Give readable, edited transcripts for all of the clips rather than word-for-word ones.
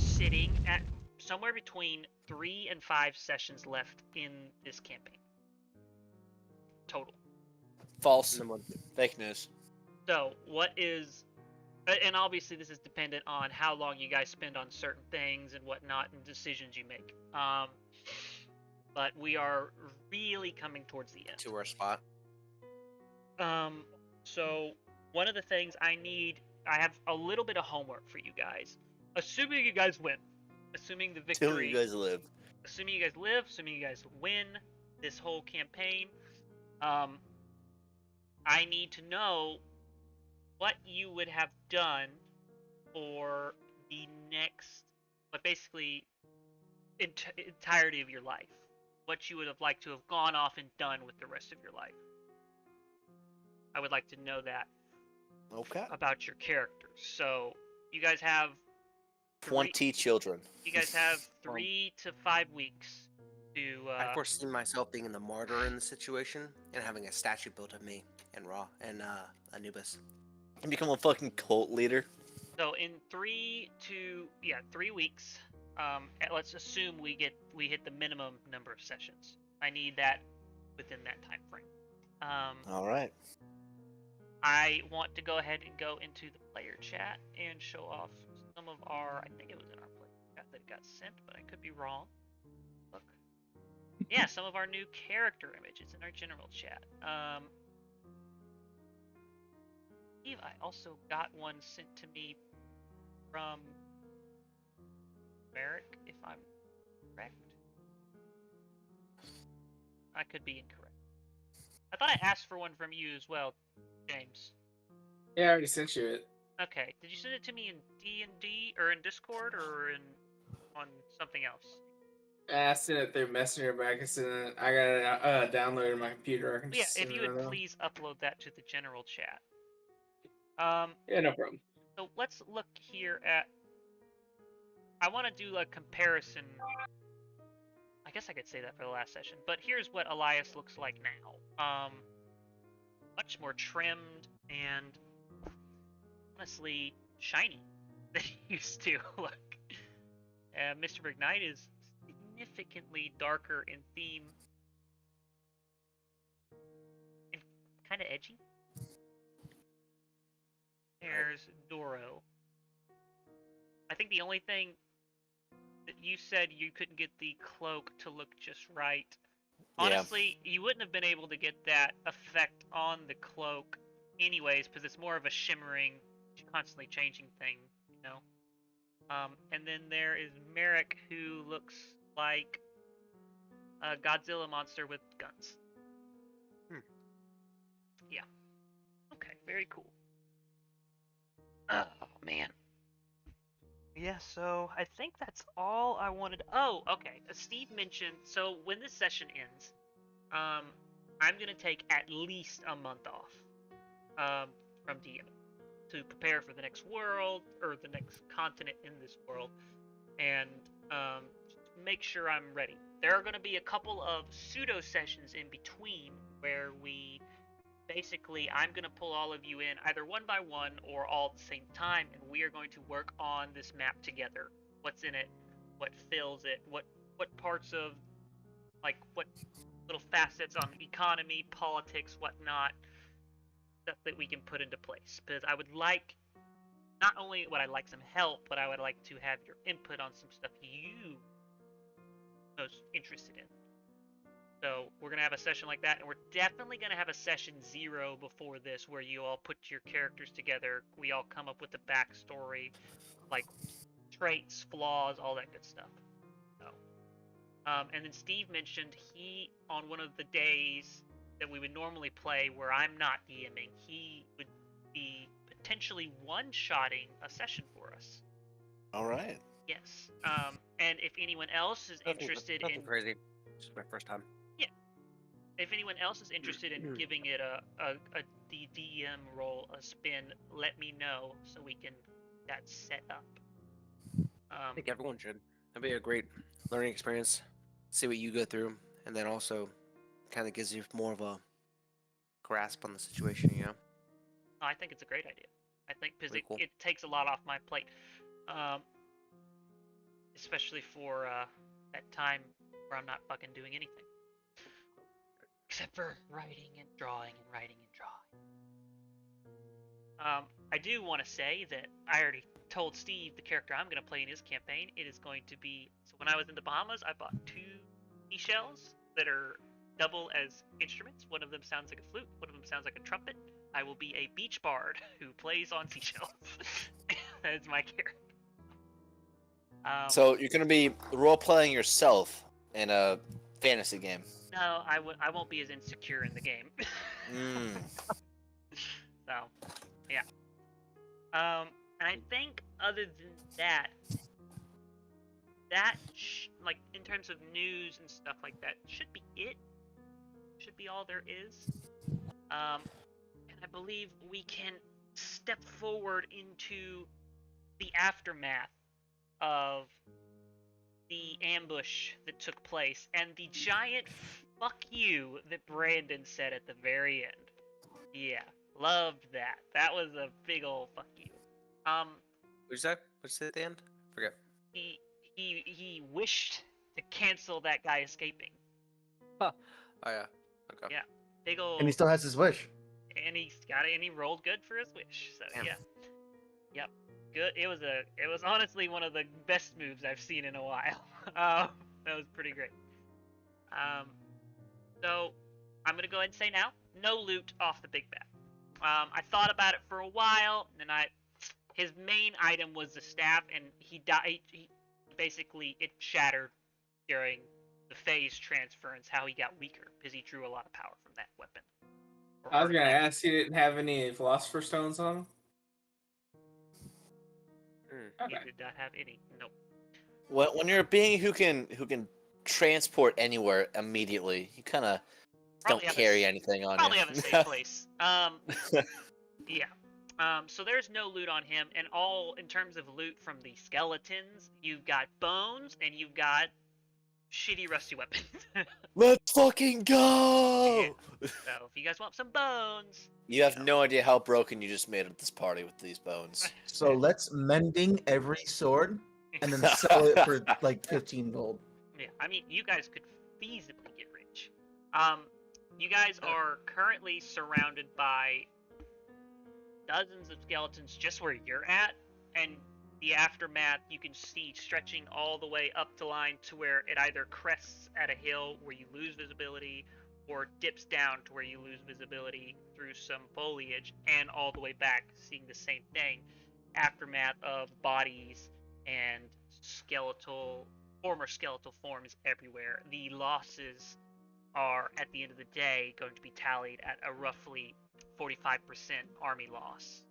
sitting at somewhere between 3 and 5 sessions left in this campaign. Total. False. Fake news. So, what is... And obviously this is dependent on how long you guys spend on certain things and whatnot and decisions you make. But we are really coming towards the end. To our spot. So one of the things I have a little bit of homework for you guys. Assuming you guys win. Assuming the victory. Assuming you guys live. Assuming you guys live. Assuming you guys win this whole campaign. I need to know what you would have done for the next, but basically entirety of your life. What you would have liked to have gone off and done with the rest of your life. I would like to know that. Okay. About your characters. So you guys have 20 children. You guys have 3 to 5 weeks to. I foresee myself being the martyr in the situation and having a statue built of me and Anubis. And become a fucking cult leader. So in 3 weeks, let's assume we hit the minimum number of sessions. I need that within that time frame. All right. I want to go ahead and go into the player chat and show off some of our. I think it was in our player chat that it got sent, but I could be wrong. Look. Yeah, some of our new character images in our general chat. I also got one sent to me from Merrick, if I'm correct. I could be incorrect. I thought I asked for one from you as well, James. Yeah, I already sent you it. Okay. Did you send it to me in D&D or in Discord or on something else? I sent it through Messenger, but I got it downloaded on my computer. I can just if you would please upload that to the general chat. Yeah, no problem. So let's look here at. I want to do a comparison. I guess I could say that for the last session, but here's what Elias looks like now. Much more trimmed and honestly shiny than he used to look. Mr. McKnight is significantly darker in theme and kind of edgy. There's Doro. I think the only thing that you said you couldn't get the cloak to look just right. Honestly, you wouldn't have been able to get that effect on the cloak anyways, because it's more of a shimmering, constantly changing thing, you know? And then there is Merrick, who looks like a Godzilla monster with guns. Yeah. Okay, very cool. Oh, man. Yeah, so I think that's all I wanted. Oh, okay. Steve mentioned, so when this session ends, I'm going to take at least a month off from DMing to prepare for the next world, or the next continent in this world, and make sure I'm ready. There are going to be a couple of pseudo sessions in between where I'm going to pull all of you in either one by one or all at the same time, and we are going to work on this map together. What's in it, what fills it, what parts of, like, what little facets on economy, politics, whatnot, stuff that we can put into place. Because I would like, not only would I like some help, but I would like to have your input on some stuff you are most interested in. So we're going to have a session like that, and we're definitely going to have a session 0 before this, where you all put your characters together, we all come up with a backstory, like traits, flaws, all that good stuff. So, and then Steve mentioned on one of the days that we would normally play where I'm not DMing, he would be potentially one-shotting a session for us. All right. Yes. And if anyone else is interested in... crazy. This is my first time. If anyone else is interested in giving it the DM role a spin, let me know so we can get that set up. I think everyone should. That'd be a great learning experience. See what you go through, and then also kind of gives you more of a grasp on the situation, you know? I think it's a great idea. I think because Cool. it takes a lot off my plate. especially for that time where I'm not fucking doing anything except for writing and drawing and writing and drawing. I do want to say that I already told Steve the character I'm going to play in his campaign. It is going to be, so when I was in the Bahamas, I bought 2 seashells that are double as instruments. One of them sounds like a flute, one of them sounds like a trumpet. I will be a beach bard who plays on seashells. That's my character. So you're gonna be role-playing yourself in a fantasy game. No, I won't be as insecure in the game. Mm. So, yeah. And I think other than that, like in terms of news and stuff like that, should be it. Should be all there is. And I believe we can step forward into the aftermath of the ambush that took place and the giant fuck you that Brandon said at the very end. Yeah, loved that. That was a big ol' fuck you. What's that? What's it at the end? Forget. He wished to cancel that guy escaping. Oh yeah. Okay. Yeah, big ol'. And he still has his wish. And he's got it, and he rolled good for his wish. So Damn. yeah, yep, good. It was honestly one of the best moves I've seen in a while. That was pretty great. So I'm gonna go ahead and say now, no loot off the big bat. I thought about it for a while, and his main item was the staff, and he died. He basically it shattered during the phase transference. How he got weaker because he drew a lot of power from that weapon. I was gonna ask, he didn't have any Philosopher Stones on him? He did not have any. Nope. When you're a being who can transport anywhere immediately, you kind of don't Probably have a carry anything on Probably you. have a safe place. Yeah. So there's no loot on him, and all in terms of loot from the skeletons, you've got bones and you've got shitty rusty weapons. Let's fucking go! So if you guys want some bones, You have no idea how broken you just made at this party with these bones. So let's mending every sword and then sell it for like 15 gold. yeah, I mean you guys could feasibly get rich. You guys are currently surrounded by dozens of skeletons just where you're at, and the aftermath you can see stretching all the way up the line to where it either crests at a hill where you lose visibility or dips down to where you lose visibility through some foliage, and all the way back seeing the same thing. Aftermath of bodies and former skeletal forms everywhere. The losses are at the end of the day going to be tallied at a roughly 45% army loss.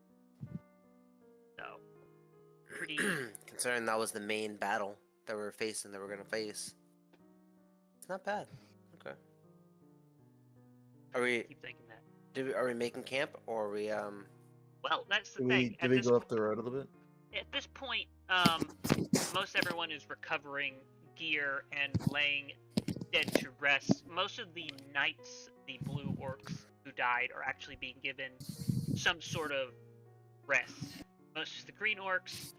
So, pretty. Considering that was the main battle that we were facing, that we're gonna face, it's not bad. Okay. Are we? Keep thinking that. Are we making camp, or are we? Well, that's the Do thing. we, do we go up the road a little bit? At this point, most everyone is recovering gear and laying dead to rest. Most of the knights, the blue orcs who died, are actually being given some sort of rest. Most of the green orcs,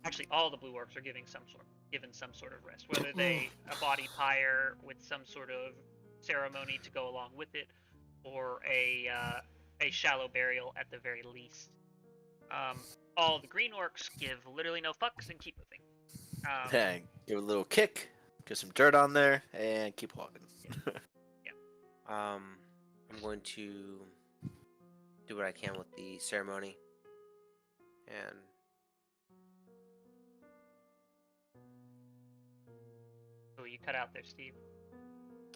actually all the blue orcs, are given some sort of rest. Whether they a body pyre with some sort of ceremony to go along with it, or a shallow burial at the very least. All the green orcs give literally no fucks and keep moving. Hey, give it a little kick, get some dirt on there, and keep walking. I'm going to do what I can with the ceremony, and Oh, you cut out there, Steve.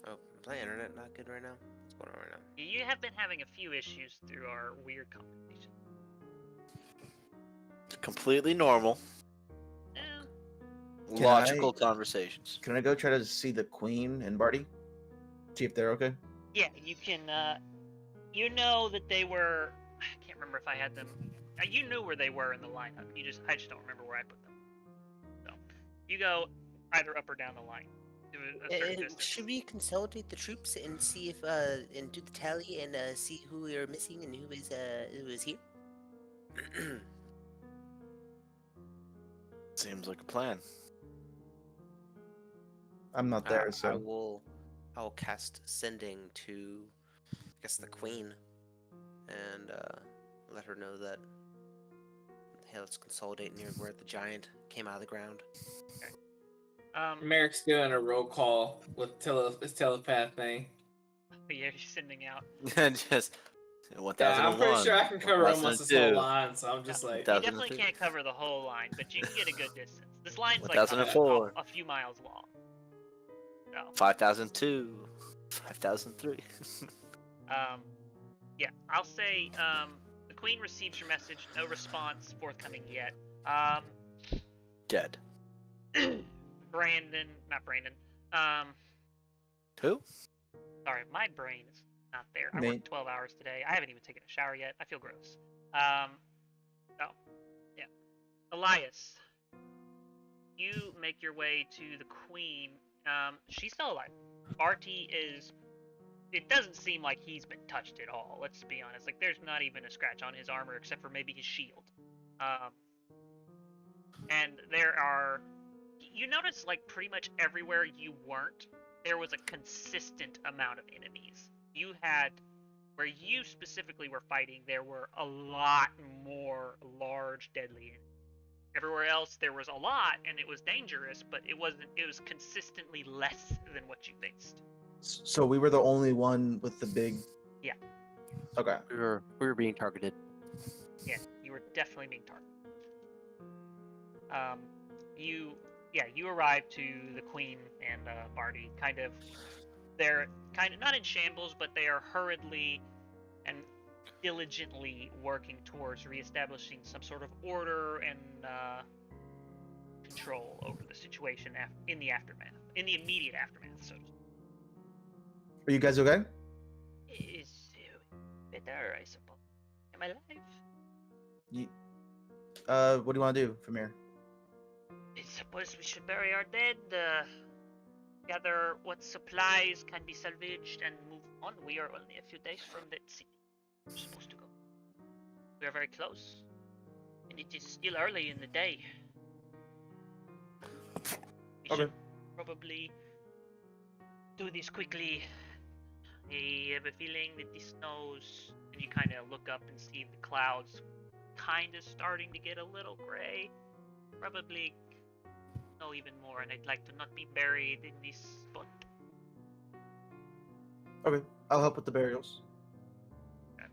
oh, is my internet not good right now? What's going on right now? You have been having a few issues through our weird conversation. Completely normal, Eh, Can logical conversations. Can I go try to see the queen and Barty? See if they're okay? yeah, you can. You know that they were. I can't remember if I had them. You knew where they were in the lineup. I just don't remember where I put them. So, you go either up or down the line. To a certain distance. Should we consolidate the troops and see if and do the tally and see who we are missing and who is here? Seems like a plan. I'm not there, so I will cast sending to, I guess, the queen, and let her know that, hey, let's consolidate near where the giant came out of the ground. Merrick's doing a roll call with his telepath thing. Yeah, she's sending out. Just Yeah, 1001. I'm pretty sure I can cover almost this whole 1002. line, so I'm just like, You 1003. definitely can't cover the whole line, but you can get a good distance. This line's like 1004. a few miles long. So, 5002. 5003. yeah, I'll say the queen receives your message. No response forthcoming yet. Dead. Not Brandon. Who? Sorry, my brain is not there. I Nate. worked 12 hours today. I haven't even taken a shower yet. I feel gross. So, yeah. Elias, you make your way to the queen. She's still alive. Barty is. It doesn't seem like he's been touched at all. Let's be honest. Like, there's not even a scratch on his armor except for maybe his shield. And there are. You notice, like, pretty much everywhere you weren't, there was a consistent amount of enemies. You had, where you specifically were fighting, there were a lot more large, deadly enemies. Everywhere else, there was a lot, and it was dangerous, but it wasn't. It was consistently less than what you faced. So we were the only one with the big. Yeah. Okay. We were being targeted. Yeah, you were definitely being targeted. You arrived to the queen and Barty. They're kind of not in shambles, but they are hurriedly and diligently working towards reestablishing some sort of order and control over the situation in the immediate aftermath. So, Are you guys okay? is better, I suppose. Am I alive? What do you want to do from here? I suppose we should bury our dead, gather what supplies can be salvaged, and move on. We are only a few days from that city we're supposed to go. We are very close, and it is still early in the day. We Okay. should probably do this quickly. I have a feeling that the snows, and you kind of look up and see the clouds kind of starting to get a little gray. Probably snow even more, and I'd like to not be buried in this spot. Okay, I'll help with the burials. Okay.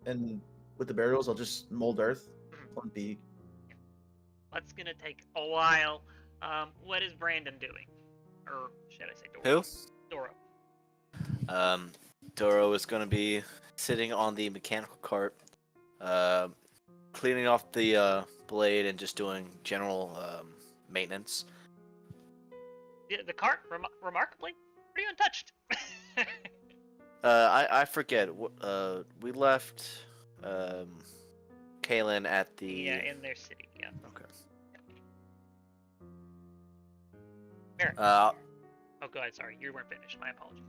And with the burials, I'll just mold earth. One B. That's gonna take a while. What is Brandon doing? Or should I say Doro? Who? Doro. Doro is going to be sitting on the mechanical cart, cleaning off the blade and just doing general maintenance. The cart, remarkably, pretty untouched. I forget. We left Kaylin at the. Yeah, in their city. Yeah. Okay. Merrick. Uh, Oh, go ahead. Sorry, you weren't finished. My apologies.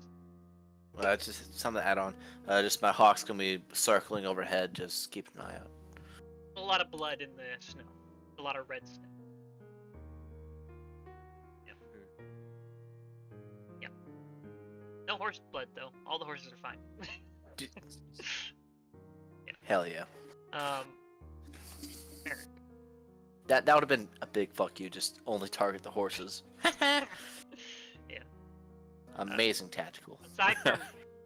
it's just something to add on. Just my hawk's gonna be circling overhead. Just keep an eye out. A lot of blood in the snow. A lot of red snow. Yeah. Yeah. No horse blood though. All the horses are fine. Hell yeah. Merrick. That would have been a big fuck you. Just only target the horses. Yeah. Amazing tactical. Aside from,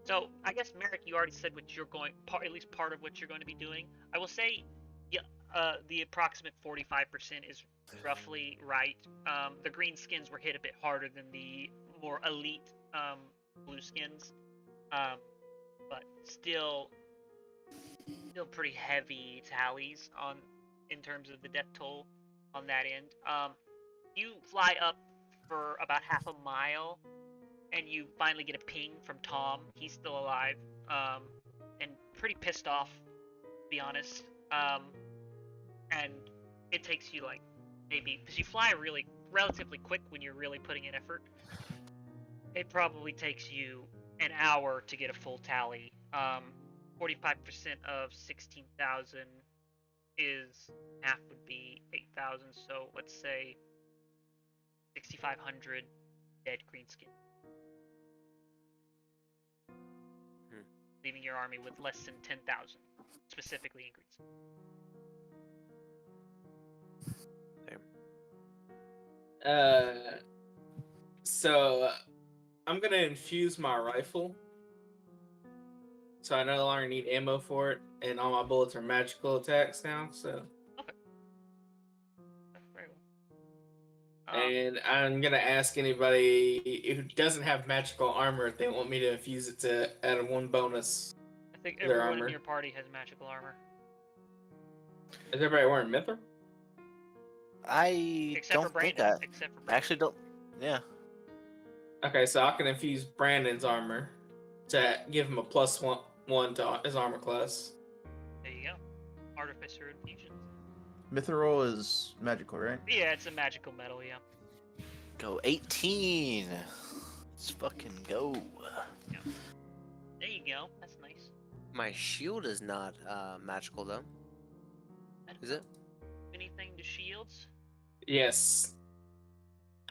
so I guess Merrick, you already said what you're going, at least part of what you're going to be doing. I will say, yeah, the approximate 45% is roughly right. The green skins were hit a bit harder than the more elite blue skins, but still pretty heavy tallies in terms of the death toll on that end. You fly up for about half a mile, and you finally get a ping from Tom. He's still alive, and pretty pissed off, to be honest. And it takes you like maybe, because you fly relatively quick when you're really putting in effort. It probably takes you an hour to get a full tally. 45% of 16,000 is half would be 8,000, so let's say 6,500 dead greenskin. Hmm. Leaving your army with less than 10,000, specifically in greenskin. So I'm gonna infuse my rifle, so I no longer need ammo for it, and all my bullets are magical attacks now. So, Very well. and I'm gonna ask anybody who doesn't have magical armor if they want me to infuse it to add one bonus. I think their everyone armor. in your party has magical armor. Is everybody wearing mithril? I Except for don't think Brandon. that. Except for I Brandon. actually don't. Yeah. Okay, so I can infuse Brandon's armor to give him a +1 to his armor class. There you go. Artificer infusion. Mithril is magical, right? Yeah, it's a magical metal, yeah. Go 18. Let's fucking go. There you go. That's nice. My shield is not magical though. Is it? Anything to shields? Yes.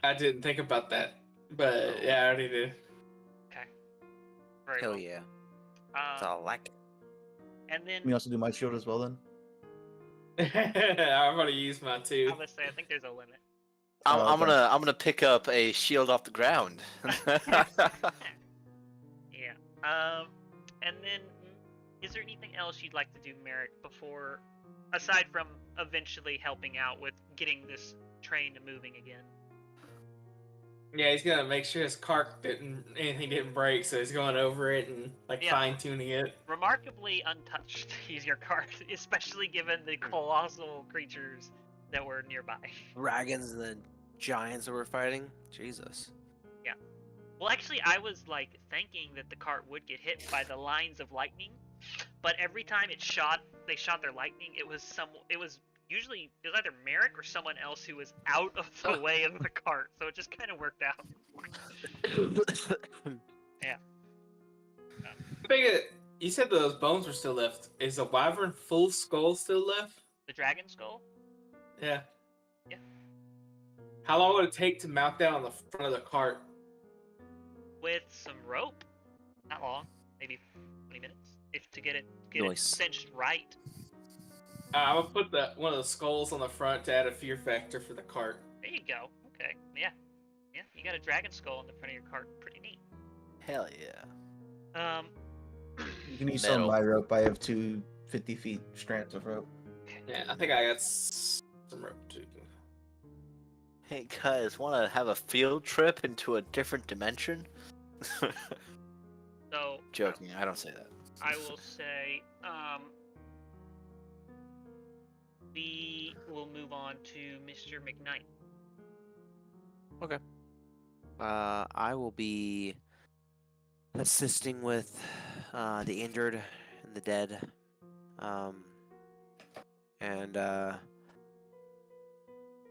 I didn't think about that, but yeah, I already did. Okay. Very Hell well. yeah. That's all I like. And then Let me also do my shield as well then. I'm gonna use mine I too. was say I think there's a limit. I'm okay. I'm gonna pick up a shield off the ground. Yeah. And then is there anything else you'd like to do, Merrick, before, aside from eventually helping out with getting this train to moving again? Yeah, he's gonna make sure his cart anything didn't break, so he's going over it and Yeah. fine tuning it. Remarkably untouched is your cart, especially given the colossal creatures that were nearby. Dragons and the giants that we're fighting. Jesus. Well, actually, I was like thinking that the cart would get hit by the lines of lightning, but every time they shot their lightning, it was usually either Merrick or someone else who was out of the way of the cart, so it just kind of worked out. I think you said those bones were still left. Is a wyvern full skull still left? The dragon skull? Yeah. Yeah. How long would it take to mount that on the front of the cart? With some rope, not long, maybe 20 minutes, if to get it Nice. cinched right. I'm gonna put one of the skulls on the front to add a fear factor for the cart. There you go. Okay, yeah, you got a dragon skull in the front of your cart. Pretty neat. Hell yeah. You can use some of my rope. I have two 50 feet strands of rope. Yeah, I think I got some rope too. Hey guys, want to have a field trip into a different dimension? So Joking, I don't say that. I will say, we will move on to Mr. McKnight. I will be assisting with the injured and the dead.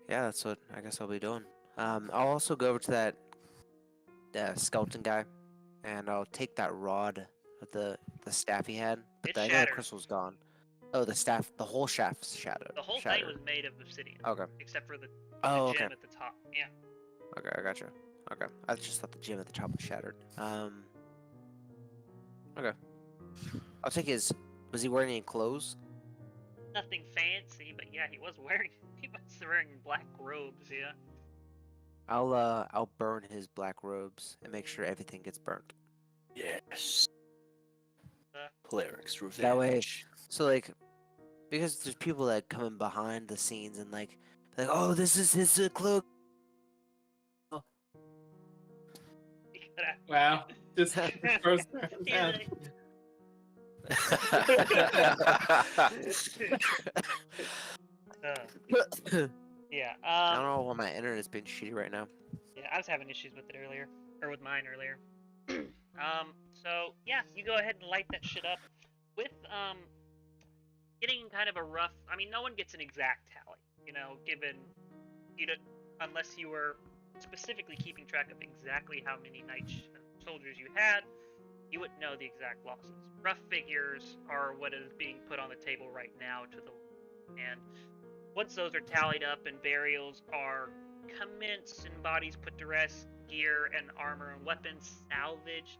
Yeah, that's what I guess I'll be doing. I'll also go over to that skeleton guy, and I'll take that rod with the staff he had. But It's I know the shattered. crystal's gone. Oh, the staff, the whole shaft's shattered. The whole thing shattered. was made of obsidian, Okay. except for the Oh, gem okay. at the top. Yeah. Okay, I gotcha. Okay, I just thought the gem at the top was shattered. Okay. I'll take his. Was he wearing any clothes? Nothing fancy, but yeah, he was wearing black robes. Yeah. I'll burn his black robes and make sure everything gets burnt. Yes. Cleric's revenge. That way, so like, because there's people that come in behind the scenes and like, oh, this is his cloak. Wow. Just first Yeah, yeah. I don't know why my internet's been shitty right now. Yeah, I was having issues with it earlier, or with mine earlier. So yeah, you go ahead and light that shit up with getting kind of a rough. I mean, no one gets an exact tally, given you don't, unless you were specifically keeping track of exactly how many soldiers you had. You wouldn't know the exact losses. Rough figures are what is being put on the table right now and once those are tallied up and burials are commenced and bodies put to rest, gear and armor and weapons salvaged,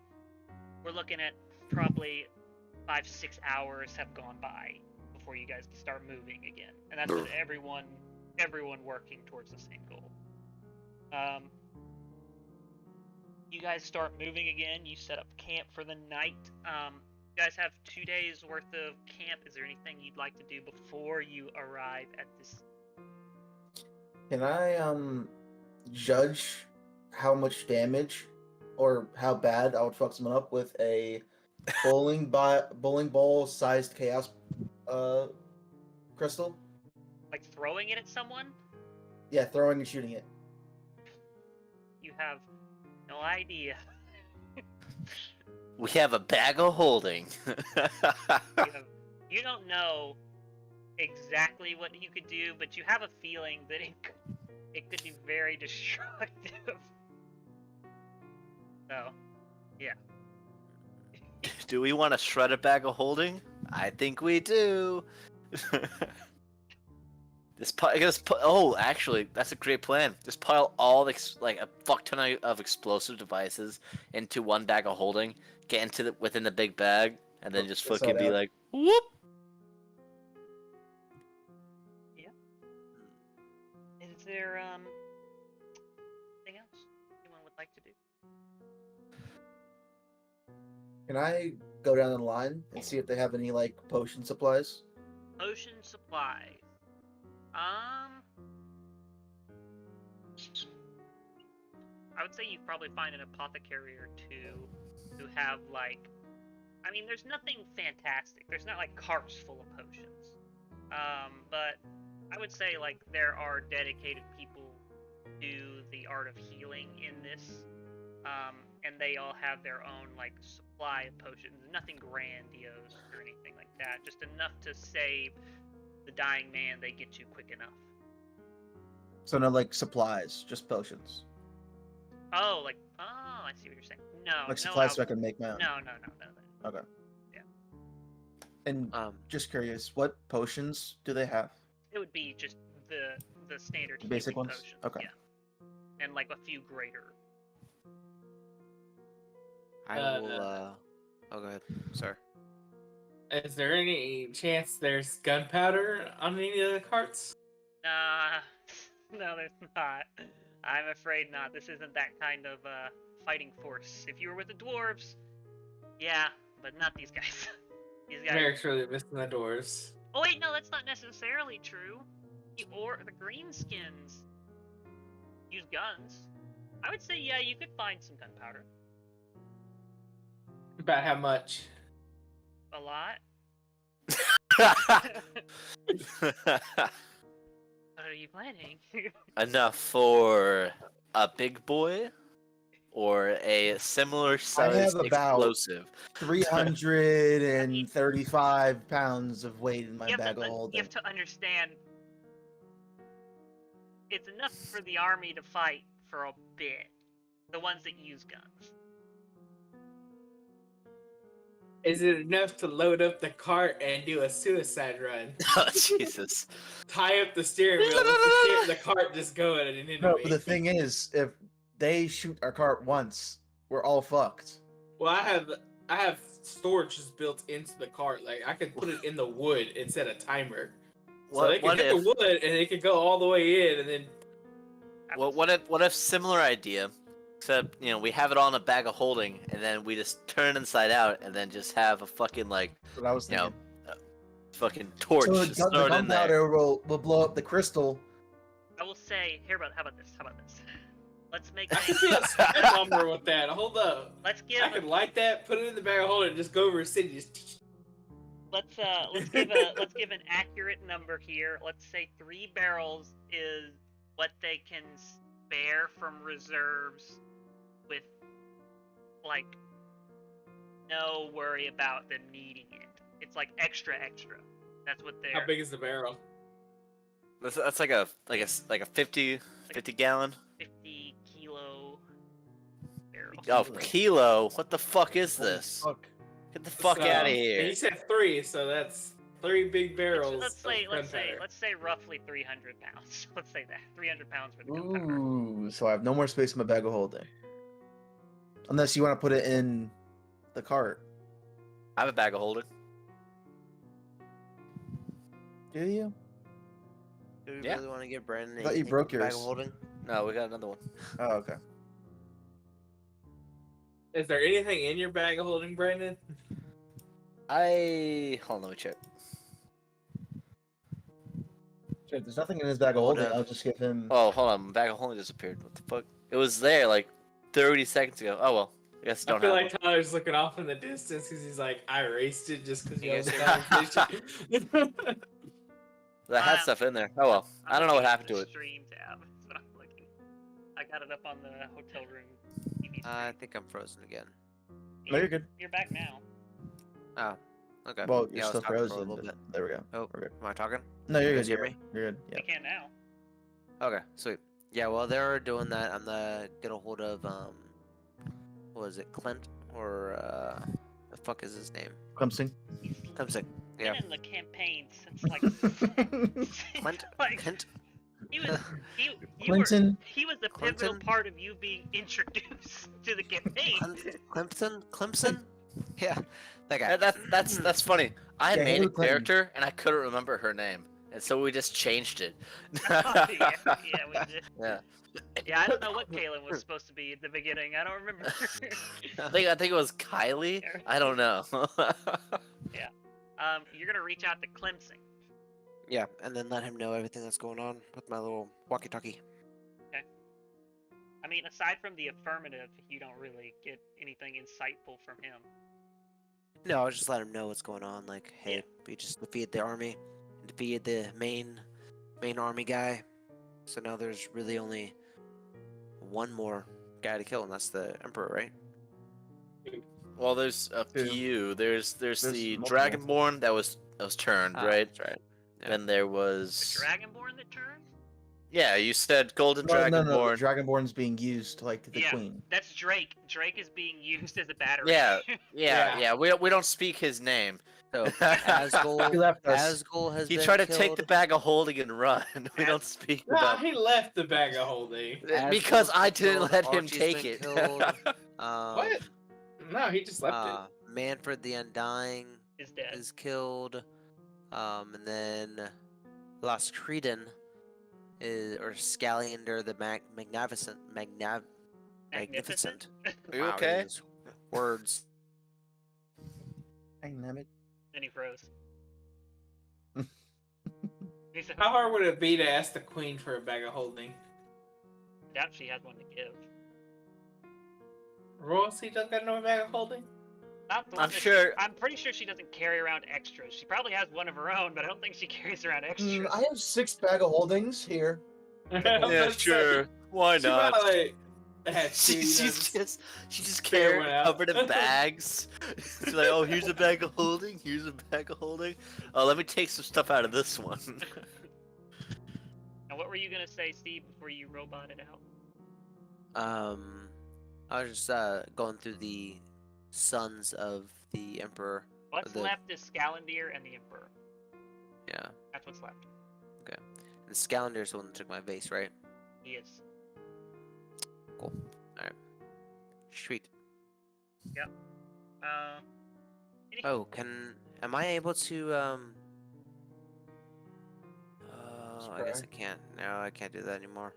we're looking at probably 5-6 hours have gone by before you guys can start moving again, and that's with everyone working towards the same goal. You guys start moving again. You set up camp for the night. You guys have 2 days worth of camp. Is there anything you'd like to do before you arrive at this? Can I judge how much damage or how bad I would fuck someone up with a bowling ball sized chaos crystal? Like throwing it at someone? Yeah, throwing and shooting it. You have no idea. We have a bag of holding. You don't know exactly what you could do, but you have a feeling that it could be very destructive. So, yeah. Do we want to shred a bag of holding? I think we do. Actually, that's a great plan. Just pile all like a fuck ton of explosive devices into one bag of holding. Get into within the big bag, and then just fucking be like, whoop. Yeah. Is there anything else anyone would like to do? Can I go down the line and see if they have any like potion supplies? Potion supplies. I would say you probably find an apothecary or two who have like, I mean, there's nothing fantastic. There's not like carts full of potions. But I would say like there are dedicated people to the art of healing in this. And they all have their own like supply of potions. Nothing grandiose or anything like that. Just enough to save the dying man they get to quick enough. So no like supplies, just potions. Oh, I see what you're saying. No, Like no, supplies so I can make my own. No. Okay. Yeah. And just curious, what potions do they have? It would be just the standard The basic healing ones? potions. Okay. Yeah. And like a few greater. I will. Oh, go ahead, sir. Is there any chance there's gunpowder on any of the carts? No, there's not. I'm afraid not. This isn't that kind of fighting force. If you were with the dwarves, yeah, but not these guys. These guys. Merrick's really missing the doors. Oh wait, no, that's not necessarily true. The greenskins use guns. I would say, yeah, you could find some gunpowder. About how much? A lot. What are you planning? Enough for a big boy or a similar sized about- explosive. 335 pounds of weight in my you bag of have holding. to understand, it's enough for the army to fight for a bit. The ones that use guns. Is it enough to load up the cart and do a suicide run? Oh, Jesus. Tie up the steering wheel, let the cart just go at an enemy. No, but the thing is, if they shoot our cart once, we're all fucked. Well, I have storage just built into the cart. Like I could put it in the wood and set a timer. So they could hit the wood and it could go all the way in, and then. Well, what if similar idea? Except, we have it all in a bag of holding, and then we just turn inside out, and then just have a fucking, like, What I was thinking. fucking torch So just the thrown in there. gunpowder will blow up the crystal. I will say, how about this? Let's make I could be a spy bomber with that. Hold up. let's give I could light that, put it in the bag of holding, and just go over a city. Just... let's give an accurate number here. Let's say 3 barrels is what they can spare from reserves, with like no worry about them needing it. It's like extra. That's what they're. How big is the barrel? That's like a 50 gallon. 50 kilo barrel. Oh, kilo? What the fuck is this? Fuck. Get the fuck So- out of And here. you said 3, so that's 3 big barrels. Let's of say gunpowder. roughly 300 pounds. Let's say that 300 pounds for the gunpowder. Ooh, so I have no more space in my bag of holding. Unless you want to put it in the cart. I have a bag of holding. Do you? Do we Yeah. really want to give Brandon I thought you anything broke from the bag of yours. holding? No, we got another one. Oh, okay. Is there anything in your bag of holding, Brandon? Hold on, let me check. If there's nothing in his bag of Hold holding, up. I'll just give him. Oh, hold on, my bag of holding disappeared. What the fuck? It was there like 30 seconds ago. Oh well, I guess I don't feel have like Tyler's looking off in the distance because he's like, I erased it just because you You guys guys are one. I had stuff in there. Oh well, I don't know what happened to it. Stream tab. That's what I'm looking. I got it up on the hotel room TV screen. I think I'm frozen again. No, you're good. You're back now. Oh, okay. Well, Yeah, you're I was still talking for a frozen. little But bit. there we go. Oh, We're good. am I talking? No, you're You good. guys hear You're me? good. You're good. Yeah. You can now. Okay, sweet. Yeah, well, they're doing that. I'm gonna get a hold of what is it, Clint or the fuck is his name? Clemson. Clemson. Been Yeah. in the campaign since like Clint. like Clint. he was you Clinton. he was the pivotal Clinton? part of you being introduced to the campaign. Clemson. Clemson. Yeah, that guy. That's funny. I had Yeah, made a Hillary Clinton. character and I couldn't remember her name, and so we just changed it. yeah, we did. Yeah. Yeah, I don't know what Kaylin was supposed to be at the beginning. I don't remember. I think it was Kylie. I don't know. You're gonna reach out to Clemson. Yeah, and then let him know everything that's going on with my little walkie-talkie. I mean, aside from the affirmative, you don't really get anything insightful from him. No, I'll just let him know what's going on. Like, hey, Yeah. we just defeated the army, defeated the main army guy. So now there's really only one more guy to kill, and that's the Emperor, right? Well, there's a Two. few. There's the multiple. Dragonborn that was turned, right? That's right. Yeah. Then there The was Dragonborn that turned? yeah. You said Golden No, Dragonborn. no, the Dragonborn's being used like the Yeah. queen. That's Drake. Drake is being used as a battery. Yeah. Yeah, Yeah. yeah. We don't speak his name. So He Asgol, left us. Asgol has He been tried to killed. take the bag of holding and run. We don't speak Nah, about he left the bag of holding. because Asgol's I been didn't killed, let him Archie's take been it. killed, What? No, he just left Manfred the Undying Is dead. is killed. And then Lost Creedon is, or Scaliander the Magnificent. Magnificent? Are you Wow, okay? these words. Dynamic. Then he froze. He said, it. How hard would it be to ask the queen for a bag of holding? I doubt she has one to give. Royalty doesn't got no bag of holding? Not the one I'm that sure. I'm pretty sure she doesn't carry around extras. She probably has one of her own, but I don't think she carries around extras. I have 6 bag of holdings here. Yeah, sure. Why She not? probably had She's two, just figure carrying one out. covered in bags. She's like, oh, here's a bag of holding. Here's a bag of holding. Oh, let me take some stuff out of this one. Now, what were you gonna say, Steve, before you roboted out? I was just going through the sons of the Emperor. What's The- left is Scalandir and the Emperor. Yeah. That's what's left. And Scalander's the one that took my vase, right? He is. Cool. Alright. Sweet. Oh, am I able to I guess I can't. No, I can't do that anymore.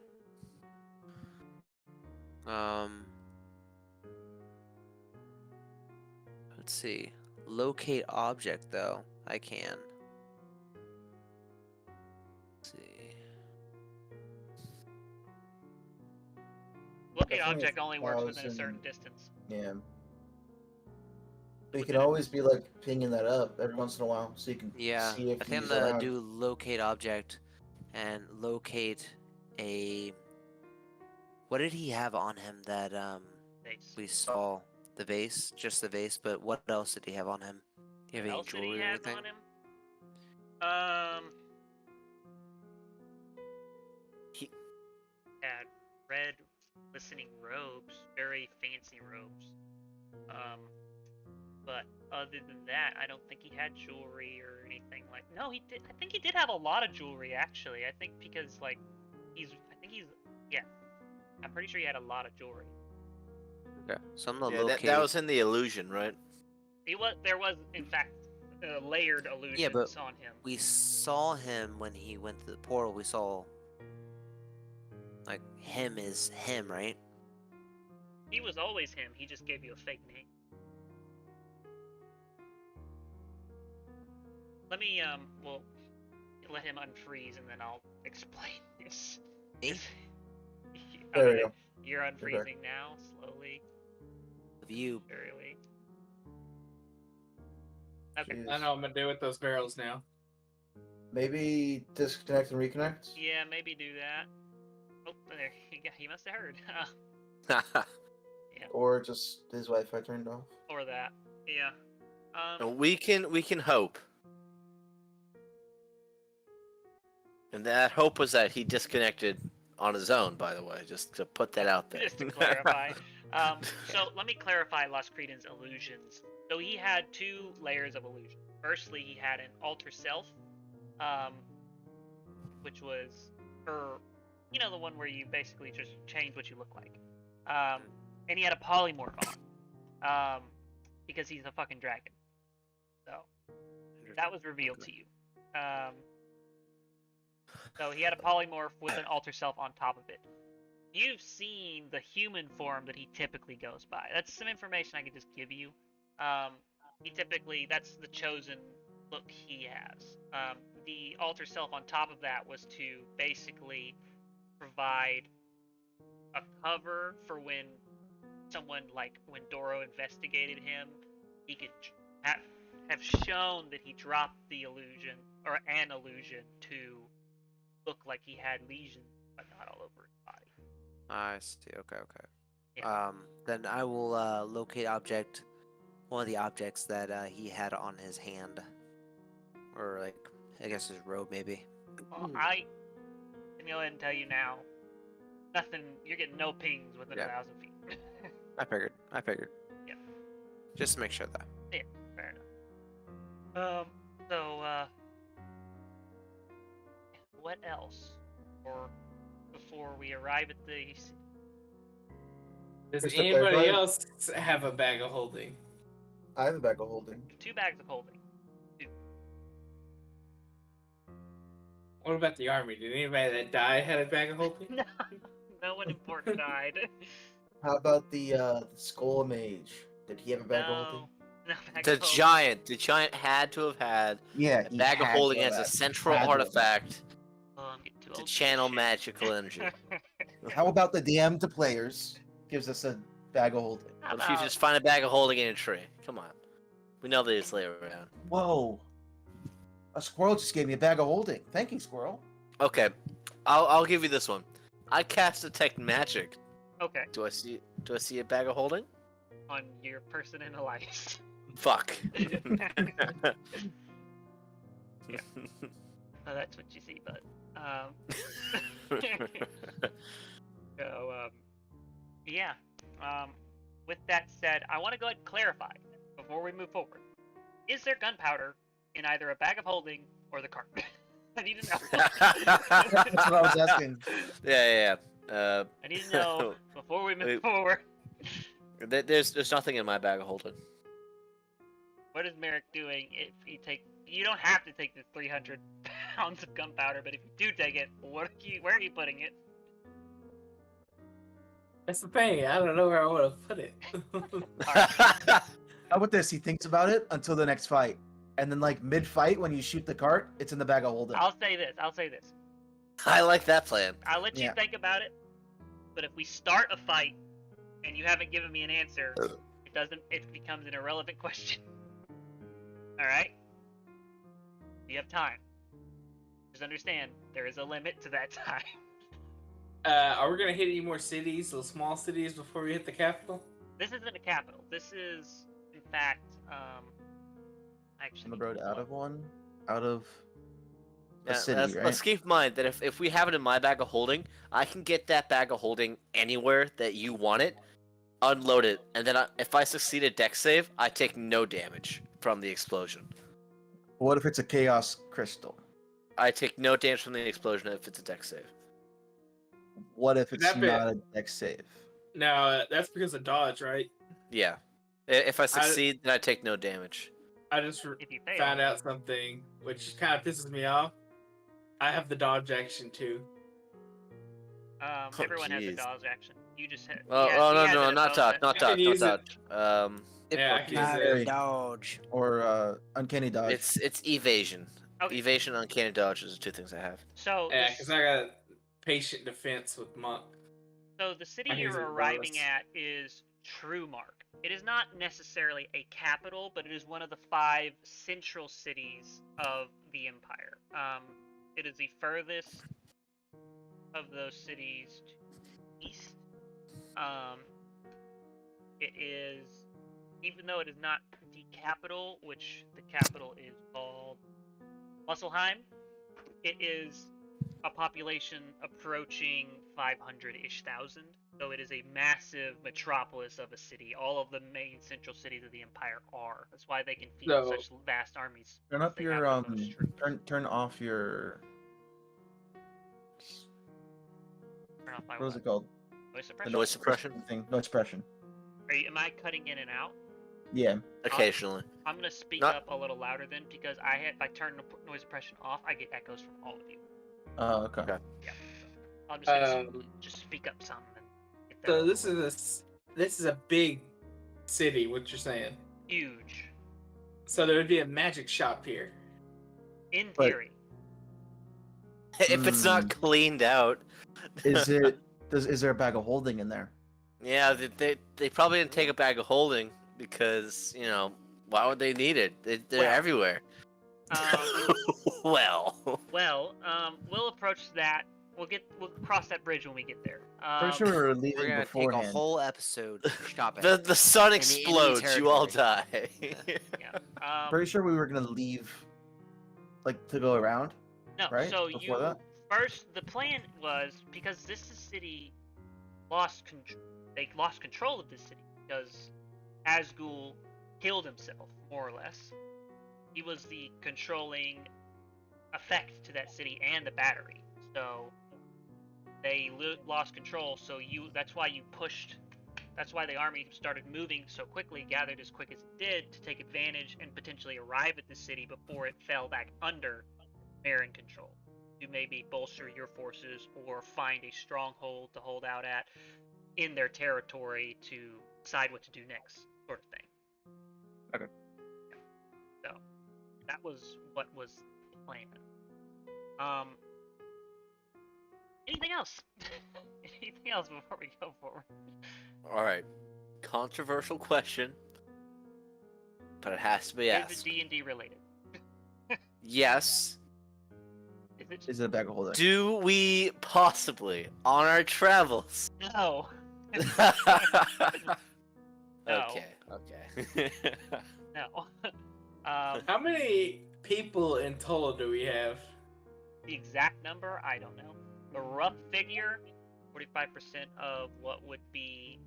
Let's see. Locate object though. I can. Let's see. Locate Definitely object only works within a 1,000. certain distance. Yeah. But you could always be like pinging that up every once in a while so you can Yeah, see if I think I'm he's gonna around. do locate object and locate a. What did he have on him that Base. we saw? The vase, just the vase. But what else did he have on him? Do you have What any else did jewelry he or have anything? on him? He- Had red glistening robes, very fancy robes. But other than that, I don't think he had jewelry or anything like. No, he did. I think he did have a lot of jewelry actually. I think because like, yeah. I'm pretty sure he had a lot of jewelry. Okay. So I'm gonna Yeah, locate. that was in the illusion, right? There was in fact layered illusions but- on him. We saw him when he went to the portal. We saw like him is him, right? He was always him. He just gave you a fake name. Let me well, let him unfreeze and then I'll explain this. Me? There we Okay, go. you're unfreezing now, slowly, Of you. surely. Okay. Jeez. I know what I'm gonna do with those barrels now. Maybe disconnect and reconnect. Yeah, maybe do that. Oh, there he must have heard. Or just his Wi-Fi turned off. Or that. Yeah. we can hope. And that hope was that he disconnected on his own, by the way, just to put that out there. Just to clarify. So let me clarify Lost Creden's illusions. So he had two layers of illusion. Firstly, he had an alter self, which was, the one where you basically just change what you look like. And he had a polymorph on, because he's a fucking dragon. So that was revealed to you. So he had a polymorph with an alter self on top of it. You've seen the human form that he typically goes by. That's some information I could just give you. That's the chosen look he has. The alter self on top of that was to basically provide a cover for when when Doro investigated him, he could have shown that he dropped the illusion, or an illusion, to look like he had lesions, but not all over his body. I see. Okay. Yeah. Then I will locate one of the objects that he had on his hand, or like I guess his robe maybe. Well, I can go ahead and tell you now, nothing. You're getting no pings within 1,000 feet. I figured. Yeah. Just to make sure that. Fair enough. What else? Or before we arrive at the city? Does Just to anybody clarify- else have a bag of holding? I have a bag of holding. 2 bags of holding. What about the army? Did anybody that died had a bag of holding? No one important died. How about the Skull Mage? Did he have a bag of holding? No bag The of holding. giant had to have had Yeah, a bag of holding as a central artifact Oh, I'm getting too to old for channel this shit. magical energy. How about the DM to players gives us a bag of holding? How What if you about- just find a bag of holding in a tree? Come on. We know they just lay around. Whoa! A squirrel just gave me a bag of holding. Thank you, squirrel. Okay, I'll give you this one. I cast detect magic. Okay, Do I see a bag of holding? on your person in Elias. Fuck. Oh, that's what you see, bud. So, yeah. With that said, I want to go ahead and clarify before we move forward. Is there gunpowder in either a bag of holding or the cart? I need to know. That's what I was asking. Yeah. I need to know before we move forward. There's nothing in my bag of holding. What is Merrick doing if you take? You don't have to take the 300 pounds of gunpowder, but if you do take it, where are you putting it? That's the thing. I don't know where I want to put it. How about this? He thinks about it until the next fight, and then like mid-fight when you shoot the cart, it's in the bag of holding. I'll say this. I like that plan. I'll let you Yeah. think about it. But if we start a fight and you haven't given me an answer, it becomes an irrelevant question. All right? You have time. Just understand there is a limit to that time. Are we gonna hit any more cities, those small cities, before we hit the capital? This isn't a capital. This is, in fact, actually On the road out of one, out of a Yeah, city, right? let's keep in mind that if we have it in my bag of holding, I can get that bag of holding anywhere that you want it, unload it, and then if I succeed a deck save, I take no damage from the explosion. What if it's a chaos crystal? I take no damage from the explosion if it's a deck save. What if it's That bit- not a deck save? Now that's because of dodge, right? Yeah. If I succeed, then I take no damage. I just If you fail, found out something which kind of pisses me off. I have the dodge action too. everyone has a jeez. dodge action. You just hit. Oh, no, not dodge, not I can dodge, not use it. dodge. Yeah, I fuck can you. use Very- it. Dodge. Or uncanny dodge. It's evasion. Okay. Evasion and uncanny dodge is the two things I have. So Yeah, this- because I got patient defense with monk. So the city I use you're it arriving bonus. at is Truemark. It is not necessarily a capital, but it is one of the 5 central cities of the empire. It is the furthest of those cities to the east. It is, even though it is not the capital, which the capital is called Musselheim, it is a population approaching 500-ish thousand. So it is a massive metropolis of a city. All of the main central cities of the empire are. That's why they can field So- such vast armies. Turn up They your have the most troops. turn off your Turn off my what was what? it called? Noise The suppression? noise suppression? thing. Noise suppression. Am I cutting in and out? Yeah. Occasionally. I'm gonna speak Not- up a little louder then, because if I turn the noise suppression off, I get echoes from all of you. Okay. Okay. Yeah. So I'm just gonna Um, just speak up some. And get that So over this with. this is a big city. What you're saying? Huge. So there would be a magic shop here. In But- theory. If it's not cleaned out. Is it? Is there a bag of holding in there? Yeah, they probably didn't take a bag of holding because, why would they need it? They're Well. everywhere. Well. We'll approach that. We'll cross that bridge when we get there. Pretty sure we were We're leaving gonna beforehand. take a whole episode to shop it. The sun the explodes, enemy you all territory. die. Yeah. Pretty sure we were gonna leave, like to go around. No, right? so Before that? first the plan was, because this city they lost control of this city because Asgul killed himself, more or less. He was the controlling effect to that city and the battery. So they lost control. So that's why the army started moving so quickly, gathered as quick as it did to take advantage and potentially arrive at the city before it fell back under Marin control, to maybe bolster your forces or find a stronghold to hold out at in their territory to decide what to do next, sort of thing. Okay. So that was what was the plan. Anything else? Anything else before we go forward? Alright. Controversial question. But it has to be Is asked. it D&D related? Yes. Is it? Is it a bag of holding? Do we possibly, on our travels? No. No. Okay. No. How many people in total do we have? The exact number, I don't know. The rough figure, 45% of what would be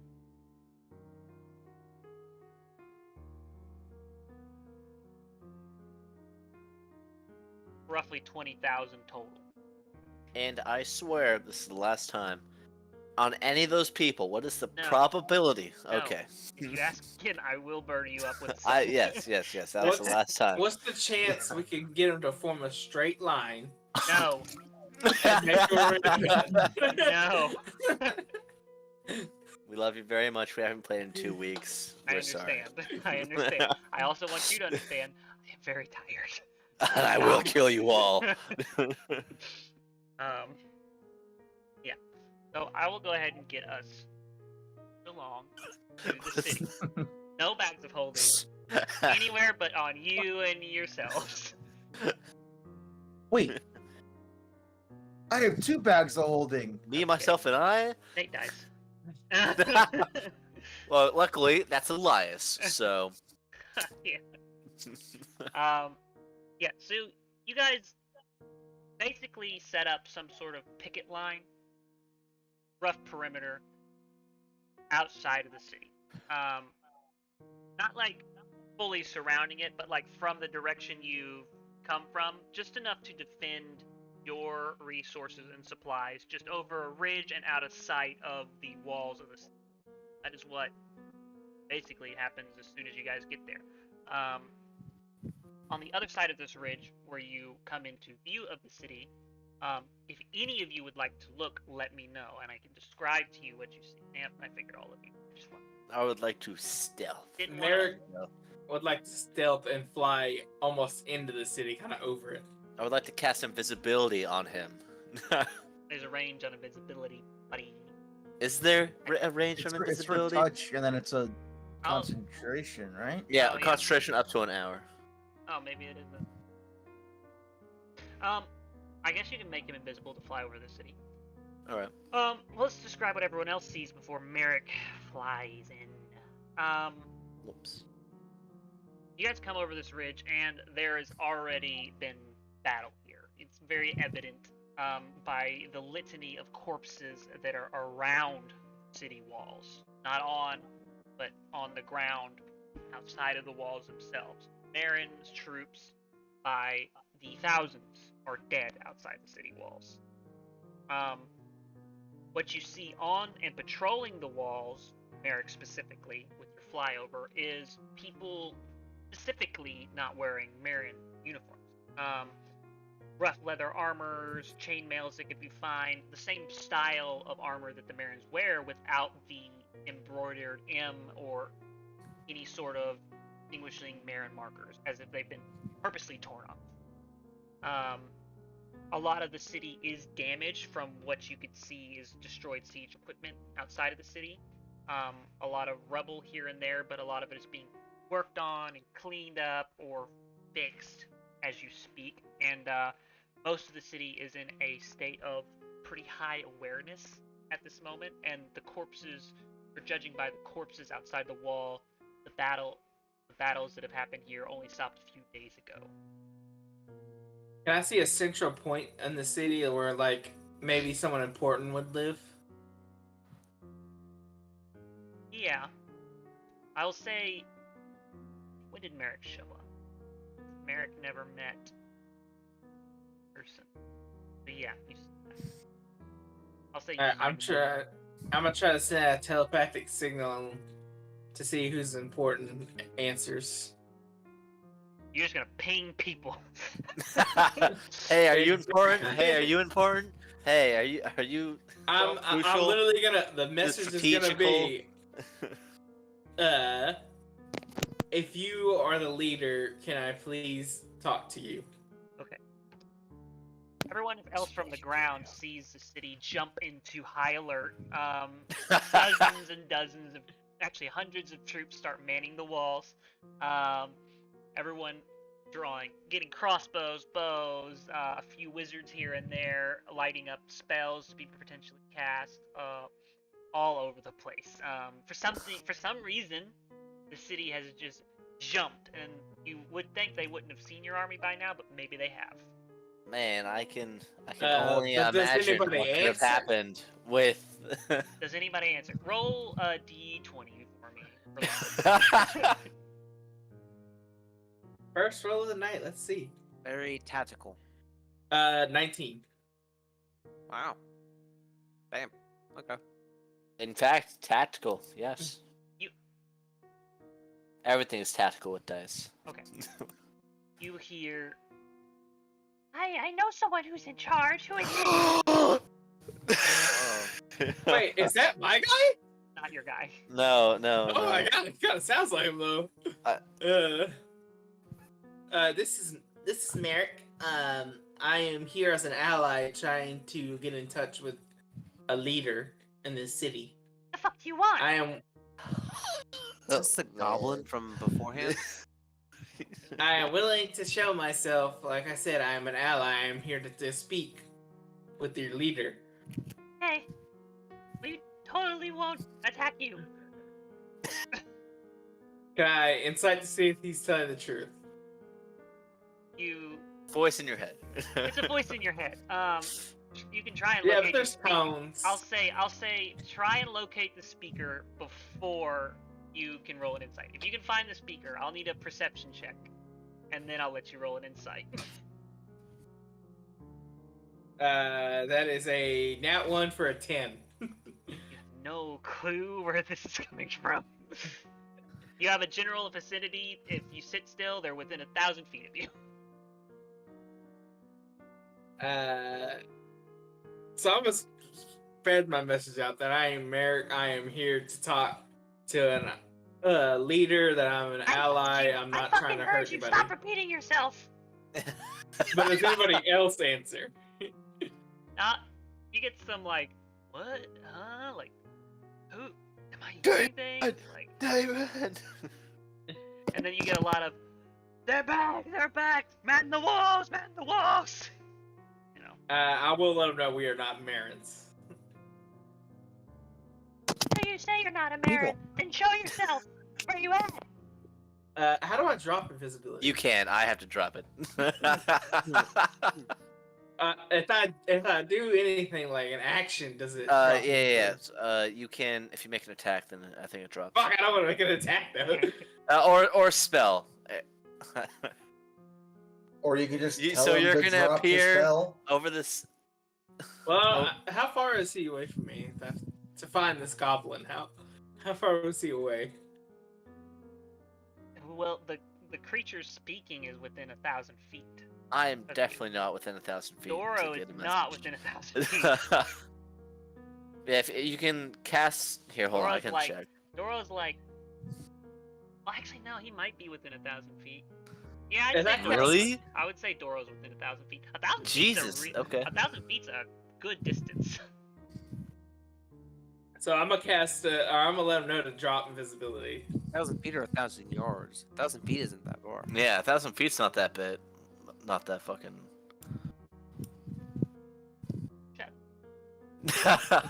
roughly 20,000 total. And I swear this is the last time. On any of those people, what is the No. probability? No. Okay. If you ask again, I will burn you up with Yes. That was the last time. What's the chance we can get them to form a straight line? No. Make sure we're- No. We love you very much. We haven't played in 2 weeks. I We're sorry. understand. I understand. I also want you to understand I am very tired. And I will kill you all. Yeah. So I will go ahead and get us along to the city. No bags of holding anywhere but on you and yourselves. Wait. I have 2 bags of holding. Me, myself, and I? Nate dies. Well, luckily, that's Elias, so... Yeah. Yeah, so you guys basically set up some sort of picket line, rough perimeter, outside of the city. Not like fully surrounding it, but like from the direction you've come from, just enough to defend your resources and supplies, just over a ridge and out of sight of the walls of the city. what basically happens as soon as you guys get there. On the other side of this ridge, where you come into view of the city, if any of you would like to look, let me know, and I can describe to you what you see. Yep, I figured all of you just want. I would like to stealth. Didn't Merrick No. would like to stealth and fly almost into the city, kind of over it. I would like to cast invisibility on him. There's a range on invisibility, buddy. Is there a range It's from for, it's for invisibility? touch, and then it's a Oh. concentration, right? Yeah, Oh, yeah. concentration up to an hour. Oh, maybe it isn't. I guess you can make him invisible to fly over the city. All right. Let's describe what everyone else sees before Merrick flies in. Whoops. You guys come over this ridge, and there has already been battle here. It's very evident by the litany of corpses that are around city walls. Not on, but on the ground outside of the walls themselves. Marin's troops, by the thousands, are dead outside the city walls. What you see on and patrolling the walls, Merrick specifically, with your flyover, is people specifically not wearing Marin uniforms. Rough leather armors, chainmails that could be fine, the same style of armor that the Marins wear without the embroidered M or any sort of distinguishing Marin markers, as if they've been purposely torn off. A lot of the city is damaged from what you could see is destroyed siege equipment outside of the city. A lot of rubble here and there, but a lot of it is being worked on and cleaned up or fixed as you speak. And most of the city is in a state of pretty high awareness at this moment. And the corpses, or judging by the corpses outside the wall, the battles that have happened here only stopped a few days ago. Can I see a central point in the city where, like, maybe someone important would live? Yeah. I'll say, when did Merrick show up? Merrick never met person. But yeah, I'll say. I'm gonna try to send a telepathic signal to see who's important answers. You're just gonna ping people. Hey, are you important? Hey, are you important? Hey, are you? I'm crucial? literally gonna. The message is gonna be. If you are the leader, can I please talk to you? Everyone else from the ground sees the city jump into high alert. Dozens and dozens of, actually hundreds of troops start manning the walls. Everyone getting crossbows, bows, a few wizards here and there, lighting up spells to be potentially cast, all over the place. For some reason, the city has just jumped, and you would think they wouldn't have seen your army by now, but maybe they have. Man, I can only does imagine what anybody could have answer? happened with. Does anybody answer? Roll a d20 for me. First roll of the night. Let's see. Very tactical. 19. Wow. Bam. Okay. In fact, tactical. Yes. You- Everything is tactical with dice. Okay. You hear, I know someone who's in charge. Who is it? Wait, is that my guy? Not your guy. No. Oh my god, it kind of sounds like him though. This is Merrick. I am here as an ally, trying to get in touch with a leader in this city. What the fuck do you want? I am Is this the goblin from beforehand? I am willing to show myself. Like I said, I am an ally. I am here to speak with your leader. Hey, we totally won't attack you. Can I insight to see if he's telling the truth? You. Voice in your head. It's a voice in your head. You can try and Yeah, locate but there's the speaker. tones. I'll say, try and locate the speaker before you can roll an insight. If you can find the speaker, I'll need a perception check, and then I'll let you roll an insight. That is a nat 1 for a 10. You have no clue where this is coming from. You have a general vicinity. If you sit still, they're within 1,000 feet of you. So I'm gonna spread my message out that I am Merrick. I am here to talk to an leader. That I'm an ally. I'm not trying to hurt anybody. Stop repeating yourself. But does anybody else answer? You get some like, what? Huh? Like, who? Am I doing things? Like, David. and then you get a lot of, they're back, man the walls. You know. I will let them know we are not Marins. So you say you're not a Marin, then show yourself. Where you at? How do I drop invisibility? You can. I have to drop it. If I do anything like an action, does it? Yeah. You can if you make an attack, then I think it drops. Fuck! I don't want to make an attack though. Or spell. Or you could just tell so him you're to gonna drop the appear spell. over this. Well, how far is he away from me? To find this goblin, how far was he away? Well, the creature speaking is within 1,000 feet. I am definitely not within 1,000 feet. Doro to is get a not message. within 1,000 feet. Yeah, if you can cast here, hold on, I Doro's can like, check. Doro's like, well, actually, no, he might be within 1,000 feet. Yeah, Is I'd say that Doro's, really? I would say Doro's within 1,000 feet. 1,000 Jesus, feet. okay. 1,000 feet's a good distance. So I'm gonna cast. Or I'm gonna let him know to drop invisibility. 1,000 feet or 1,000 yards? 1,000 feet isn't that far. Yeah, 1,000 feet's not that bit. Not that fucking.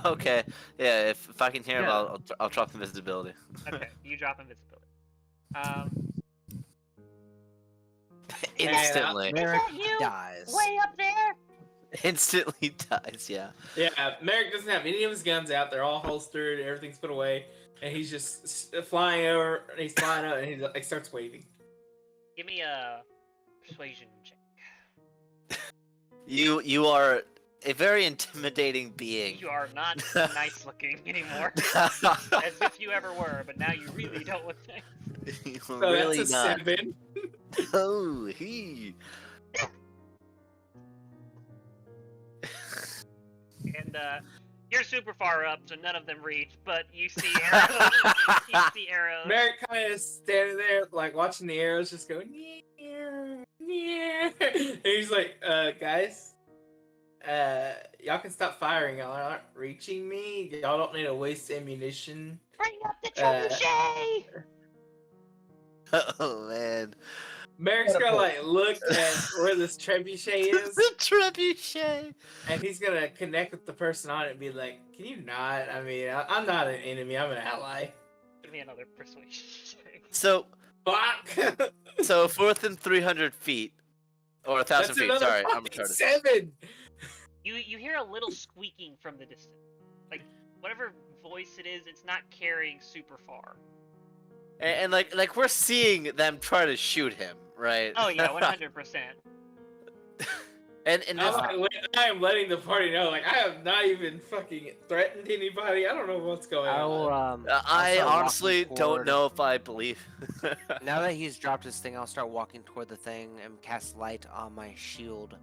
Okay. Yeah, if I can hear him, Yeah. I'll drop invisibility. Okay, you drop invisibility. Instantly. Merrick that you? dies. Way up there? Instantly dies. Yeah. Yeah, Merrick doesn't have any of his guns out. They're all holstered. Everything's put away, and he's just flying over. And he's flying out, and he like starts waving. Give me a persuasion check. You are a very intimidating being. You are not nice looking anymore. As if you ever were, but now you really don't look nice. You're So really that's a not. 7. Oh, he. And you're super far up, so none of them reach, but you see arrows. You see arrows. Merrick kind of standing there, like watching the arrows just go, yeah, yeah. And he's like, guys, y'all can stop firing. Y'all aren't reaching me. Y'all don't need to waste ammunition. Bring up the trebuchet! Oh man. Merrick's gonna like look at where this trebuchet is, The trebuchet. and he's gonna connect with the person on it and be like, "Can you not? I mean, I'm not an enemy. I'm an ally." Give me another persuasion check. So Fuck. if we're within 300 feet or 1,000 That's feet. another Sorry, I'm fucking retarded. 7. You hear a little squeaking from the distance. Like, whatever voice it is, it's not carrying super far. And like we're seeing them try to shoot him, right? Oh yeah, 100%. and I am letting the party know, like, I have not even fucking threatened anybody. I don't know what's going I'll, on. I start walking honestly don't toward- know if I believe. Now that he's dropped his thing, I'll start walking toward the thing and cast light on my shield,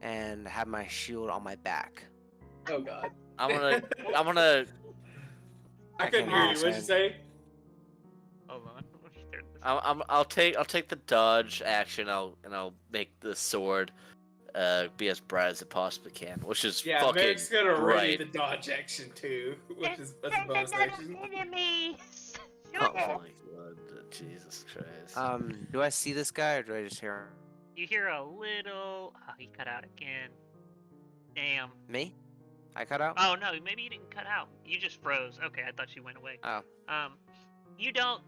and have my shield on my back. Oh god. I'm gonna. I couldn't hear you. What'd you say? Hold on. Let me start this. I'll take the dodge action. I'll make the sword be as bright as it possibly can, which is Yeah, fucking Merrick's gonna ready bright. the dodge action too, which is that's a There's bonus another action. enemy! Shoot Oh my it! god, Jesus Christ. Do I see this guy or do I just hear him? You hear a little... Oh, he cut out again. Damn. Me? I cut out? Oh, no, maybe you didn't cut out. You just froze. Okay, I thought you went away. Oh. You don't...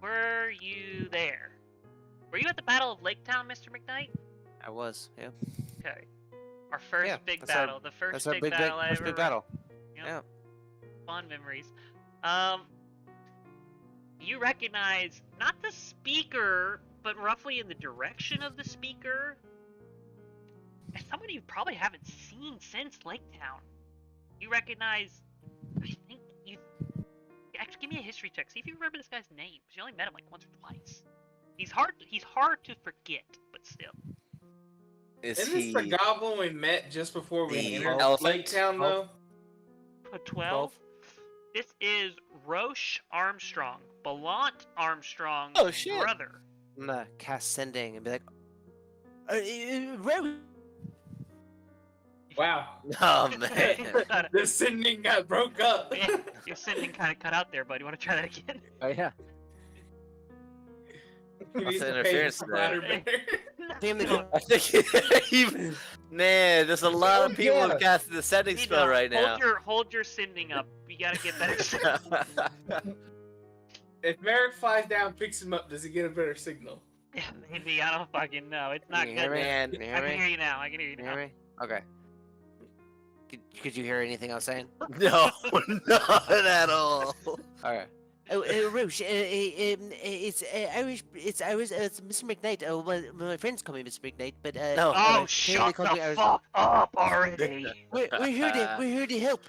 Were you there? Were you at the Battle of Lake Town, Mr. McKnight? I was, yeah. Okay. Our first Yeah, big that's our- battle. The first That's our big big, battle I first ever big battle. Yep. Yeah. Fond memories. You recognize not the speaker, but roughly in the direction of the speaker, as someone you probably haven't seen since Lake Town. You recognize history check. See if you remember this guy's name. 'Cause you only met him like once or twice. He's hard to forget, but still. Is Isn't this the he goblin we met just before we the entered elephant? Lake Town, though? A 12. This is Roche Armstrong, Belant Armstrong's Oh, shit. brother. I'm gonna cast sending and be like, Roche. Wow. Oh man. The sending got broke up. Yeah, your sending kind of cut out there, bud. You want to try that again? Oh yeah. He What's needs the to pay interference his to that? provider better. Family go. I think even man, there's a lot of people yeah. casting the sending You spell know, right now. Hold your sending up. You gotta get better. If Merrick flies down, picks him up, does he get a better signal? Yeah, maybe. I don't fucking know. It's not Can you good. hear me? Man, Can you I hear can me? hear you now. I can hear you Can you now. hear me? Okay. Could you hear anything I was saying? No, not at all. Alright. Oh, Roche, it's Irish. It's Irish. It's Mr. McKnight. Oh, my friends call me Mr. McKnight, but No. Oh, they shut call me the Irish. fuck up already. We're here to help.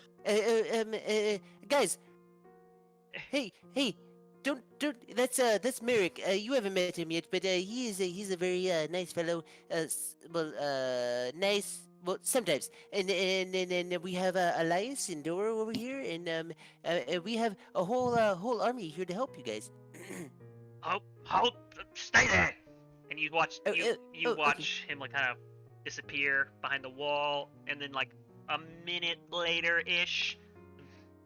Guys. Hey, don't. That's Merrick. You haven't met him yet, but he's a very nice fellow. Nice. Well, sometimes. And we have Elias and Dora over here, and we have a whole army here to help you guys. Hold, stay there. And you watch Okay. watch him like kind of disappear behind the wall, and then like a minute later ish,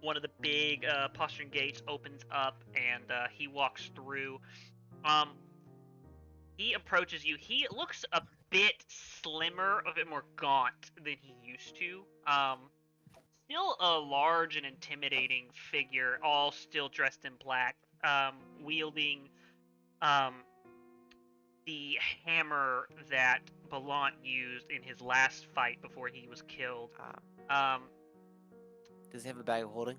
one of the big postern gates opens up, and he walks through. He approaches you. He looks a bit slimmer, a bit more gaunt than he used to. Still a large and intimidating figure, all still dressed in black, wielding the hammer that Belant used in his last fight before he was killed. Does he have a bag of holding?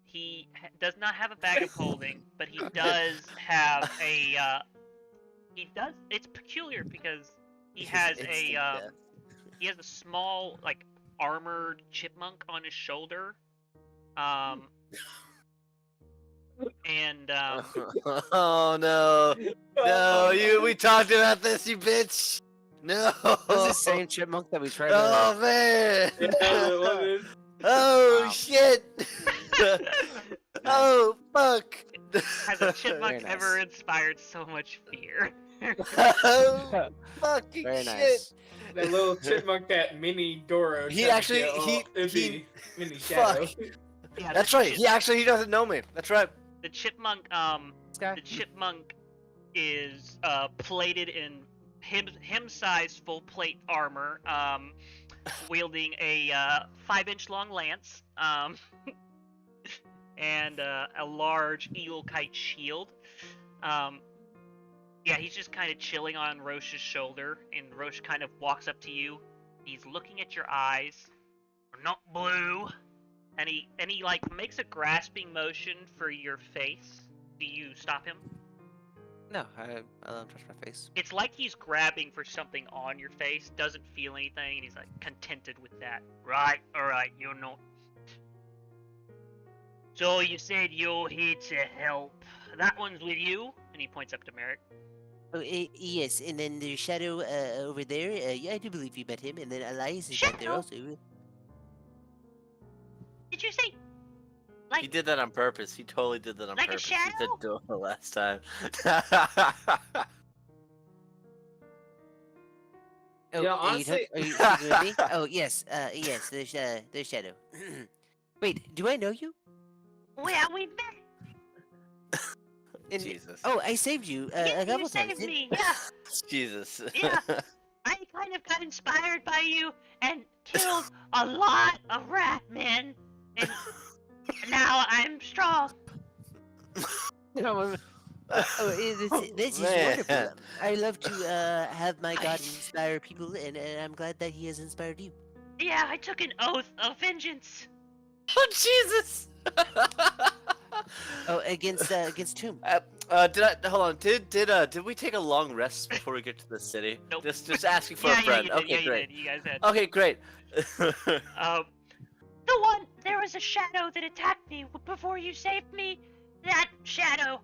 He does not have a bag of holding, but he does have a. It's peculiar because he has a small like armored chipmunk on his shoulder. And Oh no. No, we talked about this, you bitch. No. This is the same chipmunk that we tried. Oh man. Yeah, what is- Oh Wow. shit. Oh fuck. has a chipmunk Very ever nice. inspired so much fear? Oh fucking Very shit. nice. That little chipmunk that mini Doro. He tried to actually- kill. It'd he- be mini Shadow. Fuck. Yeah, That's the right. He doesn't know me. That's right. The chipmunk, This guy. the chipmunk is plated in him-sized full plate armor, wielding a 5-inch long lance, and a large eagle kite shield. Yeah, he's just kind of chilling on Roche's shoulder, and Roche kind of walks up to you. He's looking at your eyes. They're not blue. And he like makes a grasping motion for your face. Do you stop him? No, I don't touch my face. It's like he's grabbing for something on your face, doesn't feel anything, and he's like contented with that. Right, alright, you're not. So you said you're here to help. That one's with you? And he points up to Merrick. Oh, yes, and then there's Shadow over there. Yeah, I do believe you met him, and then Elias is back there Shadow? also. Did you say? He did that on purpose. He totally did that on Like a purpose. He shadow? said Dora last time. Oh, Yeah, are you honestly- are you talking with me? Oh, yes, yes, there's Shadow. Wait, do I know you? Well, we met. And- Jesus. Oh, I saved you Yeah, a couple you times. saved me, yeah. Jesus. Yeah. I kind of got inspired by you and killed a lot of rat men, and now I'm strong. Oh, this is Man. wonderful. I love to have my god inspire people, and I'm glad that he has inspired you. Yeah, I took an oath of vengeance. Oh Jesus. Oh, against whom? Did I hold on? Did we take a long rest before we get to the city? Nope. Just asking for Yeah, a friend. you did. Okay, Yeah, great. you guys had. Okay, great. There was a shadow that attacked me before you saved me. That Shadow.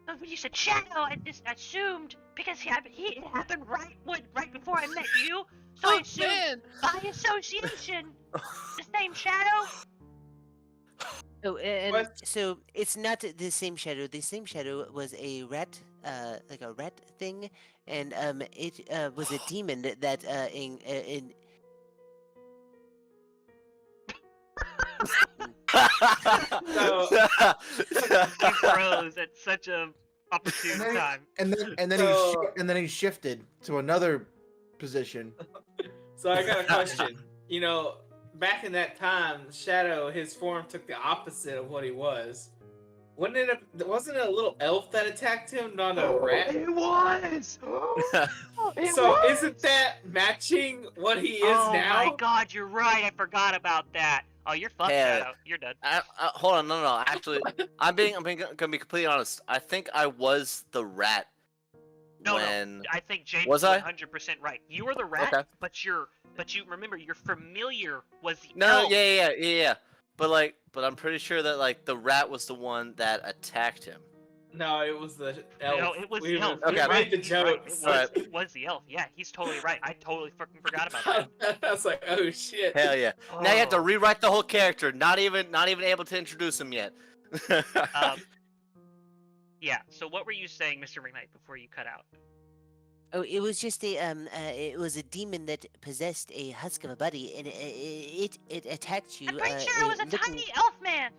When you said Shadow, I just assumed because it happened right before I met you, so I assumed by association the same Shadow. Oh, and What? so it's not the same shadow. The same shadow was a rat, like a rat thing, and it was a demon that in So- He froze at such a opportune And then- time. And then he shifted to another position. So I got a question. You know, back in that time, Shadow, his form took the opposite of what he was. Wasn't it a little elf that attacked him, not a rat? It was. So isn't that matching what he is oh now? my God, you're right. I forgot about that. Oh, you're fucked, Yeah. Shadow. You're done. Hold on, no. Actually, I'm gonna be completely honest. I think I was the rat. No, when... no. I think James Was is I? 100% right. You were the rat, Okay. but you remember your familiar was the No, elf. yeah. But I'm pretty sure that like the rat was the one that attacked him. No, it was the elf. No, it was we the elf. We Okay. made the He's right. jokes. Alright. It was the elf. Yeah, he's totally right. I totally fucking forgot about that. I was like, oh shit. Hell yeah! Now you have to Oh. rewrite the whole character. Not even able to introduce him yet. Yeah. So what were you saying, Mr. Ringnite, before you cut out? oh, it was just a it was a demon that possessed a husk of a buddy, and it attacked you. I'm pretty sure it was a looking- tiny elf man.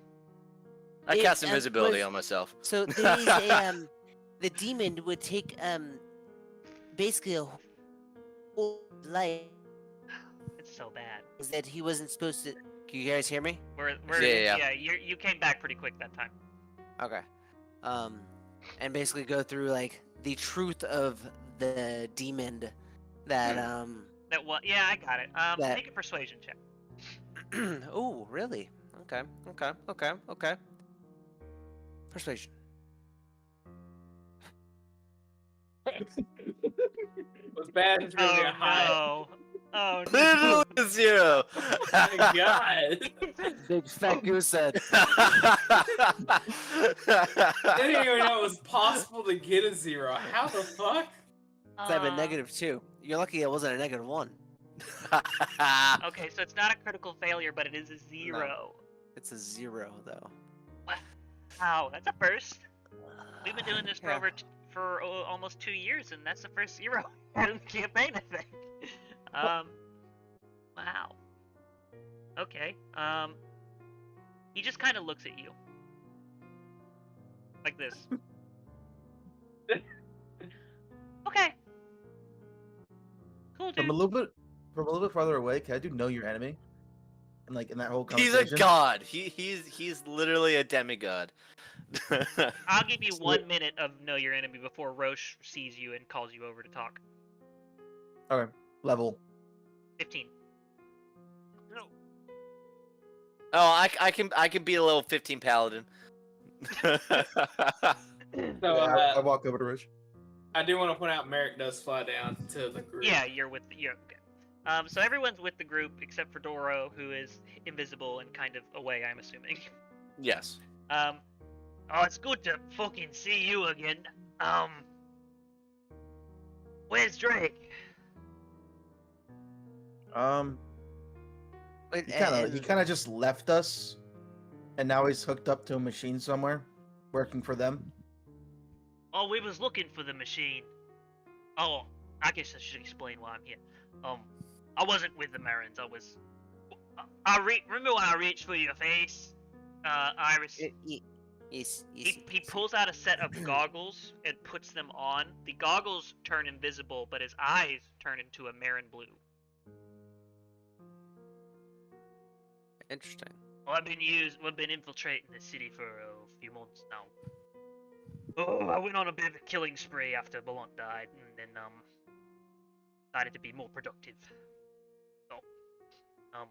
I It, cast was- invisibility on myself. So there is a the demon would take basically a whole life It's so bad. that he wasn't supposed to. Can you guys hear me? Yeah. You came back pretty quick that time. Okay. And basically go through like the truth of the demon that That what? Yeah, I got it. That- Make a persuasion check. oh, really? Okay. Persuasion. What's bad is really a high. no! Oh no! Literally a 0. Oh my god. Big fat goose head. I didn't even know it was possible to get a 0. How the fuck? I have a -2. You're lucky it wasn't a -1. Okay, so it's not a critical failure, but it is a 0. It's a 0 though. Wow, that's a first. We've been doing this for Yeah. for almost 2 years, and that's the first 0 in the campaign, I think. Wow. Okay. He just kind of looks at you. Like this. Okay. Cool, From dude. a little bit farther away, can I do know your enemy? And like in that whole He's conversation. a god. He's literally a demigod. I'll give you 1 minute of know your enemy before Roche sees you and calls you over to talk. Okay, level. 15. Oh, I can beat a level 15 paladin. So I walk over to Rich. I do want to point out Merrick does fly down to the group. Yeah, you're okay. So everyone's with the group except for Doro, who is invisible and kind of away, I'm assuming. Yes. Oh, it's good to fucking see you again. Where's Drake? He kind of just left us, and now he's hooked up to a machine somewhere, working for them. Oh, we was looking for the machine. Oh, I guess I should explain why I'm here. I wasn't with the Marins. Remember when I reached for your face, Iris? Yes. He pulls out a set of goggles and puts them on. The goggles turn invisible, but his eyes turn into a Marin blue. Interesting. Well, we've been infiltrating the city for a few months now. Oh, I went on a bit of a killing spree after Ballant died, and then decided to be more productive.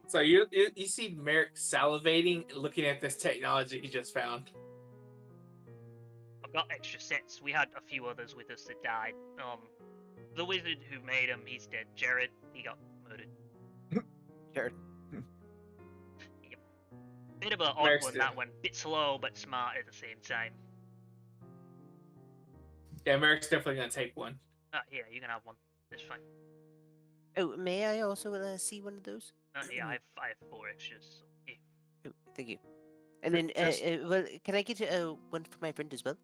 So you see Merrick salivating, looking at this technology he just found. I've got extra sets. We had a few others with us that died. The wizard who made him, he's dead. Jared, he got murdered. Jared. Bit of a odd Merrick's one, dead. that one. Bit slow, but smart at the same time. Yeah, Merrick's definitely gonna take one. Yeah, you can have one. It's fine. Oh, may I also see one of those? Yeah, I have 4 extras. So, yeah. Oh, thank you. And then, Just- well, can I get one for my friend as well?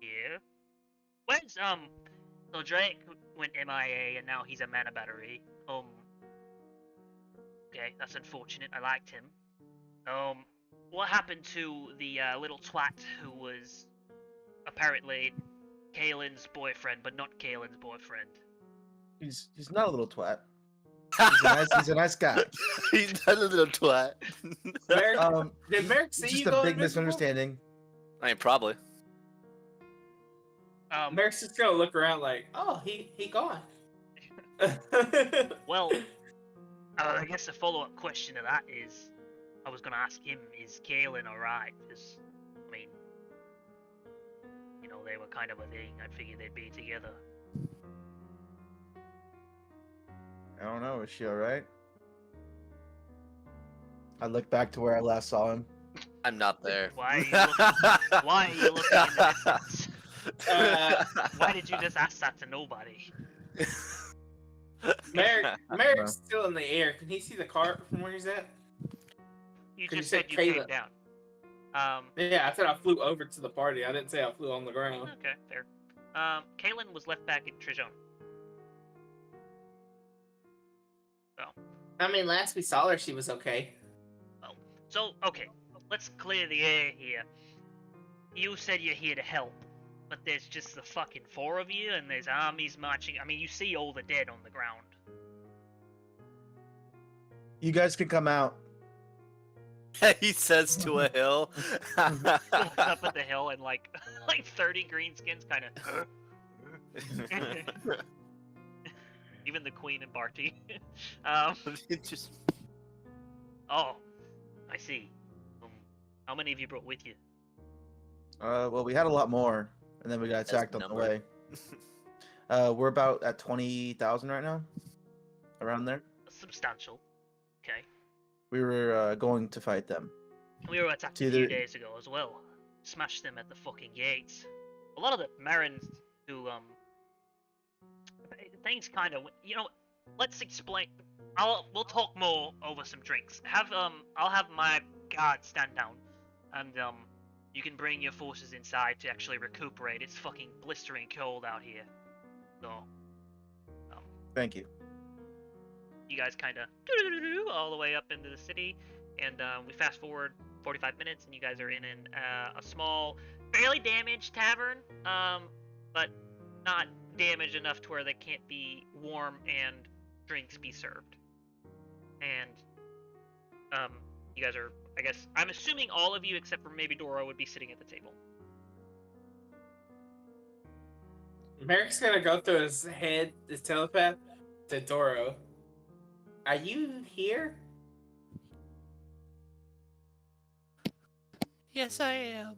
Yeah. Where's So Drake went MIA and now he's a mana battery. Okay, that's unfortunate. I liked him. What happened to the little twat who was apparently Kalen's boyfriend, but not Kalen's boyfriend? He's not a little twat. He's a nice guy. He's not a little twat. Merrick, did Merrick see It's you just a go big invisible? misunderstanding. I mean, probably. Merrick's just gonna look around like, oh, he gone. Well, I guess the follow-up question to that is, I was gonna ask him, is Kalen alright? Because, I mean, you know, they were kind of a thing. I figured they'd be together. I don't know. Is she all right? I look back to where I last saw him. I'm not there. Why are you looking, why are you looking in the distance? Why did you just ask that to nobody? Merrick's still in the air. Can he see the cart from where he's at? You 'Cause just you said said you came Kayla. down. Yeah, I said I flew over to the party. I didn't say I flew on the ground. Okay, fair. Kalen was left back at Trijon. I mean, last we saw her, she was okay. So, okay, let's clear the air here. You said you're here to help, but there's just the fucking 4 of you, and there's armies marching. I mean, you see all the dead on the ground. You guys can come out. He says to a hill. Looks up at the hill, and like 30 greenskins kind of. Even the queen and Barty. Just Oh, I see. How many of you brought with you? Well, we had a lot more, and then we got That's attacked on the number. way. We're about at 20,000 right now, around there. Substantial. Okay. We were going to fight them. We were attacked See, a few there- days ago as well. Smashed them at the fucking gates. A lot of the Marins who things kind of, you know, let's explain. We'll talk more over some drinks. I'll have my guard stand down, and you can bring your forces inside to actually recuperate. It's fucking blistering cold out here. So Thank you. you guys kind of all the way up into the city, and we fast forward 45 minutes, and you guys are in a small, fairly damaged tavern, but not damaged enough to where they can't be warm and drinks be served. And you guys are, I guess, I'm assuming all of you except for maybe Dora would be sitting at the table. Merrick's gonna go through his head, his telepath, to Doro. Are you here? Yes, I am.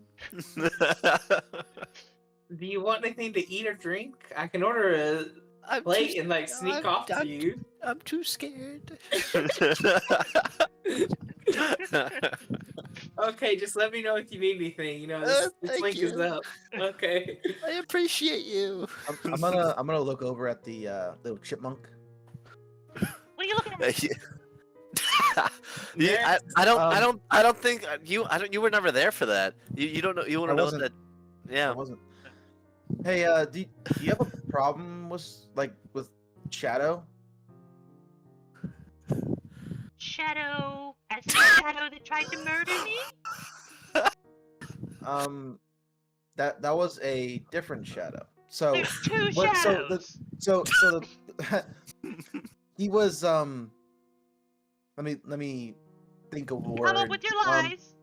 Do you want anything to eat or drink? I can order a I'm plate and like sneak off to you. I'm too scared. Okay, just let me know if you need anything. You know, this thank link is you. up. Okay. I appreciate you. I'm gonna look over at the little chipmunk. What are you looking at? Yeah, I don't think you were never there for that. You don't know. You want I to know wasn't. that? Yeah. I wasn't. Hey, do you have a problem with Shadow? Shadow, as the shadow that tried to murder me? That was a different Shadow. So There's 2 what- so shadows. he was Let me think of a word. Come up with your lies.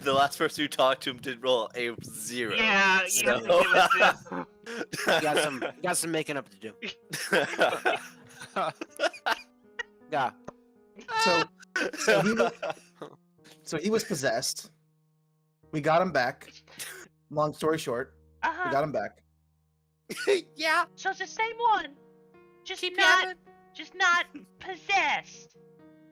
The last person who talked to him did roll a 0. Yeah, you So- have to give us Got some making up to do. Yeah. So he was possessed. We got him back. Long story short, we Uh-huh. got him back. Yeah. So it's the same one. Just Keep not yapping. just not possessed.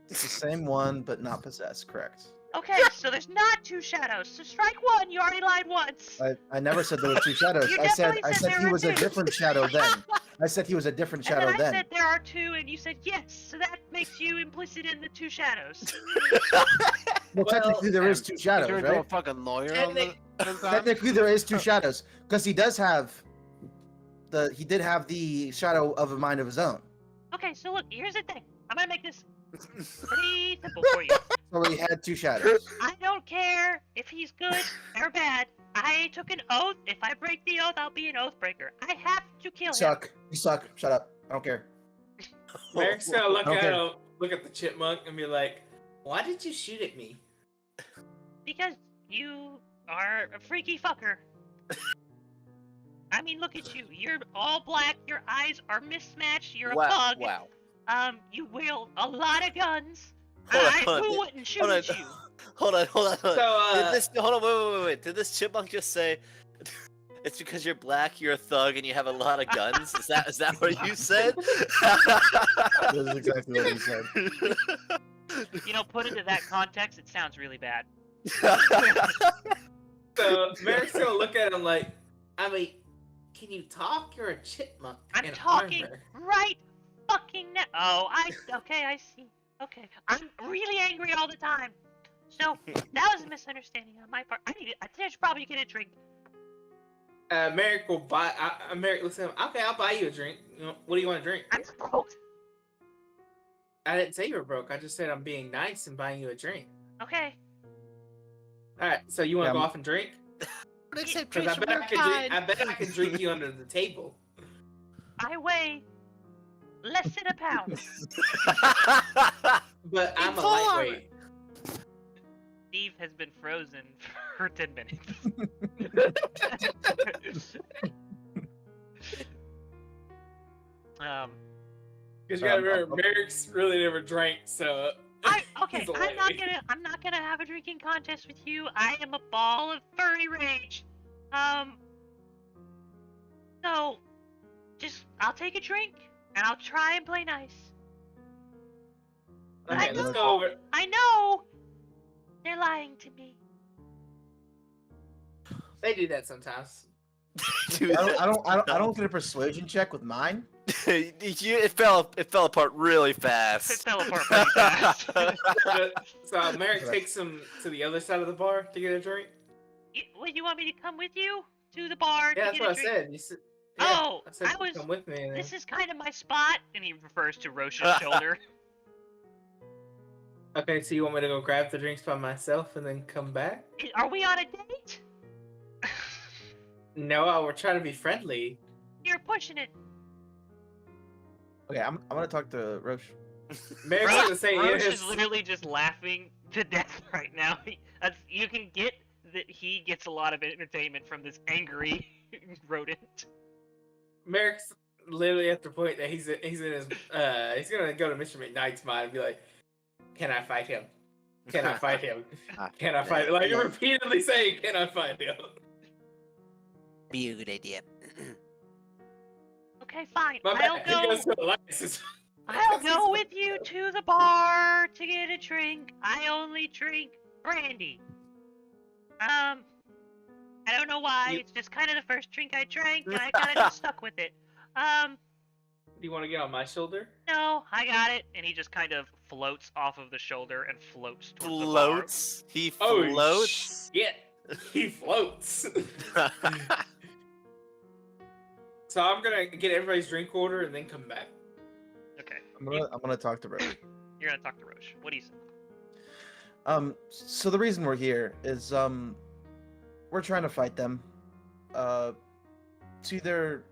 It's the same one, but not possessed. Correct. Okay, so there's not 2 shadows. So strike 1. You already lied once. I never said there were 2 shadows. You I said definitely said there he were was a 2. different shadow then. I said he was a different And then shadow I then. said there are 2, and you said yes. So that makes you implicit in the 2 shadows. Well, technically there is 2 shadows, Turn into a right? fucking lawyer on the Technically there is 2 shadows because he did have the shadow of a mind of his own. Okay, so look, here's the thing. I'm gonna make this pretty simple for you. So he had 2 shadows. I don't care if he's good or bad. I took an oath. If I break the oath, I'll be an oath breaker. I have to kill him. Suck. You suck. Shut up. I don't care. Merrick's gonna look Okay. at him, look at the chipmunk, and be like, "Why did you shoot at me?" Because you are a freaky fucker. I mean, look at you. You're all black. Your eyes are mismatched. You're a Wow. bug. Wow. You wield a lot of guns. Hold on. Who wouldn't shoot Hold on. at you? Hold on. So, Hold on. Wait. Did this chipmunk just say? It's because you're black, you're a thug, and you have a lot of guns. Is that what you said? That is exactly what he said. You know, put into that context, it sounds really bad. so Merrick's gonna look at him like, I mean, can you talk? You're a chipmunk. I'm in talking armor." right fucking now. Oh, okay, I see. Okay, I'm really angry all the time. So that was a misunderstanding on my part. I think I should probably get a drink. Merrick will buy. Merrick, listen. Okay, I'll buy you a drink. You know, what do you want to drink? I'm broke. I didn't say you were broke. I just said I'm being nice and buying you a drink. Okay. All right. So you want to Yeah, go off and drink? Except Because I bet I bet I can drink you under the table. I weigh less than a pound. But I'm a full armor. lightweight. Steve has been frozen for 10 minutes. Because you gotta remember, Merrick's really never drank, so. Okay, He's a I'm not lightweight. gonna have a drinking contest with you. I am a ball of furry rage. So just I'll take a drink and I'll try and play nice. Okay, I let's know. go over. I know they're lying to me. They do that sometimes. Dude, I don't get a persuasion check with mine. it fell apart really It fast. fell apart pretty fast. So Merrick takes him to the other side of the bar to get a drink. What, you want me to come with you to the bar? Yeah, to that's get what a I drink? said. You said. Yeah, Oh, I said I was- come with me. And then... This is kind of my spot, and he refers to Roche's shoulder. Okay, so you want me to go grab the drinks by myself and then come back? Are we on a date? No, we're trying to be friendly. You're pushing it. Okay, I'm gonna talk to Roche. Merrick's gonna say Roche yes. is literally just laughing to death right now. You can get that he gets a lot of entertainment from this angry rodent. Merrick's literally at the point that he's in his he's gonna go to Mr. McKnight's mind and be like, "Can I fight him? Can I fight him? Can I fight him?" Like repeatedly saying, "Can I fight him?" Be a good idea. Okay, fine. My I'll bad. He go. goes to Alexis. I'll go with you to the bar to get a drink. I only drink brandy. I don't know why. You- It's just kind of the first drink I drank, and I kind of just stuck with it. Do you want to get on my shoulder? No, I got it. And he just kind of floats off of the shoulder and floats towards the bar. Floats. He floats. Shit. He floats. So I'm gonna get everybody's drink order and then come back. Okay, I'm gonna talk to Roche. you're gonna talk to Roche. What do you say? So the reason we're here is we're trying to fight them. It's either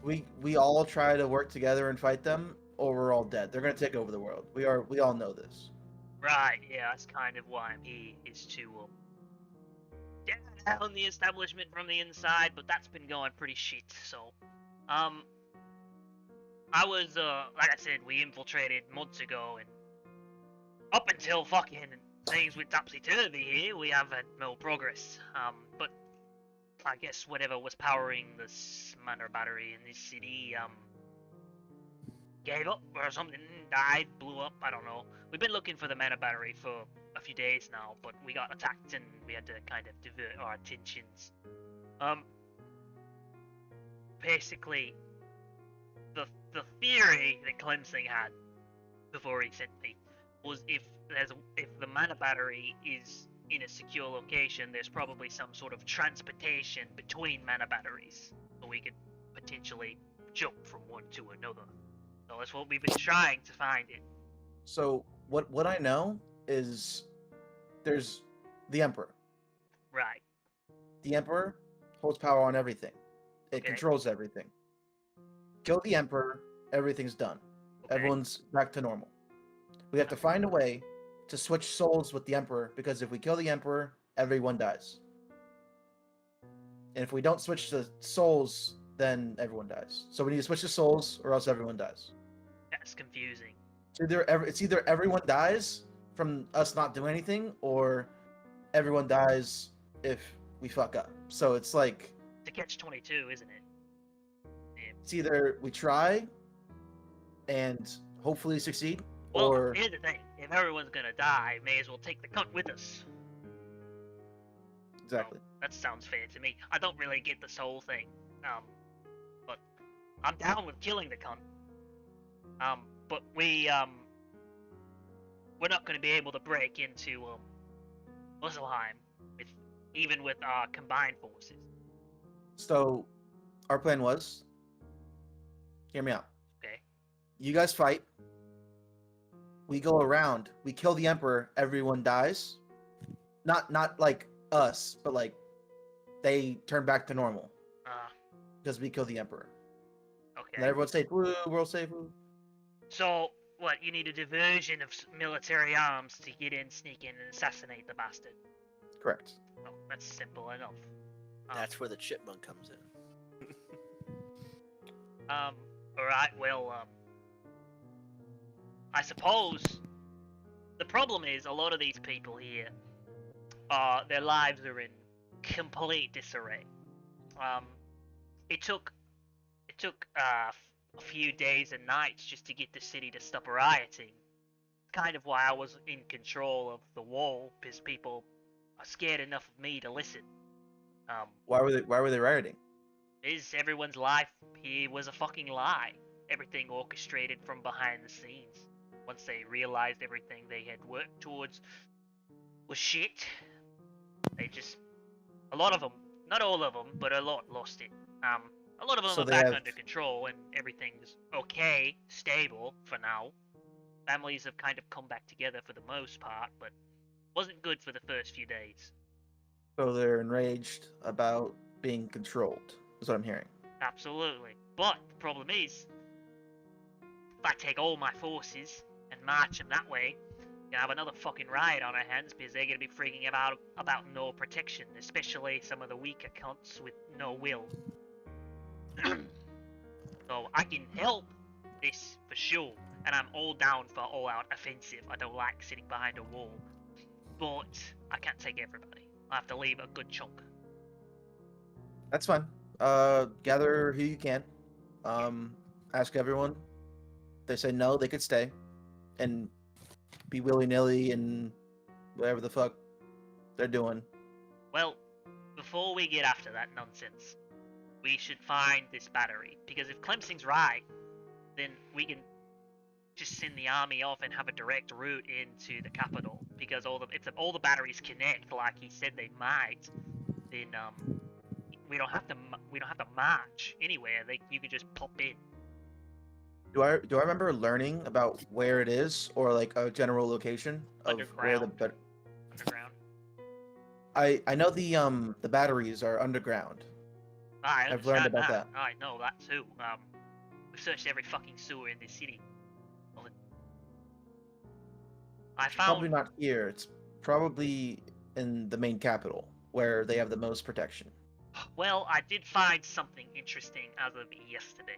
we all try to work together and fight them, or we're all dead. They're gonna take over the world. We all know this. Right, yeah, that's kind of why I'm here, is to tear down the establishment from the inside, but that's been going pretty shit, so, I was, like I said, we infiltrated months ago, and up until fucking things went topsy-turvy here, we have had no progress, but I guess whatever was powering the Manor Battery in this city, gave up or something, died, blew up. I don't know. We've been looking for the mana battery for a few days now, but we got attacked and we had to kind of divert our attentions. Basically, the theory that Clemson had before he sent me was if the mana battery is in a secure location, there's probably some sort of transportation between mana batteries, so we could potentially jump from one to another. So that's what we've been trying to find it. So what I know is there's the Emperor. Right. The Emperor holds power on everything. It Okay. controls everything. Kill the Emperor, everything's done. Okay. Everyone's back to normal. We have to find a way to switch souls with the Emperor, because if we kill the Emperor, everyone dies. And if we don't switch the souls, then everyone dies. So we need to switch the souls, or else everyone dies. That's confusing. It's either everyone dies from us not doing anything, or everyone dies if we fuck up. So it's like, It's a catch-22, isn't it? it's either we try and hopefully succeed, Well, or here's the thing. If everyone's gonna die, may as well take the cunt with us. exactly. That sounds fair to me. I don't really get the soul thing. But I'm down with killing the cunt. But we're not gonna be able to break into Muspelheim even with our combined forces. So our plan was, hear me out. Okay. You guys fight. We go around. We kill the Emperor. Everyone dies. Not like us, but like they turn back to normal because we kill the Emperor. Okay. And everyone say, "Woo, world safe." Woo. So what? You need a diversion of military arms to get in, sneak in, and assassinate the bastard. Correct. Oh, that's simple enough. That's where the chipmunk comes in. Alright, well, I suppose the problem is a lot of these people here, their lives are in complete disarray. It took a few days and nights just to get the city to stop rioting. Kind of why I was in control of the wall, because people are scared enough of me to listen. Why were they rioting? Everyone's life here was a fucking lie. Everything orchestrated from behind the scenes. Once they realized everything they had worked towards was shit, they just, a lot of them, not all of them, but a lot lost it. A lot of them So are they back have- under control and everything's okay, stable for now. Families have kind of come back together for the most part, but wasn't good for the first few days. So they're enraged about being controlled. Is what I'm hearing. Absolutely. But the problem is, if I take all my forces and march them that way, we're gonna have another fucking riot on our hands because they're gonna be freaking about no protection, especially some of the weaker cunts with no will. So I can help this for sure, and I'm all down for all-out offensive. I don't like sitting behind a wall, but I can't take everybody. I have to leave a good chunk. That's fine. Gather who you can. Ask everyone. If they say no, they could stay, and be willy-nilly and whatever the fuck they're doing. Well, before we get after that nonsense, we should find this battery, because if Clemson's right, then we can just send the army off and have a direct route into the capital, because if all the batteries connect like he said they might, then we don't have to march anywhere. You can just pop in. Do I remember learning about where it is, or like a general location of where the Underground. Underground. I know the batteries are underground. I I've learned understand about that. I know that too. We've searched every fucking sewer in this city. I Probably found not here. It's probably in the main capital where they have the most protection. Well, I did find something interesting as of yesterday.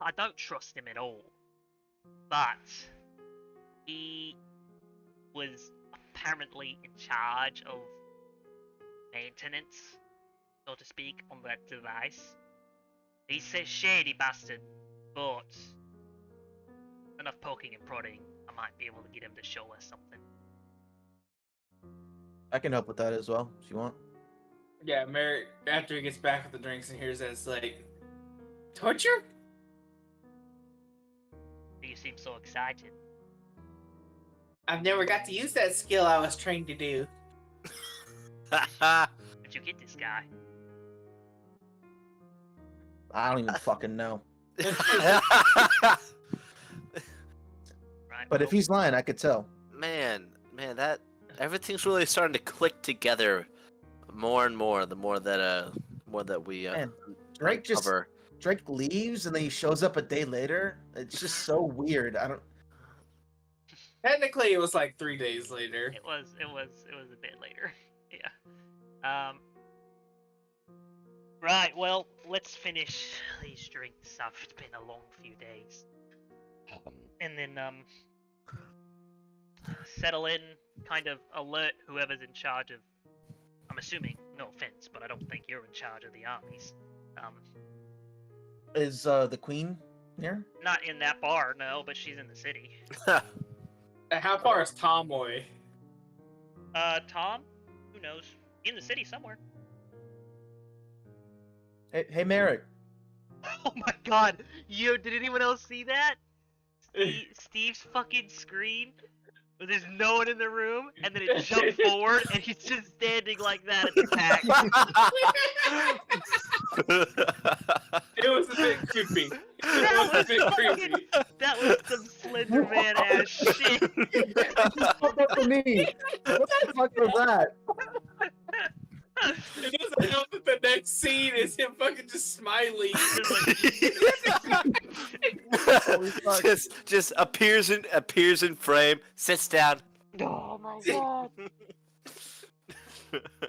I don't trust him at all, but he was apparently in charge of maintenance, so to speak, on that device. He's a shady bastard, but enough poking and prodding, I might be able to get him to show us something. I can help with that as well, if you want. Yeah, Merrick, after he gets back with the drinks and hears that, it's like, torture? You seem so excited. I've never got to use that skill I was trained to do. How'd you get this guy? I don't even fucking know. Right. But if well, he's lying, I could tell. man, that everything's really starting to click together more and more. The more that we Man, Drake just uncover. Drake leaves and then he shows up a day later. It's just so weird. I don't. Technically, it was like 3 days later. it was a bit later. Yeah. Right, well, let's finish these drinks up. It's been a long few days. And then settle in, kind of alert whoever's in charge of, I'm assuming, no offense, but I don't think you're in charge of the armies. Is the queen here? Not in that bar, no, but she's in the city. How far is Tomoy? Tom? Who knows? In the city somewhere. Hey, Merrick. Oh my god! Yo, did anyone else see that? Steve's fucking screen? Where there's no one in the room, and then it jumped forward, and he's just standing like that at the back. It was a bit creepy. It That was a bit was creepy. That was some Slender Man ass shit. Fuck up to me. What the fuck was that? It doesn't help that the next scene is him fucking just smiling. Holy fuck. just appears in frame, sits down. Oh my god.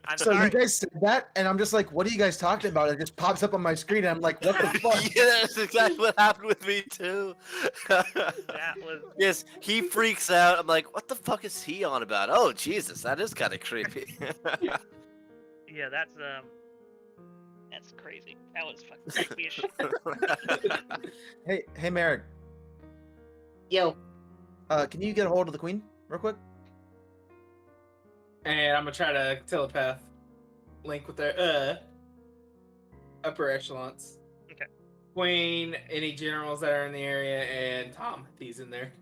I'm So sorry. you guys said that, and I'm just like, what are you guys talking about? It just pops up on my screen, and I'm like, what the fuck? Yeah, that's exactly what happened with me too. That was Yes, he freaks out. I'm like, what the fuck is he on about? Oh Jesus, that is kind of creepy. yeah, that's crazy. That was fucking creepy as shit. Hey, Merrick. Yo. Can you get a hold of the queen real quick? And I'm gonna try to telepath link with their upper echelons. Okay. Queen, any generals that are in the area, and Tom, if he's in there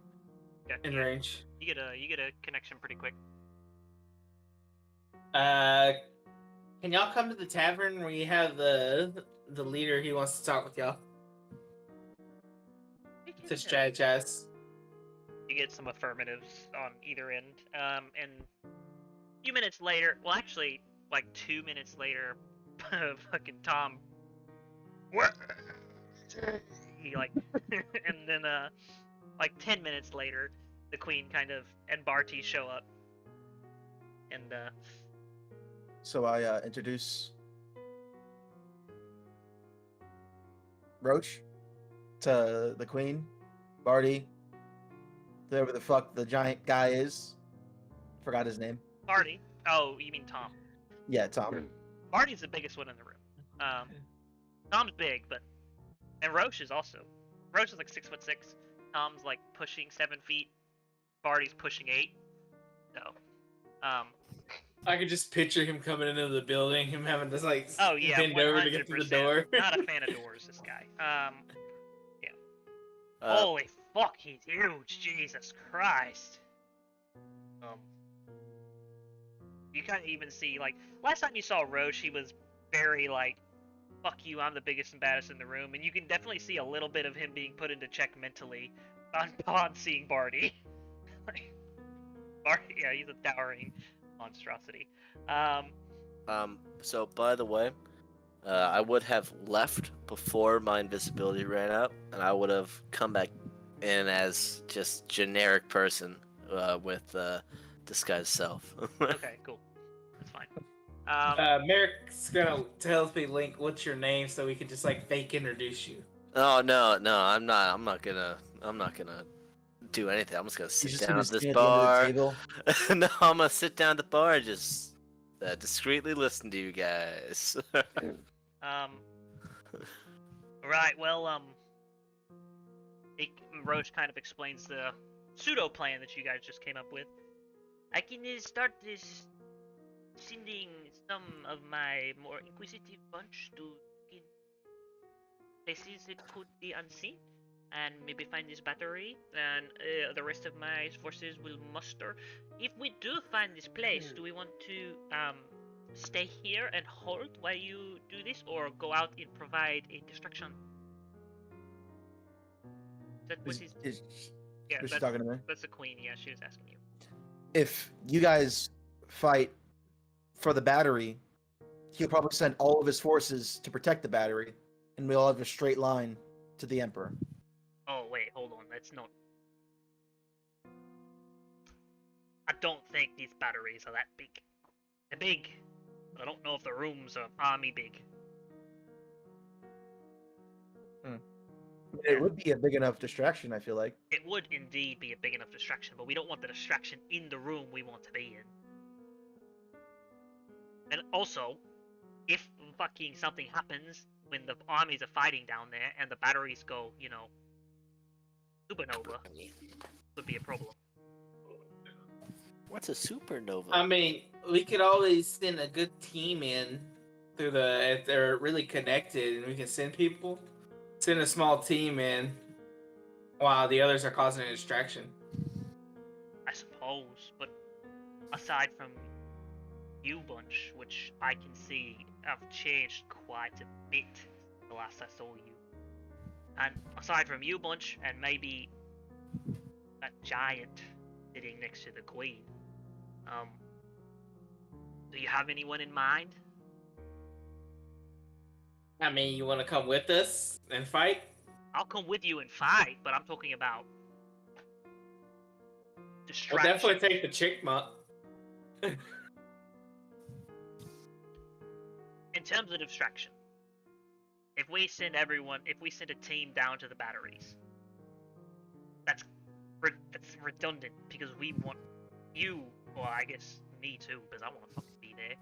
Yeah, in range. you get a connection pretty quick. Can y'all come to the tavern where you have the leader? He wants to talk with y'all to strategize. You get some affirmatives on either end. And a few minutes later, well, actually, like 2 minutes later, fucking Tom. What? He like, and then like 10 minutes later, the Queen kind of and Barty show up, and So I introduce Roach to the queen, Barty, whoever the fuck the giant guy is. Forgot his name. Barty. Oh, you mean Tom? Yeah, Tom. Barty's the biggest one in the room. Tom's big, but and Roche is also. Roche is like 6'6". Tom's like pushing 7 feet. Barty's pushing 8. So, I could just picture him coming into the building, him having to like oh yeah, bend over to get through the 100%. door. Not a fan of doors, this guy. Uh, Holy fuck, he's huge. Jesus Christ. You can't even see, like, last time you saw Roche, he was very, like, fuck you, I'm the biggest and baddest in the room, and you can definitely see a little bit of him being put into check mentally on seeing Barty. Barty, yeah, he's a towering monstrosity. So by the way, I would have left before my invisibility ran out, and I would have come back in as just generic person with disguised self. Okay, cool. That's fine. Merrick's gonna tell me, Link, what's your name, so we can just like fake introduce you. Oh no, I'm not gonna do anything. I'm just gonna He's sit just down gonna at this stand at the end bar. of the table. No, I'm gonna sit down at the bar and just discreetly listen to you guys. Right. Well, Roche kind of explains the pseudo plan that you guys just came up with. I can start this sending some of my more inquisitive bunch to places that could be unseen, and maybe find this battery, and the rest of my forces will muster. If we do find this place, do we want to stay here and hold while you do this, or go out and provide a distraction? That was his. Yeah, Was she talking to me? that's the queen. Yeah, she was asking you. If you guys fight for the battery, he'll probably send all of his forces to protect the battery, and we'll have a straight line to the Emperor. Oh wait, hold on. That's not. I don't think these batteries are that big. They're big, but I don't know if the rooms are army big. It would be a big enough distraction, I feel like. It would indeed be a big enough distraction, but we don't want the distraction in the room we want to be in. And also, if fucking something happens when the armies are fighting down there and the batteries go, supernova, would be a problem. What's a supernova? I mean, we could always send a good team in through if they're really connected, and we can send people. Send a small team in while the others are causing a distraction. I suppose, but aside from you bunch, which I can see have changed quite a bit the last I saw you, and aside from you bunch and maybe that giant sitting next to the queen, do you have anyone in mind? I mean, you want to come with us and fight? I'll come with you and fight, but I'm talking about We'll distraction. definitely take the chick In terms of distraction, if we send a team down to the batteries, that's redundant because we want you, or I guess me too, because I want to fucking be there.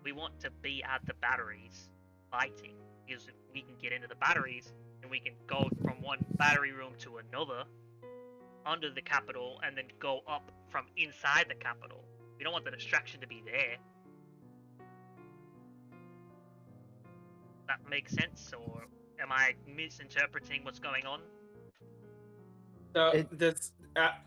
We want to be at the batteries fighting, because if we can get into the batteries, and we can go from one battery room to another under the capital, and then go up from inside the capital. We don't want the distraction to be there. That makes sense, or am I misinterpreting what's going on? So,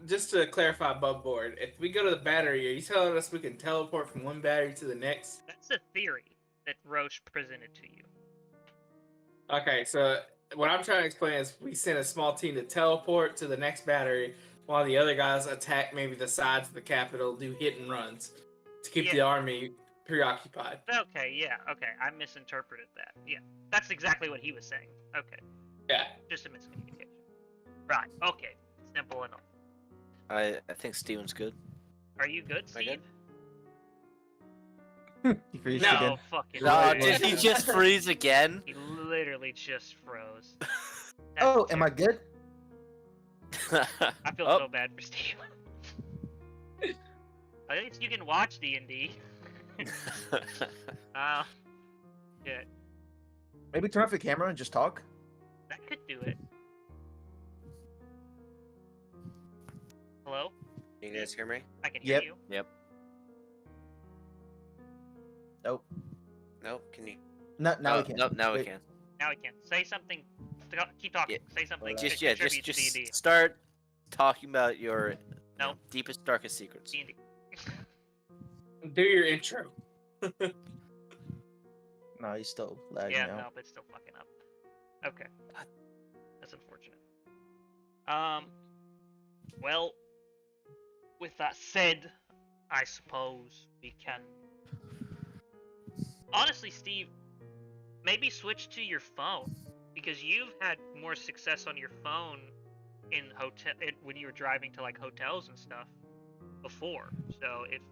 just to clarify above board, if we go to the battery, are you telling us we can teleport from one battery to the next? That's a theory that Roche presented to you. Okay, so what I'm trying to explain is we send a small team to teleport to the next battery while the other guys attack maybe the sides of the capital, do hit and runs to keep the army preoccupied. Okay, yeah, okay, I misinterpreted that. Yeah, that's exactly what he was saying. Okay. Yeah. Just a miscommunication. Right, okay. Simple enough. I think Steven's good. Are you good, Am I Steve? good? He freezed No again. fucking No, way. did he just freeze again? He literally just froze. Oh, That's am I good? I feel Oh. so bad for Steve. At least you can watch D&D. Yeah, Maybe turn off the camera and just talk. that could do it. Hello? You guys hear me? I can hear Yep. you. Yep. Nope. Nope. Can you? No, now Oh, we can. Nope, now we Wait. can. Now I can. Say something. Keep talking. Say something. Just that just contributes to D&D. start talking about your Nope. deepest, darkest secrets. D&D. Do your intro. No, he's still lagging Yeah, out. no, but it's still fucking up. Okay. That's unfortunate. Well, with that said, I suppose we can... Honestly, Steve, maybe switch to your phone, because you've had more success on your phone in when you were driving to like hotels and stuff before. So if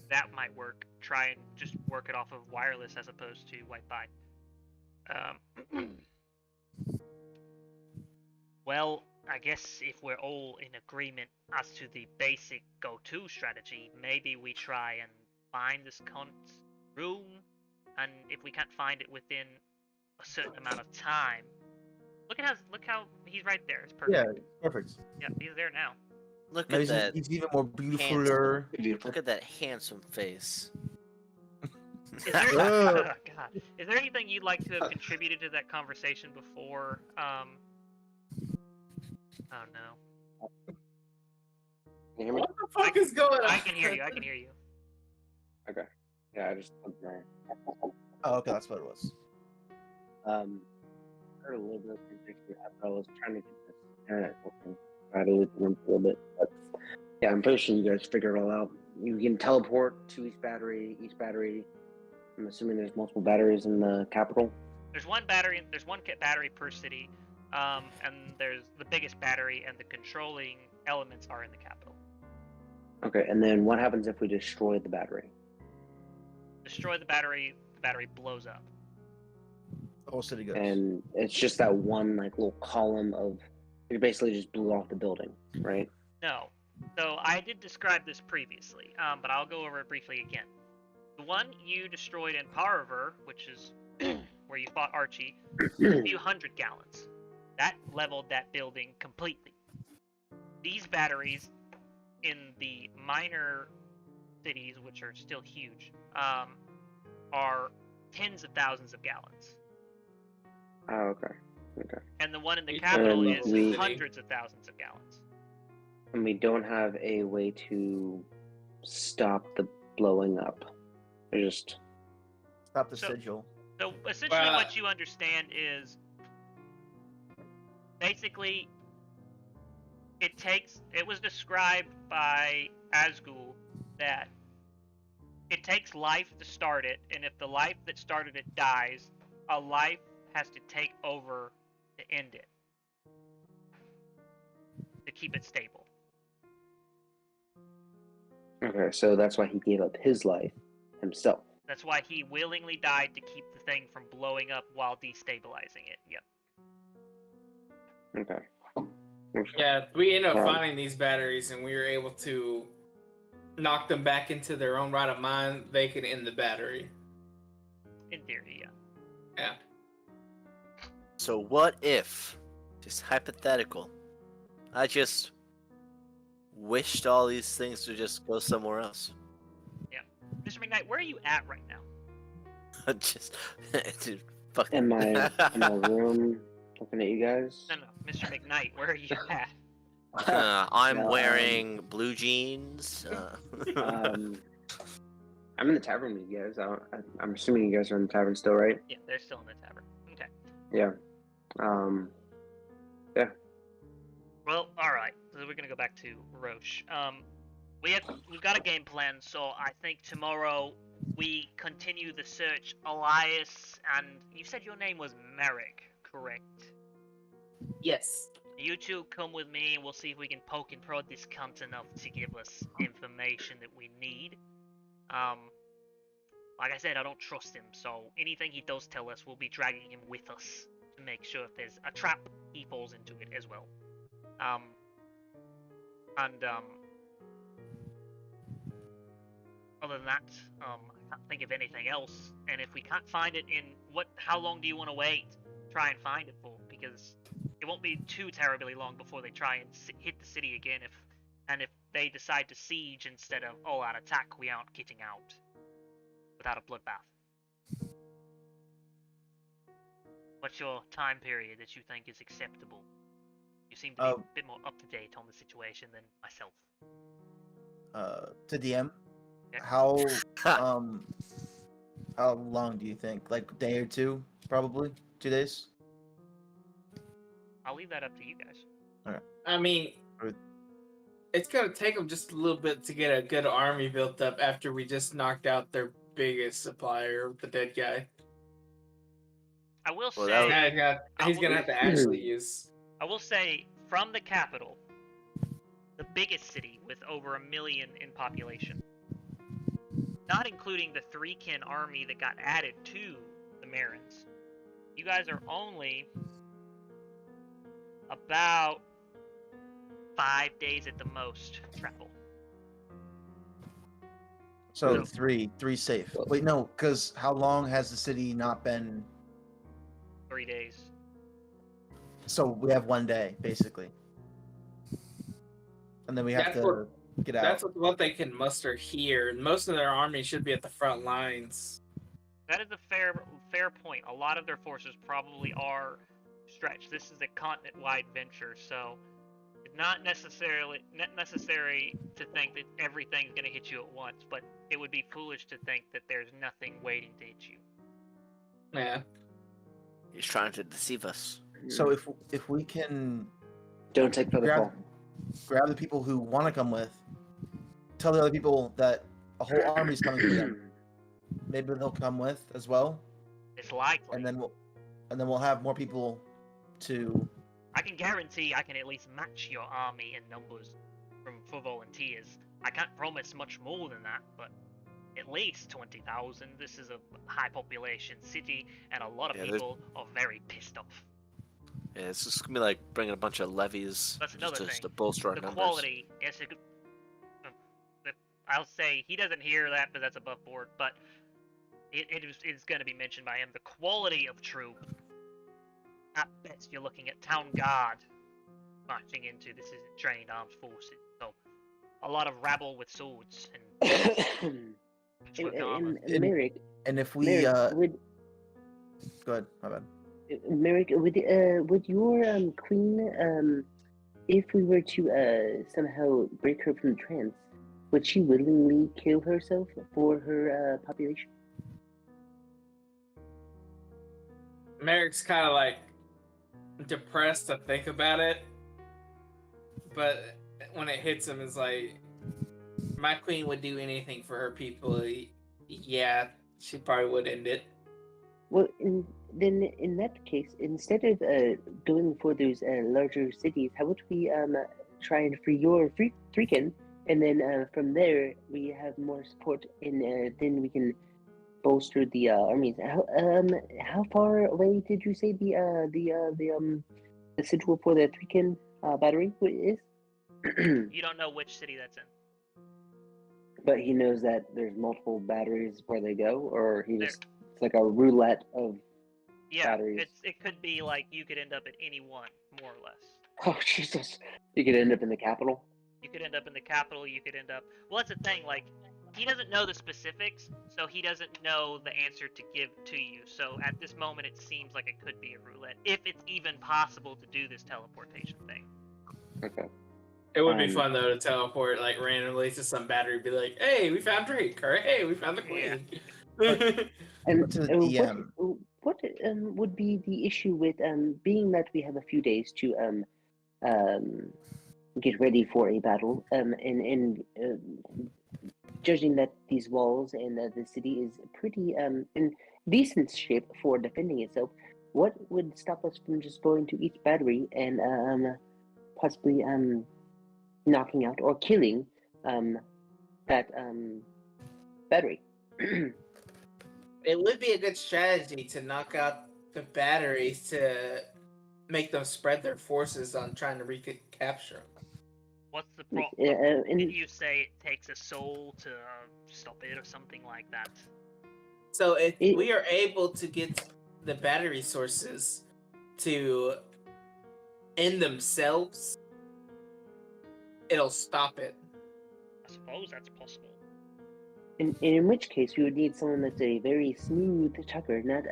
that might work, try and just work it off of wireless as opposed to Wi-Fi. Well, I guess if we're all in agreement as to the basic go-to strategy, maybe we try and find this cunt's room, and if we can't find it within a certain amount of time, look how he's right there. It's perfect. Yeah, perfect. Yeah, he's there now. Look Now at he's, that. he's even more beautiful. Look at that handsome face. Is there, Ugh. oh, God. Is there anything you'd like to have contributed to that conversation before? Oh no. Can you hear me? What the fuck is going on? I can hear you. I can hear you. Okay. Yeah, I just plugged my. Oh, okay, that's what it was. Heard a little bit of conjecture after I was trying to get this internet working. I had to leave the room for a little bit, but yeah, I'm pretty sure you guys figured it all out. You can teleport to East Battery. I'm assuming there's multiple batteries in the capital. There's one battery. There's one battery per city, and there's the biggest battery, and the controlling elements are in the capital. Okay, and then what happens if we destroy the battery? Destroy the battery blows up. The whole city goes. And it's just that one like little column of. You basically just blew off the building, right? No. So I did describe this previously, but I'll go over it briefly again. The one you destroyed in Paraver, which is where you fought Archie, a few hundred gallons. That leveled that building completely. These batteries in the minor cities, which are still huge, are tens of thousands of gallons. Oh, okay. Okay. And the one in the And capital we- is hundreds of thousands of gallons. And we don't have a way to stop the blowing up. They're just. Stop the So- sigil. So essentially, Well, what you understand is basically it was described by Asgul that it takes life to start it, and if the life that started it dies, a life has to take over to end it, to keep it stable. Okay, so that's why he gave up his life himself. That's why he willingly died, to keep the thing from blowing up while destabilizing it. Yep. Okay. Yeah, we ended up Right. finding these batteries, and we were able to knock them back into their own right of mind. They could end the battery. In theory, yeah. Yeah. So what if, just hypothetical, I just wished all these things to just go somewhere else? Mr. McKnight, where are you at right now? Just, dude, fuck. In my room, looking at you guys. No, Mr. McKnight, where are you at? I'm No, wearing blue jeans. I'm in the tavern with you guys. I'm assuming you guys are in the tavern still, right? Yeah, they're still in the tavern. Okay. Yeah. Well, all right. So we're gonna go back to Roche. We've got a game plan. So I think tomorrow we continue the search. Elias, and you said your name was Merrick, correct? Yes. You two come with me, and we'll see if we can poke and prod this cunt enough to give us information that we need. Like I said, I don't trust him, so anything he does tell us, we'll be dragging him with us to make sure if there's a trap, he falls into it as well. Other than that, I can't think of anything else. And if we can't find it how long do you want to wait? Try and find it for, because it won't be too terribly long before they try and hit the city again. If they decide to siege instead of all-out attack, we aren't getting out without a bloodbath. What's your time period that you think is acceptable? You seem to be a bit more up to date on the situation than myself. To DM, Yeah. how long do you think? Like a day or two, probably 2 days. I'll leave that up to you guys. I mean, Right. it's gonna take them just a little bit to get a good army built up after we just knocked out their biggest supplier, the dead guy. I will Well, say, He's gonna have to actually use. I will say, from the capital, the biggest city with over 1 million in population, not including the 3-kin army that got added to the Marins, you guys are only about 5 days at the most travel. So No. three safe. Wait, no, because how long has the city not been? 3 days. So we have 1 day basically, and then we have That's to get out. That's what they can muster here. Most of their army should be at the front lines. That is a fair point. A lot of their forces probably are stretched. This is a continent-wide venture, so it's not necessarily necessary to think that everything's going to hit you at once, but it would be foolish to think that there's nothing waiting to hit you. Yeah. He's trying to deceive us. So if we can Don't take for the fall. grab the people who want to come with, tell the other people that a whole army's coming with them. Maybe they'll come with as well, It's likely. and then we'll have more people to. I can guarantee I can at least match your army in numbers for volunteers. I can't promise much more than that, but at least 20,000. This is a high population city, and a lot of Yeah, there's- people are very pissed off. Yeah, it's just gonna be like bringing a bunch of levies That's another just thing. to bolster our The numbers. quality, yes, I'll say he doesn't hear that, but that's above board. But it's going to be mentioned by him. The quality of troop. At best, you're looking at town guard marching into. This isn't trained armed forces, so a lot of rabble with swords and patchwork armor. Merrick, And if we Merrick, go ahead, my bad. Merrick, would your queen, if we were to somehow break her from the trance, would she willingly kill herself for her population? Merrick's kind of like depressed to think about it, but when it hits him, it's like, my queen would do anything for her people. Yeah, she probably would end it. Well, then in that case, instead of going for those larger cities, how about we try and free your freaking, and then from there we have more support, and then we can bolster the armies. How far away did you say the sigil for the Threekin battery is? You don't know which city that's in. But he knows that there's multiple batteries where they go, or he There- just it's like a roulette of. Yeah, Batteries. it could be like you could end up at any one, more or less. Oh Jesus! You could end up in the capital. You could end up in the capital, you could end up... Well, that's the thing, like, he doesn't know the specifics, so he doesn't know the answer to give to you. So at this moment, it seems like it could be a roulette, if it's even possible to do this teleportation thing. Okay. It would be Um, fun though to teleport like randomly to some battery, be like, "Hey, we found Drake," or "Hey, we found the queen." And To the DM. what would be the issue with being that we have a few days to get ready for a battle, and judging that these walls and the city is pretty in decent shape for defending itself, what would stop us from just going to each battery and possibly knocking out or killing that battery? It would be a good strategy to knock out the batteries to make them spread their forces on trying to recapture. What's the Yeah, problem? and- Did you say it takes a soul to stop it or something like that? So if It- we are able to get the battery sources to end themselves, it'll stop it. I suppose that's possible. In which case, we would need someone that's a very smooth talker, not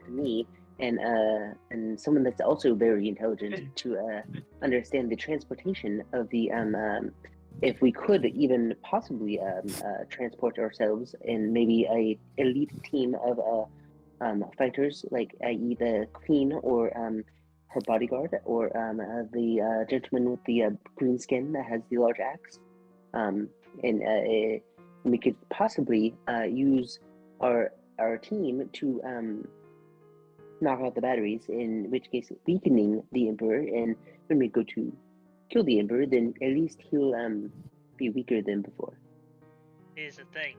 me, and someone that's also very intelligent to understand the transportation of the if we could even possibly transport ourselves in maybe a elite team of fighters, like i.e. the queen or her bodyguard, or the gentleman with the green skin that has the large axe, and we could possibly use our team to knock out the batteries, in which case weakening the Emperor, and when we go to kill the Emperor, then at least he'll be weaker than before. Here's the thing.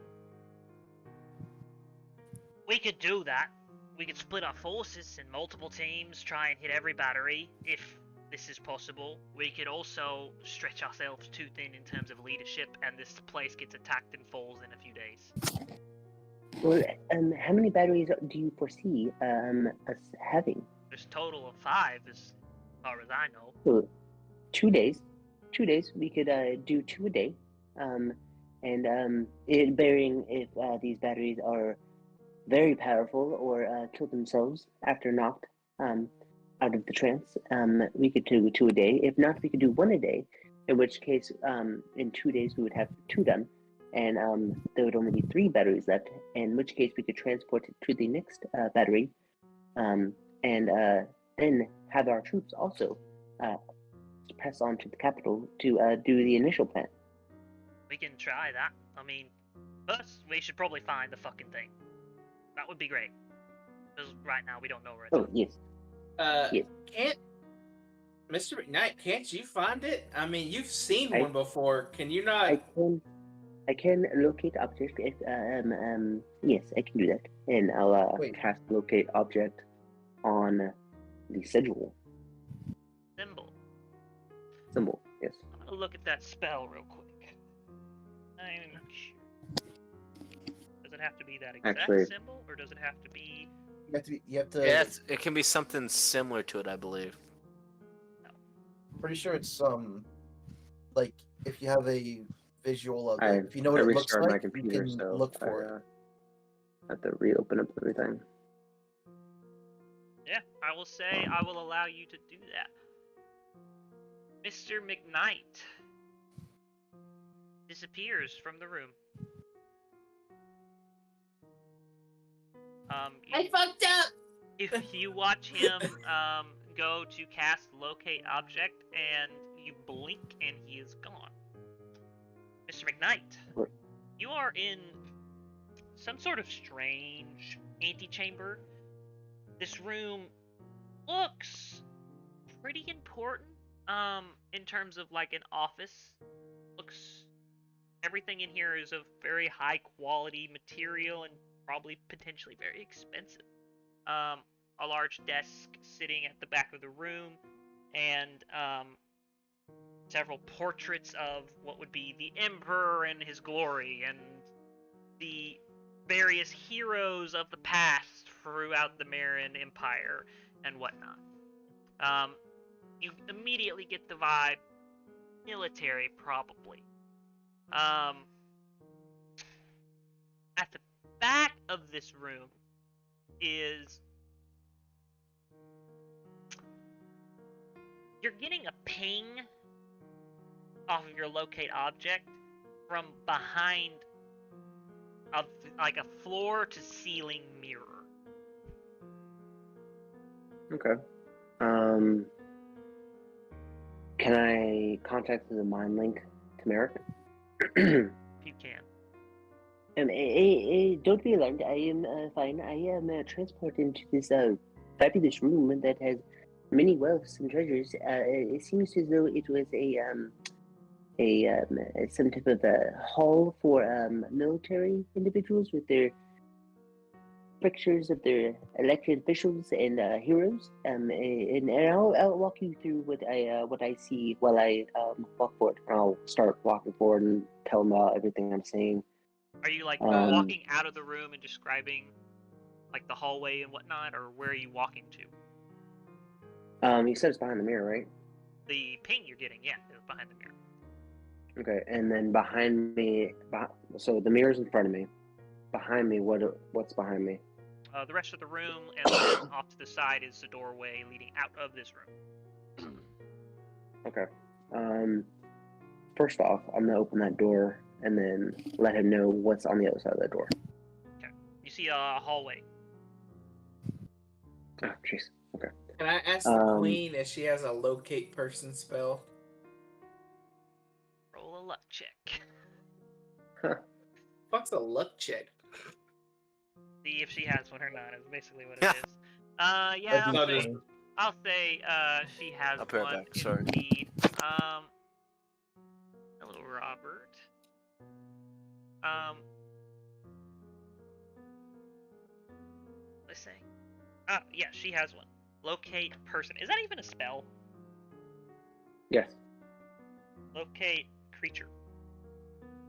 We could do that. We could split our forces in multiple teams, try and hit every battery. If this is possible. We could also stretch ourselves too thin in terms of leadership, and this place gets attacked and falls in a few days. Well, how many batteries do you foresee us having? There's a total of 5, as far as I know. Well, 2 days. 2 days. We could do 2 a day. It bearing if these batteries are very powerful or kill themselves after knocked out of the trance, we could do 2 a day. If not, we could do 1 a day. In which case, in 2 days we would have 2 done, and there would only be 3 batteries left. In which case, we could transport it to the next battery, and then have our troops also press on to the capital to do the initial plan. We can try that. I mean, first, we should probably find the fucking thing. That would be great. Because right now, we don't know where it's Oh at. yes. Yes. Can't Mr. McKnight? Can't you find it? I mean, you've seen I- one before. Can you not? I can locate object if yes, I can do that, and I'll Wait. cast locate object on the sigil symbol. Yes. I'm gonna look at that spell real quick. I'm not sure. Does it have to be that exact Actually- symbol, or does it have to be... You have to. Yeah, it can be something similar to it, I believe. Pretty sure it's like if you have a visual of I- it, if you know what I it looks restarted my like, you computer, can so look for it. have to reopen up everything. Yeah, I will say I will allow you to do that. Mr. McKnight disappears from the room. I fucked up. If you watch him go to cast locate object and you blink and he is gone. Mr. McKnight, What? you are in some sort of strange antechamber. This room looks pretty important in terms of like an office. Looks everything in here is of very high quality material and probably potentially very expensive. A large desk sitting at the back of the room, and several portraits of what would be the Emperor in his glory, and the various heroes of the past throughout the Marin Empire and whatnot. You immediately get the vibe military, probably. At the back of this room is... You're getting a ping off of your locate object from behind like a floor to ceiling mirror. Okay. Can I contact the mind link to Merrick? If you can. Don't be alarmed. I am fine. I am transported into this fabulous room that has many wealths and treasures. It seems as though it was some type of hall for military individuals with their pictures of their elected officials and heroes. And I'll walk you through what I see while I walk forward. I'll start walking forward and tell them about everything I'm seeing. Are you like Um, walking out of the room and describing like the hallway and whatnot, or where are you walking to? You said it's behind the mirror, right? The ping you're getting, yeah, is behind the mirror. Okay, and then behind me, so the mirror's in front of me. Behind me, what's behind me? The rest of the room, and then off to the side is the doorway leading out of this room. Okay. First off, I'm gonna open that door and then let him know what's on the other side of that door. You see a hallway. Oh, jeez. Okay. Can I ask the queen if she has a locate person spell? Roll a luck check. Fuck's a luck check? See if she has one or not, is basically what it is. Yeah, That's not just- I'll say she has I'll be right one back, sorry. indeed. Hello, Robert. Let's see. Oh, yeah, she has one. Locate person. Is that even a spell? Yes. Locate creature.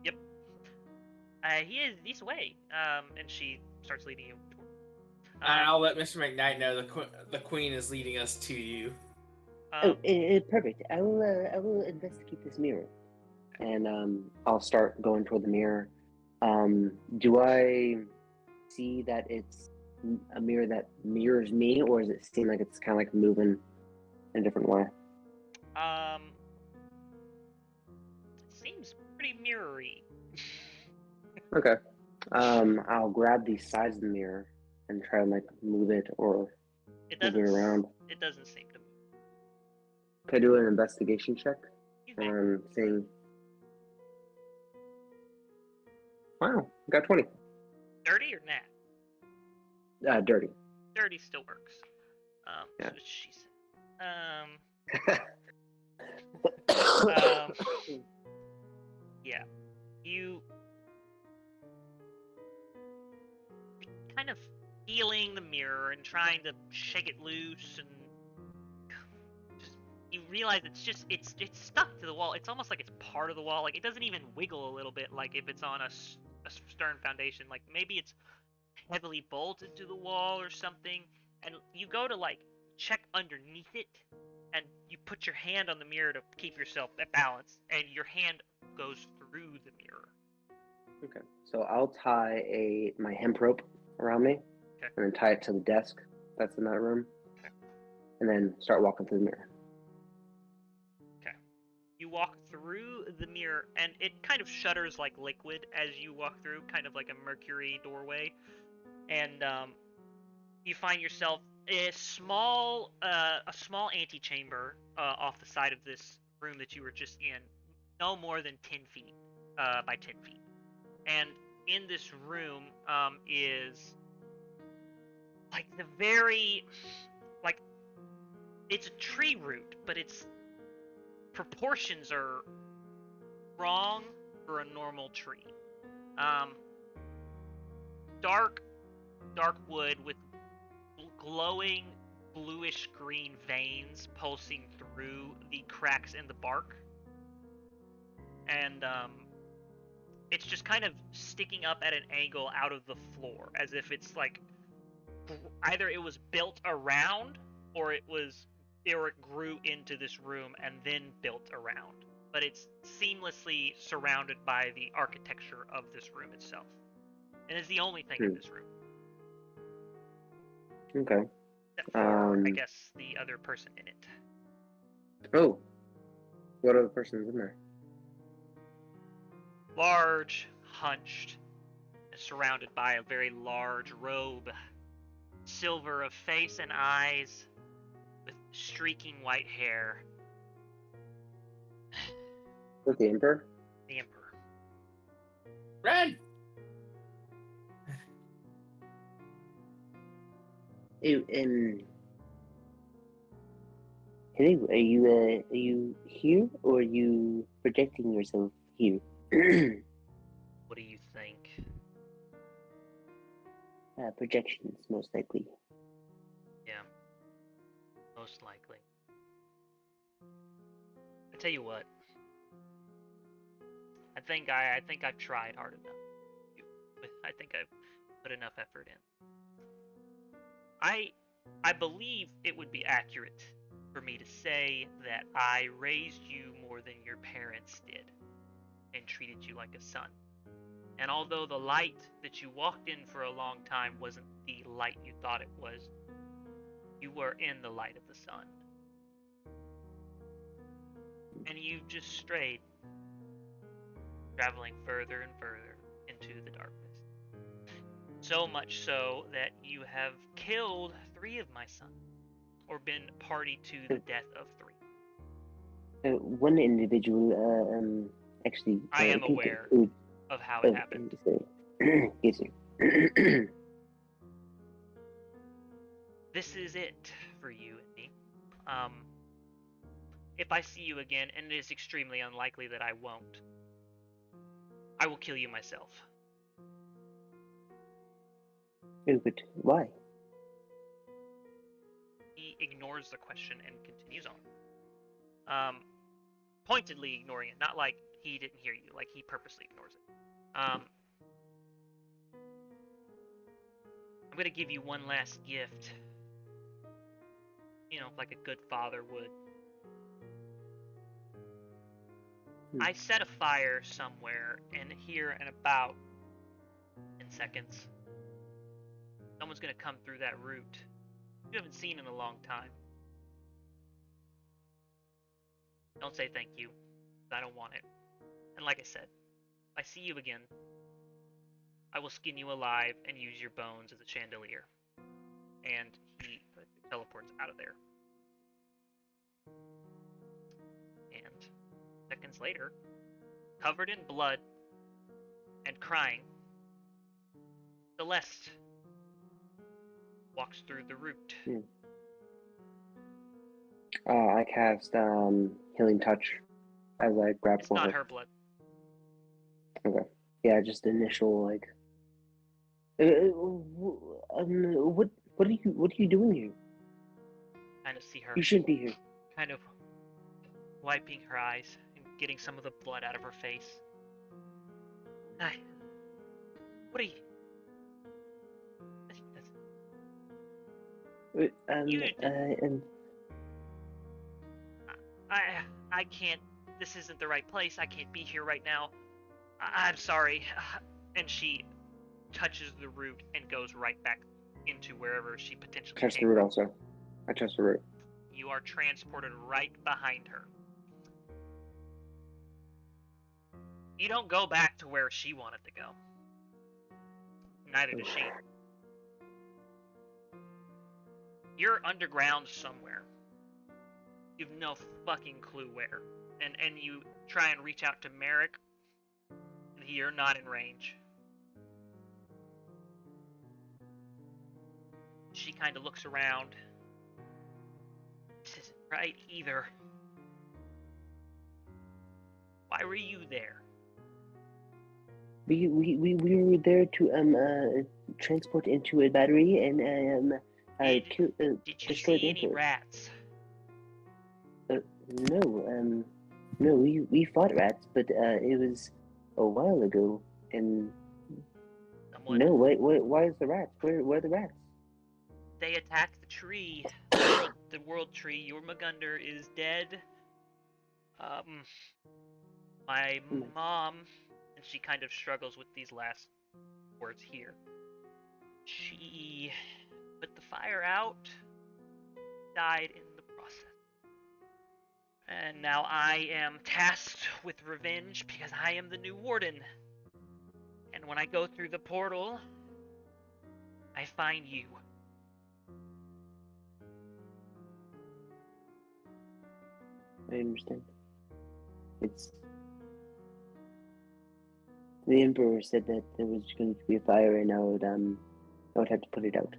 Yep. He's away. And she starts leading you toward. I'll let Mr. McKnight know the queen is leading us to you. Perfect. I will investigate this mirror, and I'll start going toward the mirror. Do I see that it's a mirror that mirrors me, or does it seem like it's kind of like moving in a different way? It seems pretty mirrory. Okay. I'll grab the sides of the mirror and try to like move it or It move doesn't. it around. It doesn't seem to move. Can I do an investigation check? You may. Seeing. Wow, I got 20. Dirty or nat? Dirty. Dirty still works. Yeah. That's what she said. Yeah. You kind of feeling the mirror and trying to shake it loose, and just you realize it's stuck to the wall. It's almost like it's part of the wall. Like it doesn't even wiggle a little bit. Like if it's on a stern foundation, like maybe it's heavily bolted to the wall or something. And you go to like check underneath it, and you put your hand on the mirror to keep yourself at balance, and your hand goes through the mirror. Okay, so I'll tie my hemp rope around me, Okay. and then tie it to the desk that's in that room, Okay. and then start walking through the mirror. Okay. You walk through the mirror, and it kind of shudders like liquid as you walk through, kind of like a mercury doorway, and you find yourself a small antechamber off the side of this room that you were just in, no more than 10 feet by 10 feet. And in this room is like the very, like, it's a tree root, but its proportions are wrong for a normal tree. Dark wood with glowing bluish green veins pulsing through the cracks in the bark, and it's just kind of sticking up at an angle out of the floor, as if it's like either it was built around or it grew into this room and then built around, but it's seamlessly surrounded by the architecture of this room itself, and is the only thing in this room. Okay. Except for, I guess, the other person in it. Oh, what other person's in there? Large, hunched, and surrounded by a very large robe, silver of face and eyes, with streaking white hair. With the Emperor? The Emperor. Red! Hello, are you here, or are you projecting yourself here? What do you think? Projections, most likely. Yeah. Most likely. I tell you what. I think I've tried hard enough. I think I've put enough effort in. I believe it would be accurate for me to say that I raised you more than your parents did and treated you like a son. And although the light that you walked in for a long time wasn't the light you thought it was, you were in the light of the sun. And you've just strayed, traveling further and further into the darkness. So much so that you have killed 3 of my sons, or been party to the death of 3. One individual, actually. I am aware of how it happened. Yes, sir. This is it for you and me. If I see you again, and it is extremely unlikely that I won't, I will kill you myself. Oh, but why? He ignores the question and continues on. pointedly ignoring it, not like he didn't hear you, like he purposely ignores it. I'm gonna give you one last gift. You know, like a good father would. I set a fire somewhere, and here in about 10 seconds, someone's gonna come through that route you haven't seen in a long time. Don't say thank you. I don't want it. And like I said, if I see you again, I will skin you alive and use your bones as a chandelier. And he teleports out of there. And seconds later, covered in blood and crying, Celeste walks through the route. I cast Healing Touch as I grab It's one. not her blood. Okay. Yeah, just initial like. What are you doing here? Kind of see her You shouldn't be here. kind of wiping her eyes and getting some of the blood out of her face. Hi. What are you? And I can't. This isn't the right place. I can't be here right now. I'm sorry. And she touches the root and goes right back into wherever she potentially touch the came root from. also. I touch the root. You are transported right behind her. You don't go back to where she wanted to go. Neither does she. You're underground somewhere. You've no fucking clue where. And you try and reach out to Merrick. You're not in range. She kind of looks around. This isn't right either. Why were you there? We were there to transport into a battery and Did you destroy see the any Emperor. rats? No, we fought rats, but it was a while ago. And Someone. no, why is the rats? Where are the rats? They attacked the tree. The world tree. Your Magunder is dead. My mom, and she kind of struggles with these last words here. She put the fire out, died in the process. And now I am tasked with revenge because I am the new warden. And when I go through the portal, I find you. I understand. It's the Emperor said that there was going to be a fire, and I would have to put it out.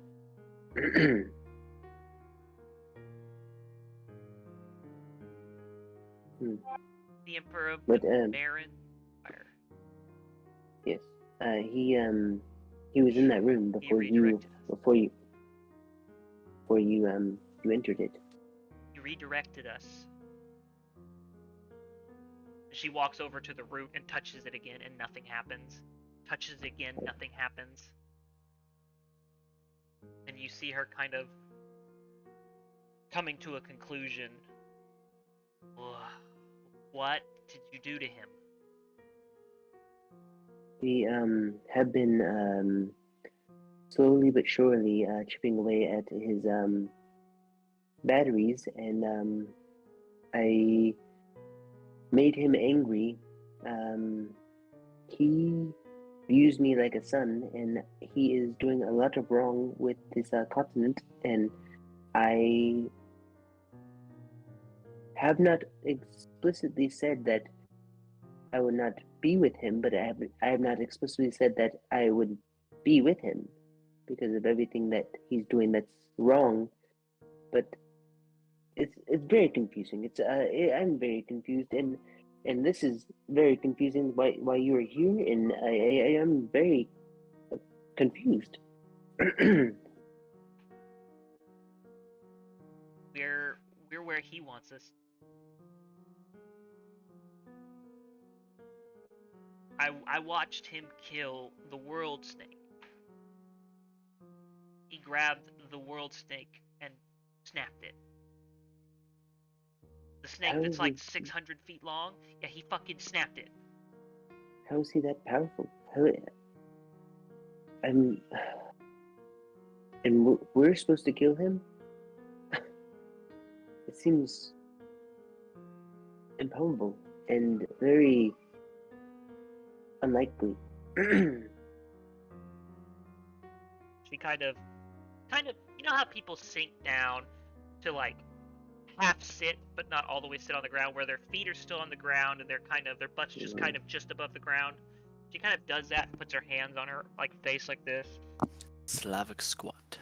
The Emperor of But the Barren Fire. yes, he was in that room He before you redirected you entered it. He redirected us. She walks over to the root and touches it again, and nothing happens. Touches it again, nothing happens. And you see her kind of coming to a conclusion. What did you do to him? We have been slowly but surely chipping away at his batteries, and I made him angry. He views me like a son, and he is doing a lot of wrong with this continent, and I have not explicitly said that I would not be with him, but I have not explicitly said that I would be with him because of everything that he's doing that's wrong. But it's very confusing. I'm very confused, and this is very confusing. Why you are here, and I am very confused. We're where he wants us. I watched him kill the world snake. He grabbed the world snake and snapped it. The snake How that's is like he- 600 feet long. Yeah, he fucking snapped it. How is he that powerful? I'm. And we're supposed to kill him? It seems improbable and very unlikely. She kind of, you know how people sink down to like half sit, but not all the way sit on the ground, where their feet are still on the ground and their butts just kind of just above the ground. She kind of does that and puts her hands on her like face like this. Slavic squat.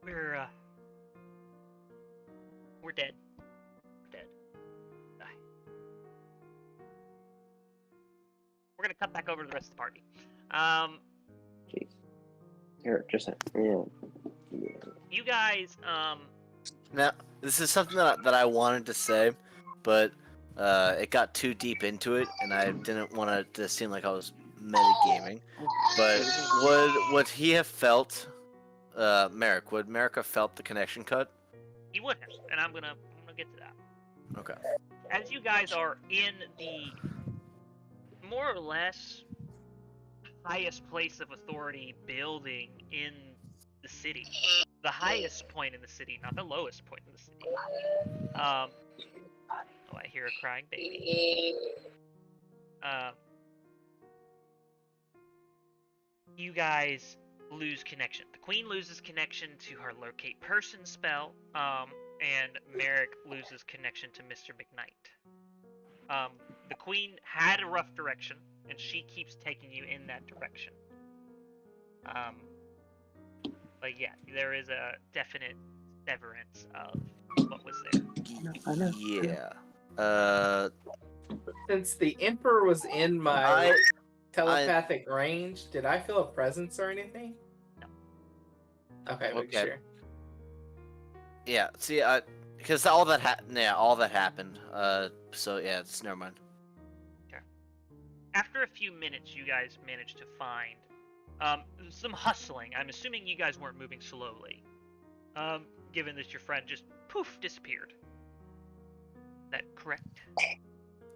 We're dead. We're dead. Die. We're gonna cut back over to the rest of the party. Jeez. Here, just yeah. You guys, Now, this is something that I wanted to say, but it got too deep into it, and I didn't want it to seem like I was metagaming. But would he have felt, Merrick? Would Merrick have felt the connection cut? he would have, and I'm gonna get to that. Okay. As you guys are in the more or less highest place of authority building in the city, the highest point in the city, not the lowest point in the city. Oh, I hear a crying baby. You guys lose connection. The queen loses connection to her locate person spell, and Merrick loses connection to Mr. McKnight. The queen had a rough direction, and she keeps taking you in that direction. But yeah, there is a definite severance of what was there. I know. Yeah. Since the Emperor was in my I telepathic range, did I feel a presence or anything? No. Okay, make Okay. sure. Yeah. See, because all that happened. So yeah, it's never mind. After a few minutes, you guys managed to find some hustling. I'm assuming you guys weren't moving slowly, given that your friend just poof disappeared. Is that correct?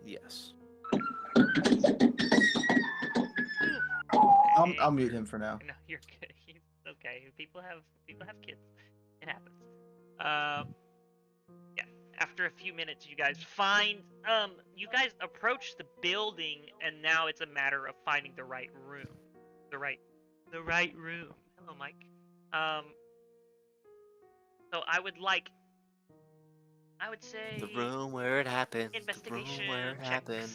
Yes. I'll mute him for now. No, you're good. He's okay. People have kids. It happens. Yeah. After a few minutes, you guys approach the building, and now it's a matter of finding the right room. The right room. Hello, Mike. So I would say The room where it happened. investigation The room where it checks. happened.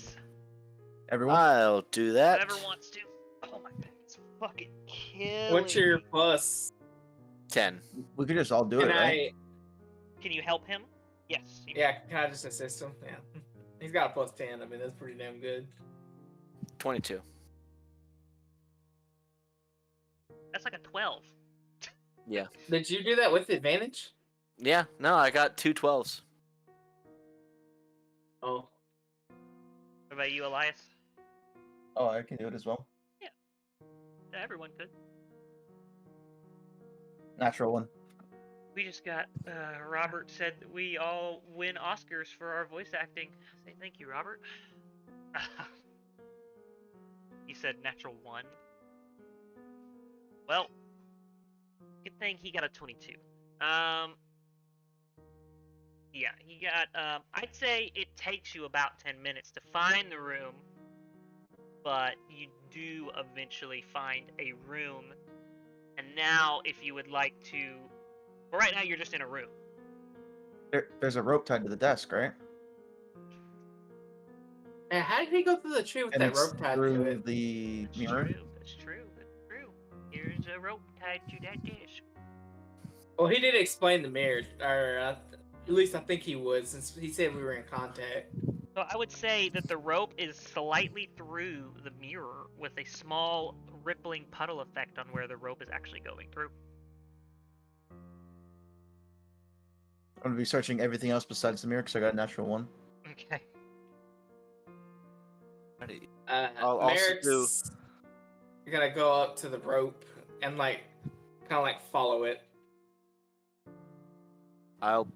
Everyone, I'll do that. Whoever wants to. Oh my god, it's fucking killing. What's your me. plus? 10. we could just all do it, Can right? Can you help him? Yes. you Yeah, can I just assist him? Yeah. He's got a plus 10. I mean, that's pretty damn good. 22. That's like a 12. Did you do that with advantage? Yeah. No, I got 2 12s. Oh. What about you, Elias? Oh, I can do it as well. Yeah, everyone could. Natural one. We just got, Robert said that we all win Oscars for our voice acting. Say thank you, Robert. He said natural 1. Well, good thing he got a 22. Yeah, he got, I'd say it takes you about 10 minutes to find the room, but you do eventually find a room. And now, if you would like to, well, right now you're just in a room. There's a rope tied to the desk, right? And how did he go through the tree with And that it's rope tied to through it? the That's mirror. true. That's true. That's true. Here's a rope tied to that desk. Well, he did explain the mirror, or at least I think he would, since he said we were in contact. So I would say that the rope is slightly through the mirror with a small rippling puddle effect on where the rope is actually going through. I'm gonna be searching everything else besides the mirror because I got a natural one. Okay. I'll also do. You're gonna go up to the rope and like, kind of like follow it. I'll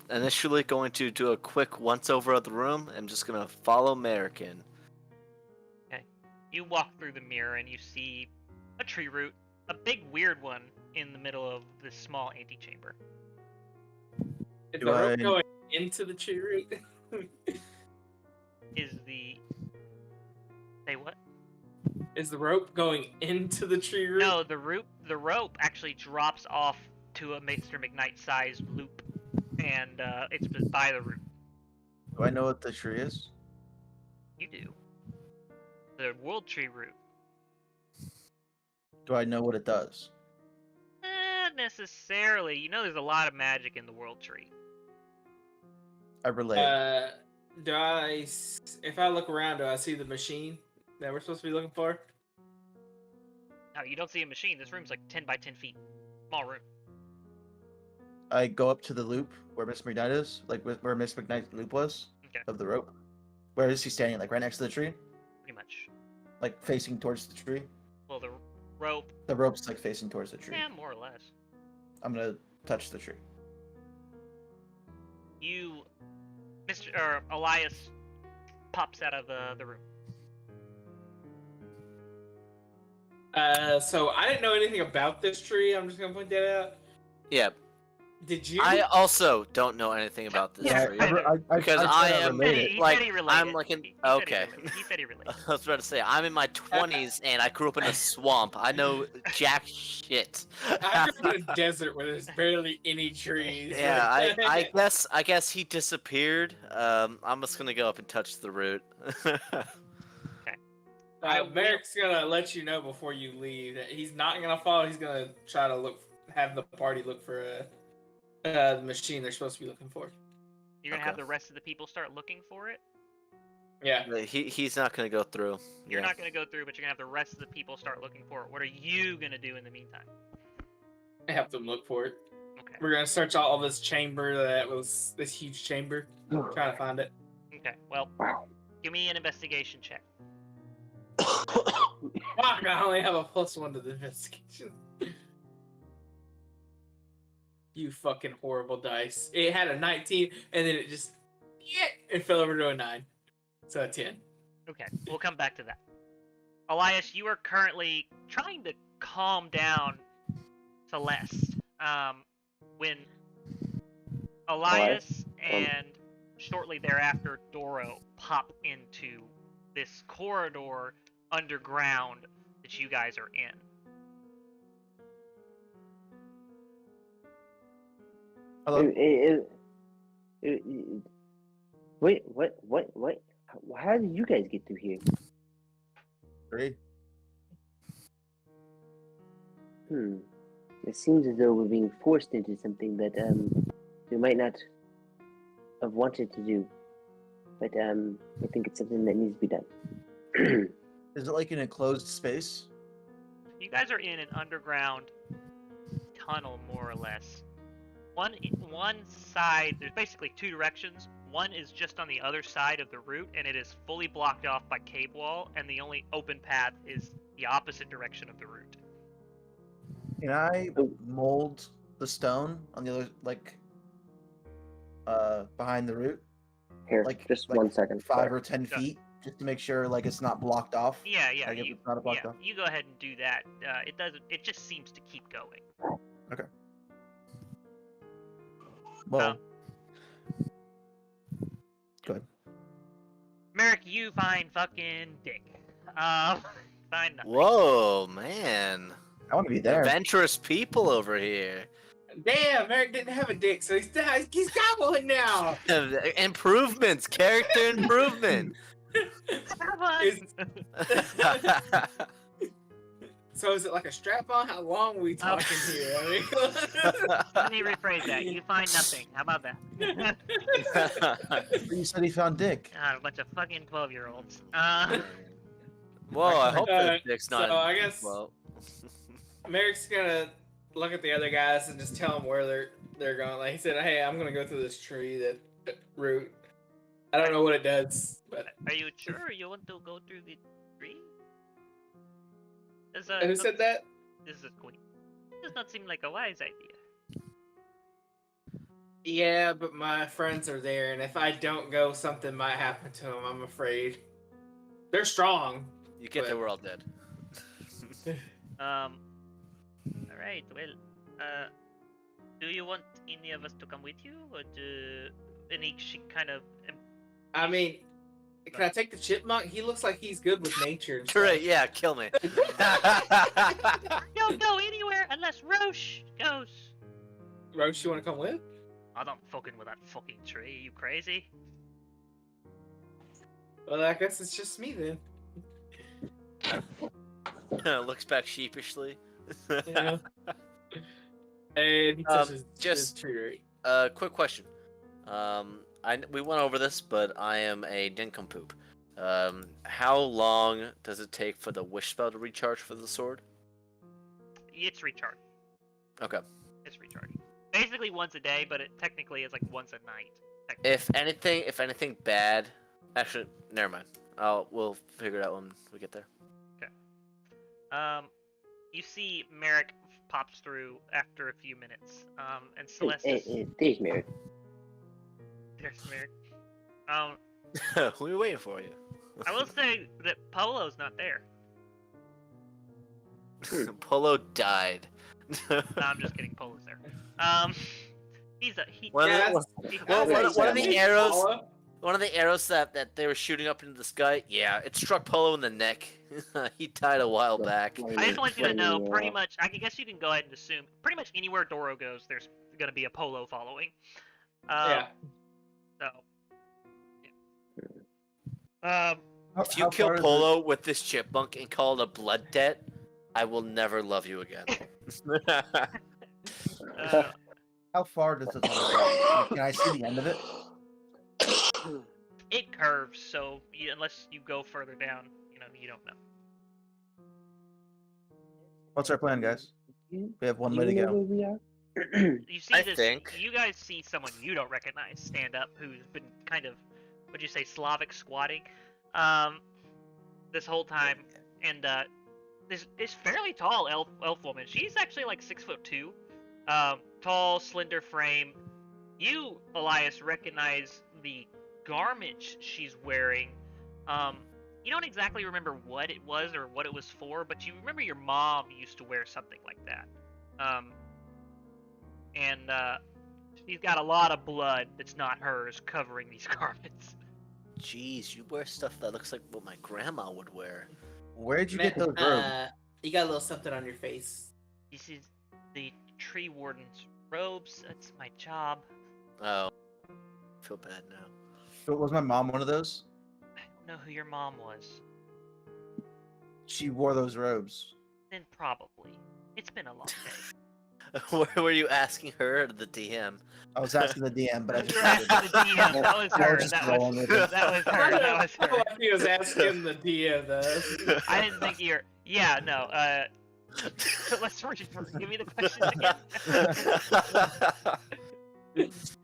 initially going to do a quick once over of the room. I'm just gonna follow American. You walk through the mirror and you see a tree root, a big weird one in the middle of this small antechamber. Is Do the rope I- going into the tree root? Is the say what? Is the rope going into the tree root? No, the rope actually drops off to a Mr. McKnight-sized loop, and it's by the root. Do I know what the tree is? You do. The world tree root. Do I know what it does? Not necessarily. You know, there's a lot of magic in the world tree. I relate. If I look around, do I see the machine that we're supposed to be looking for? No, you don't see a machine. This room's like 10 by 10 feet. Small room. I go up to the loop where Miss McKnight is, like where Miss McKnight's loop was Okay. of the rope. Where is he standing? Like right next to the tree, Pretty much. like facing towards the tree. Well, the rope, The rope's like facing towards the tree. yeah, more or less. I'm gonna touch the tree. You, Elias, pops out of the room. So I didn't know anything about this tree. I'm just gonna point that out. Yeah, Did you? I also don't know anything about this Yeah, tree. I- Because I said am- related. He like, said he related. I'm like an- He said he okay. related. He said he related. I was about to say I'm in my 20s and I grew up in a swamp. I know jack shit. I grew up in a desert where there's barely any trees. Yeah, I guess he disappeared. I'm just gonna go up and touch the root. Merrick's gonna let you know before you leave that he's not gonna follow. He's gonna try to have the party look for the machine they're supposed to be looking for. You're gonna Okay. have the rest of the people start looking for it. Yeah. He's not gonna go through. You're Yeah. not gonna go through, but you're gonna have the rest of the people start looking for it. What are you gonna do in the meantime? Help them look for it. Okay. We're gonna search all this chamber that was this huge chamber, trying to find it. Okay. Well, Wow. give me an investigation check. Fuck! I only have a +1 to the investigation. You fucking horrible dice. It had a 19, and then it fell over to a 9. So a 10. Okay, we'll come back to that. Elias, you are currently trying to calm down Celeste. When Elias and shortly thereafter Doro pop into this corridor underground that you guys are in. Hello. Wait, what? How did you guys get through here? Tree. It seems as though we're being forced into something that we might not have wanted to do, but I think it's something that needs to be done. Is it like an enclosed space? You guys are in an underground tunnel, more or less. One side, there's basically two directions. One is just on the other side of the route, and it is fully blocked off by cave wall, and the only open path is the opposite direction of the route. Can I mold the stone on the other, like, behind the root, Here, like just like 1 second. 5 or 10 Yeah. feet, just to make sure like it's not blocked off? Yeah, Like, if you, it's not blocked off. you go ahead and do that. It doesn't. It just seems to keep going. Well, good. Merrick, you find fucking Dick. Find nothing. Whoa, man! I want to be there. Adventurous people over here. Damn, Merrick didn't have a dick, so he's got one now. Improvements, character improvement. Have fun. Is- So is it like a strap-on? How long are we talking here? I mean, Let me rephrase that. You find nothing. How about that? You said he found Dick. God, a bunch of fucking 12-year-olds. Whoa, I hope the Alright, dick's so not. I guess- Well, Merrick's gonna look at the other guys and just tell them where they're going. Like he said, hey, I'm gonna go through this tree that route. I don't know what it does, but Are you sure you want to go through the tree? who said that? This is Queen. Does not seem like a wise idea. Yeah, but my friends are there, and if I don't go, something might happen to them. I'm afraid. They're strong. You get there, But- we're all dead. All right. Well, do you want any of us to come with you, or do? And she kind of. I mean, can I take the chipmunk? He looks like he's good with nature. And stuff. Great, yeah, kill me. Don't go anywhere unless Roche goes. Roche, you want to come with? I'm not fucking with that fucking tree. You crazy? Well, I guess it's just me then. Looks back sheepishly. Yeah. And he touches just- the tree right. Quick question. We went over this, but I am a nincompoop. How long does it take for the wish spell to recharge for the sword? It's recharged. Okay. It's recharged. Basically once a day, but it technically is like once a night. If anything bad, actually, never mind. We'll figure it out when we get there. You see Merrick pops through after a few minutes. And Hey, Celestis. there's Merrick. There's Merrick. Who are we waiting for you? I will say that Polo's not there. Polo died. No, I'm just kidding. Polo's there. He. One of the- Yes. he- Well, one of the arrows. Paula? One of the arrows that they were shooting up into the sky, yeah, it struck Polo in the neck. He died a while back. I just want you to know, pretty much. I guess you can go ahead and assume, pretty much anywhere Doro goes, there's gonna be a Polo following. Yeah. So. Yeah. If you kill Polo with this chipmunk and call it a blood debt, I will never love you again. How far does this go? Can I see the end of it? It curves, so unless you go further down, you don't know. What's our plan, guys? We have one Do way to you know go. where we are? You see I this. think- You guys see someone you don't recognize stand up, who's been kind of, what'd you say, Slavic squatting, this whole time, and this fairly tall elf woman. She's actually like 6'2", tall, slender frame. You, Elias, recognize the garment she's wearing. You don't exactly remember what it was or what it was for, but you remember your mom used to wear something like that. And she's got a lot of blood that's not hers covering these garments. Jeez, you wear stuff that looks like what my grandma would wear. Where'd you get those robes? You got a little something on your face. This is the tree warden's robes. That's my job. Oh, I feel bad now. So was my mom one of those? I don't know who your mom was. She wore those robes. Then probably. It's been a long day. Where were you asking her or the DM? I was asking the DM, but I You were asking the DM. That was I her. was just That rolling was, with it. that was her. That was her. Like he was asking the DM though. I didn't think you're. Yeah, no. Let's give me the question again.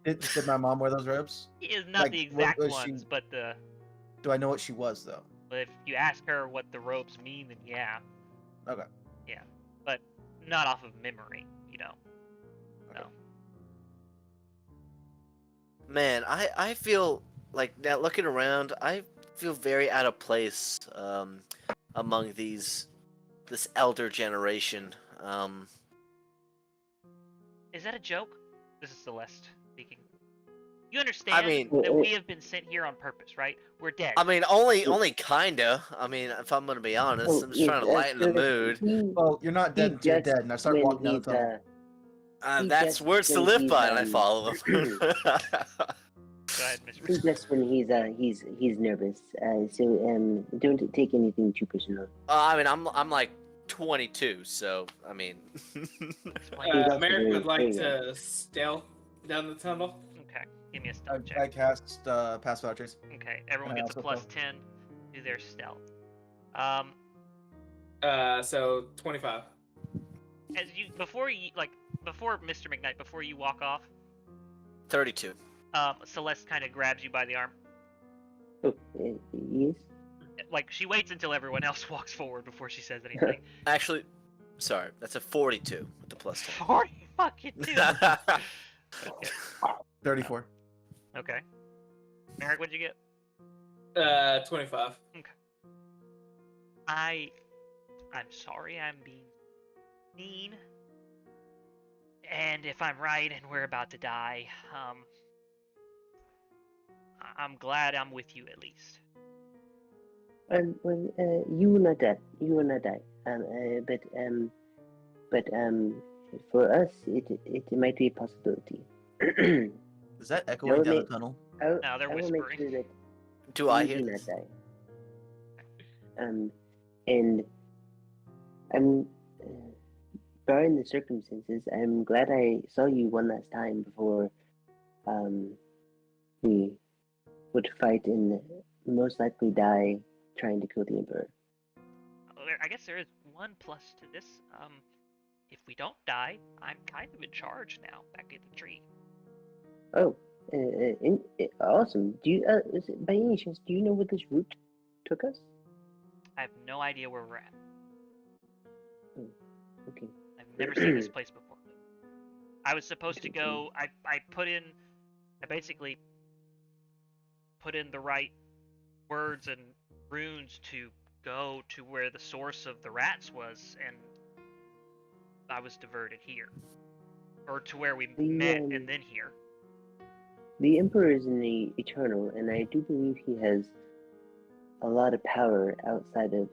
Did my mom wear those robes? He is not Like, the what exact was she- ones, but the. Do I know what she was though? But if you ask her what the robes mean, then yeah. Okay. Yeah, but not off of memory, you know. Okay. No. Man, I feel like now looking around, I feel very out of place among this elder generation. Is that a joke? This is Celeste speaking. You understand mean- that we have been sent here on purpose, right? We're dead. I mean, only kinda. I mean, if I'm gonna be honest, Oh, I'm just trying to lighten the mood. Well, you're not dead until you're dead, and I start walking down the tunnel. he That's just words to when live he's, by, and I follow them. Go ahead, Miss He's just when he's nervous. So don't take anything too personal. I mean, I'm like 22, so I mean. Merrick would like to stealth down the tunnel. Okay, give me a stealth I check. cast Pass Without Trace. Okay, everyone and I gets a also plus 10 to their stealth. So 25. as you before Mr. McKnight, before you walk off, 32. Celeste kind of grabs you by the arm. Oh, yes. Like she waits until everyone else walks forward before she says anything. Actually, sorry, that's a 42 with the plus 10. 40 fucking two. Okay. 34. Okay. Eric, what'd you get? 25. I'm sorry I'm being mean. And if I'm right and we're about to die, I'm glad I'm with you at least. Well, you will not die. You will not die. But for us, it might be a possibility. Is that echoing down the mate. tunnel? No, they're I will make whispering. sure that Do I you hear do this? not die. And I'm, barring the circumstances, I'm glad I saw you one last time before, we would fight and most likely die trying to kill the Emperor. I guess there is one plus to this. If we don't die, I'm kind of in charge now, back at the tree. Oh, awesome. Do you, by any chance, do you know where this route took us? I have no idea where we're at. Okay. I've never seen this place before. I was supposed to go. I basically put in the right words and runes to go to where the source of the rats was, and I was diverted here, or to where we met, and then here. The Emperor is in the Eternal, and I do believe he has a lot of power outside of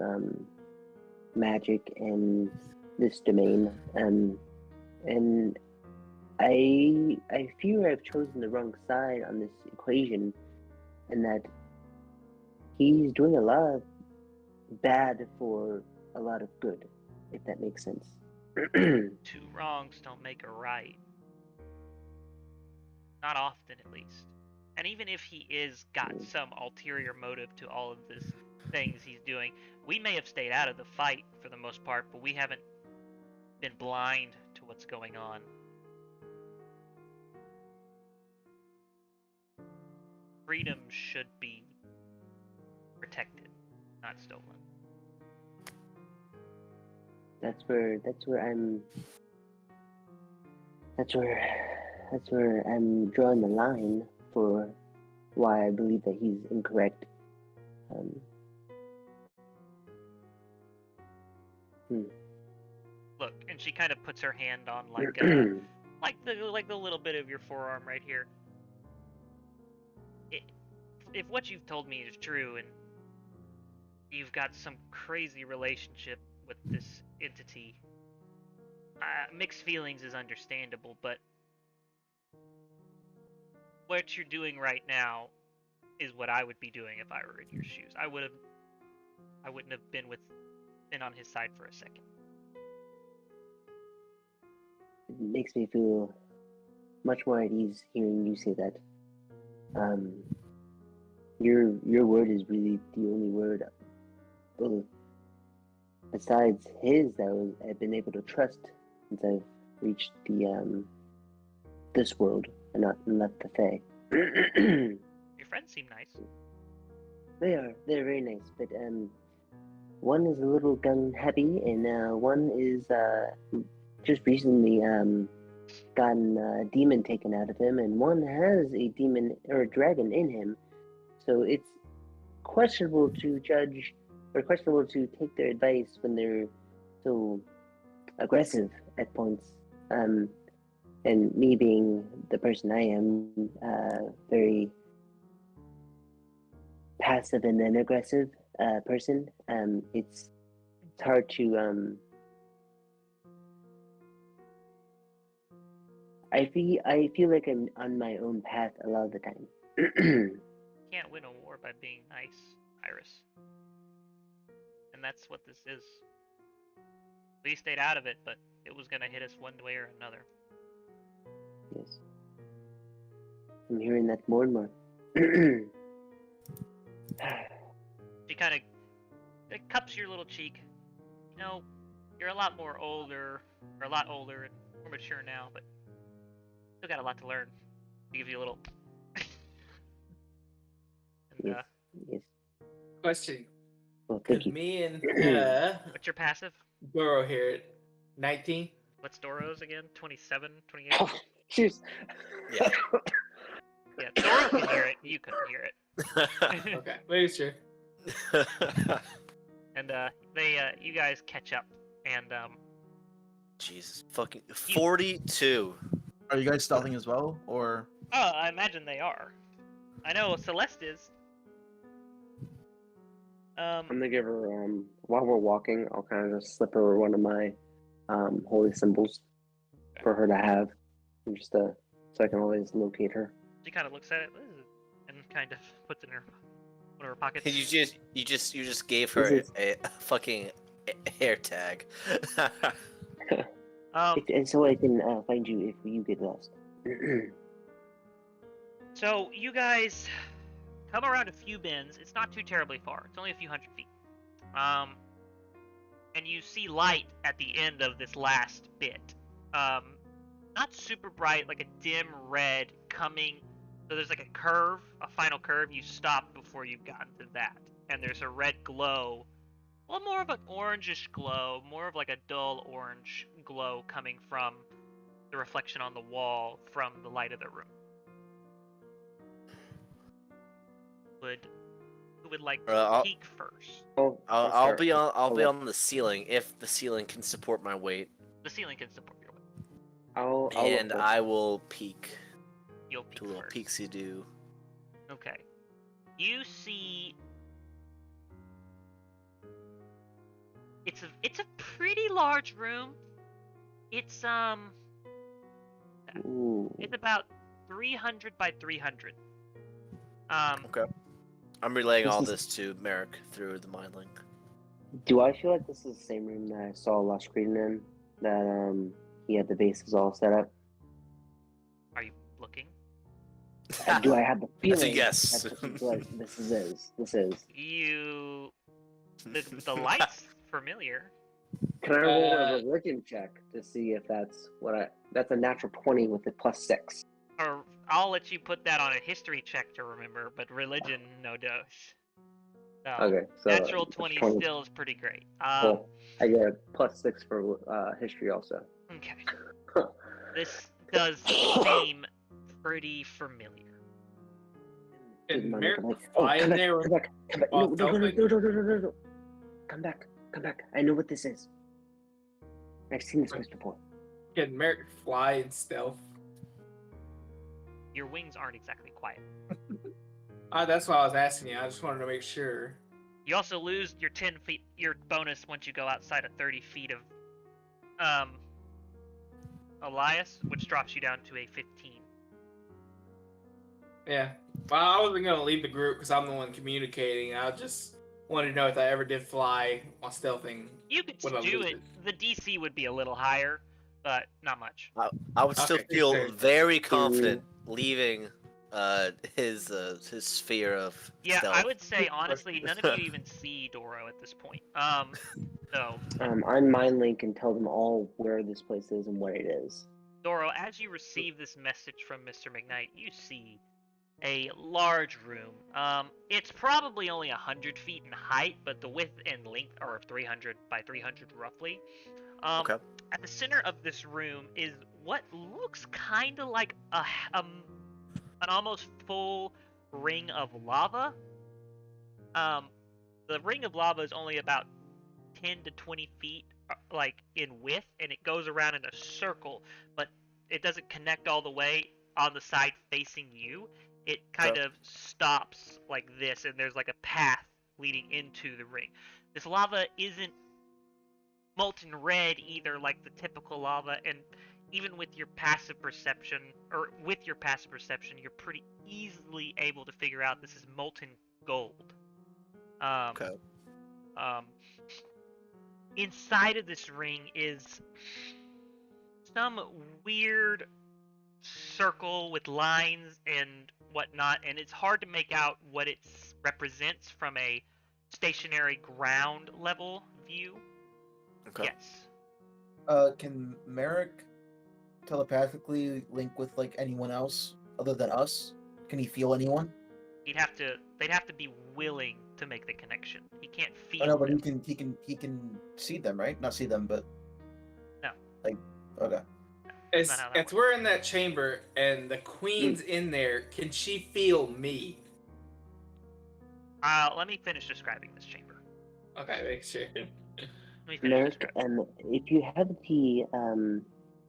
magic and this domain. And I fear I've chosen the wrong side on this equation, and that he's doing a lot of bad for a lot of good, if that makes sense. Two wrongs don't make a right. Not often, at least. And even if he is got some ulterior motive to all of this things he's doing, we may have stayed out of the fight for the most part, but we haven't been blind to what's going on. Freedom should be protected, not stolen. That's where I'm drawing the line for why I believe that he's incorrect. Look, and she kind of puts her hand on like the little bit of your forearm right here. If what you've told me is true, and you've got some crazy relationship with this entity, mixed feelings is understandable, but what you're doing right now is what I would be doing if I were in your shoes. I wouldn't have been on his side for a second. It makes me feel much more at ease hearing you say that. Your word is really the only word, besides his, that I've been able to trust since I've reached the this world and not left the Fae. Your friends seem nice. They're very nice, but one is a little gun heavy, and one is just recently gotten a demon taken out of him, and one has a demon or a dragon in him. So it's questionable to judge, or questionable to take their advice when they're so aggressive at points. And me being the person I am, very passive and then aggressive person, it's hard to I feel like I'm on my own path a lot of the time. Can't win a war by being nice, Iris. And that's what this is. We stayed out of it, but it was gonna hit us one way or another. Yes. I'm hearing that more and more. She kind of cups your little cheek. You know, You're a lot more older, or a lot older and more mature now, but still got a lot to learn. To give you a little. And, Yes. Yes. Question. Well, thank Could you. me and what's your passive? Doro here at 19? What's Doro's again? 27, 28? Oh, cheers. Yeah. Yeah, Doro can hear it. You couldn't hear it. Okay, make sure. And you guys catch up, and Jesus, fucking 42. Are you guys stealthing as well, or oh, I imagine they are. I know Celeste is. I'm gonna give her while we're walking, I'll kind of just slip her one of my holy symbols for her to have, and just so I can always locate her. She kind of looks at it and kind of puts it in one of her pockets. You just gave her This a fucking hair tag. And so I can find you if you get lost. So you guys come around a few bends. It's not too terribly far. It's only a few hundred feet. And you see light at the end of this last bit. Not super bright, like a dim red coming. So there's like a curve, a final curve. You stop before you've gotten to that. And there's a red glow. Well, more of an orangish glow, more of like a dull orange glow coming from the reflection on the wall from the light of the room. Who would like to peek first? I'll be on the ceiling if the ceiling can support my weight. The ceiling can support your weight. I'll I will peek. You'll peek Do a little first. peeksy do. Okay. You see. It's a pretty large room. It's Ooh. It's about 300 by 300. Okay. I'm relaying all This this to Merrick through the mind link. Do I feel like this is the same room that I saw Lush Green in? That he had the bases all set up? Are you looking? Do I have the feeling? That's a yes. that this is. You. The light's familiar. Can I roll a religion check to see if that's that's a natural 20 with a +6? Or I'll let you put that on a history check to remember, but religion, no dose. So, Okay, so natural 20 still is pretty great. Cool. I get a +6 for history also. Okay. This does seem pretty familiar. And Come Merrick back. fly in Come there. back. No. Come back. I know what this is. I've seen this place before. Can Merrick fly in stealth? Your wings aren't exactly quiet. That's why I was asking you. I just wanted to make sure. You also lose your 10 feet, your bonus once you go outside of 30 feet of Elias, which drops you down to a 15. Yeah. Well, I wasn't gonna leave the group because I'm the one communicating. I just wanted to know if I ever did fly while stealthing. You could Would I do lose it. The DC would be a little higher, but not much. I would still Okay, feel sure. very confident leaving his sphere of Yeah, stealth. I would say honestly, none of you even see Doro at this point. So I'm mind link and tell them all where this place is and what it is. Doro, as you receive this message from Mr. McKnight, you see a large room. It's probably only 100 feet in height, but the width and length are 300 by 300 roughly. Okay. At the center of this room is what looks kind of like an almost full ring of lava. The ring of lava is only about 10 to 20 feet like in width, and it goes around in a circle, but it doesn't connect all the way on the side facing you. It kind of stops like this, and there's like a path leading into the ring. This lava isn't molten red either, like the typical lava, and even with your passive perception, you're pretty easily able to figure out this is molten gold. Inside of this ring is some weird circle with lines and whatnot, and it's hard to make out what it represents from a stationary ground level view. Okay. Yes. Can Merrick telepathically link with like anyone else other than us? Can he feel anyone? They'd have to be willing to make the connection. He can't feel Oh no, but them. he can see them, right? Not see them, but No. like okay. That's As, not how that as works. we're in that chamber and the queen's in there, can she feel me? Let me finish describing this chamber. Okay, make sure. Let me finish Merrick, describing. if you have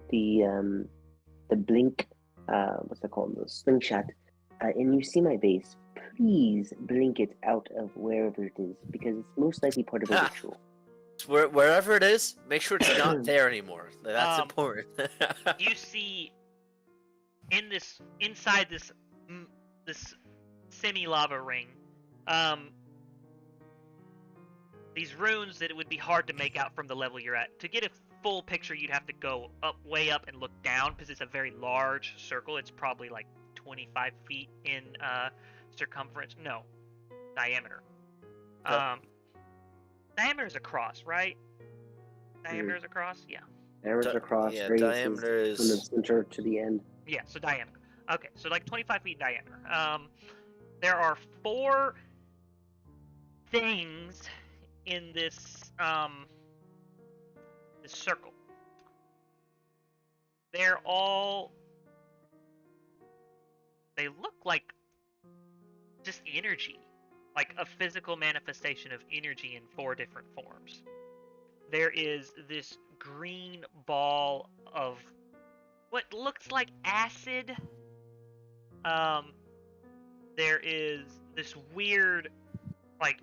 the blink, what's it called, the slingshot, and you see my base, please blink it out of wherever it is, because it's most likely part of a ritual. Wherever it is, make sure it's not there anymore. That's important. You see inside this semi-lava ring, these runes that it would be hard to make out from the level you're at. To get a full picture, you'd have to go way up and look down, because it's a very large circle. It's probably like 25 feet in circumference. No, diameter. Diameter is across, right? Diameter is across? Yeah. Arrows across, yeah, radius diameter is from the is- center to the end. Yeah, so diameter. Okay, so like 25 feet diameter. There are 4 things in this this circle. They look like just energy, like a physical manifestation of energy in 4 different forms. There is this green ball of what looks like acid. There is this weird, like,